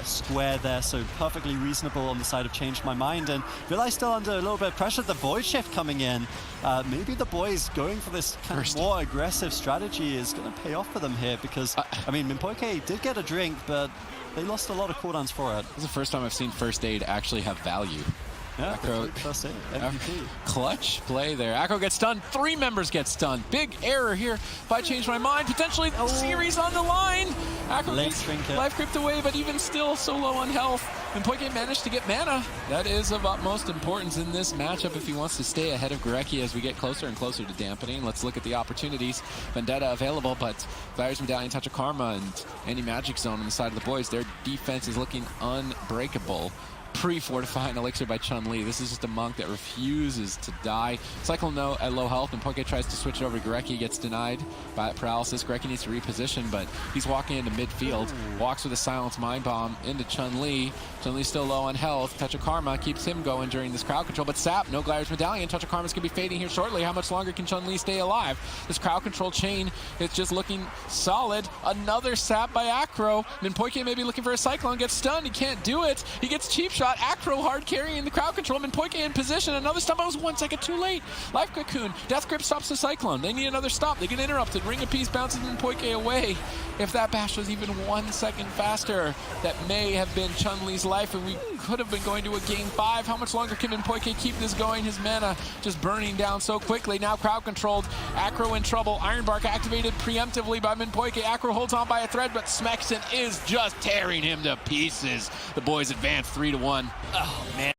Square there, so perfectly reasonable on the side of Changed My Mind, and Villi still under a little bit of pressure. The Void Shift coming in. Maybe the boys going for this kind of more aggressive strategy is going to pay off for them here, because, I mean, Minpoike did get a drink, but they lost a lot of cooldowns for it. This is the first time I've seen First Aid actually have value. Yeah, Acro, first aid, MVP. Clutch play there. Acro gets stunned. 3 members get stunned. Big error here if I change my mind. Potentially series on the line. Acro Late gets trinket. life crept away, but even still so low on health. And Minpoike managed to get mana. That is of utmost importance in this matchup if he wants to stay ahead of Gorecki as we get closer and closer to dampening. Let's look at the opportunities. Vendetta available, but Gladiator's Medallion, Touch of Karma, and Anti-Magic Zone on the side of the boys. Their defense is looking unbreakable. Pre-fortifying elixir by Chun-Li. This is just a monk that refuses to die. Cyclone at low health, and Minpoike tries to switch it over. Gorecki gets denied by paralysis. Gorecki needs to reposition, but he's walking into midfield. Walks with a Silence Mind Bomb into Chun-Li. Chun-Li's still low on health. Touch of Karma keeps him going during this crowd control, but Sap, no Gladiator's Medallion. Touch of Karma's going to be fading here shortly. How much longer can Chun-Li stay alive? This crowd control chain is just looking solid. Another Sap by Acro. Minpoike maybe looking for a Cyclone. Gets stunned. He can't do it. He gets cheap shot. Acro hard carrying the crowd control. Minpoike in position. Another stop. I was 1 second too late. Life Cocoon. Death Grip stops the Cyclone. They need another stop. They get interrupted. Ring of Peace bounces Minpoike away. If that bash was even 1 second faster, that may have been Chun-Li's life, and we could have been going to a game 5. How much longer can Minpoike keep this going? His mana just burning down so quickly. Now crowd controlled. Acro in trouble. Ironbark activated preemptively by Minpoike. Acro holds on by a thread, but Smexon is just tearing him to pieces. The boys advance 3-1. Oh, man.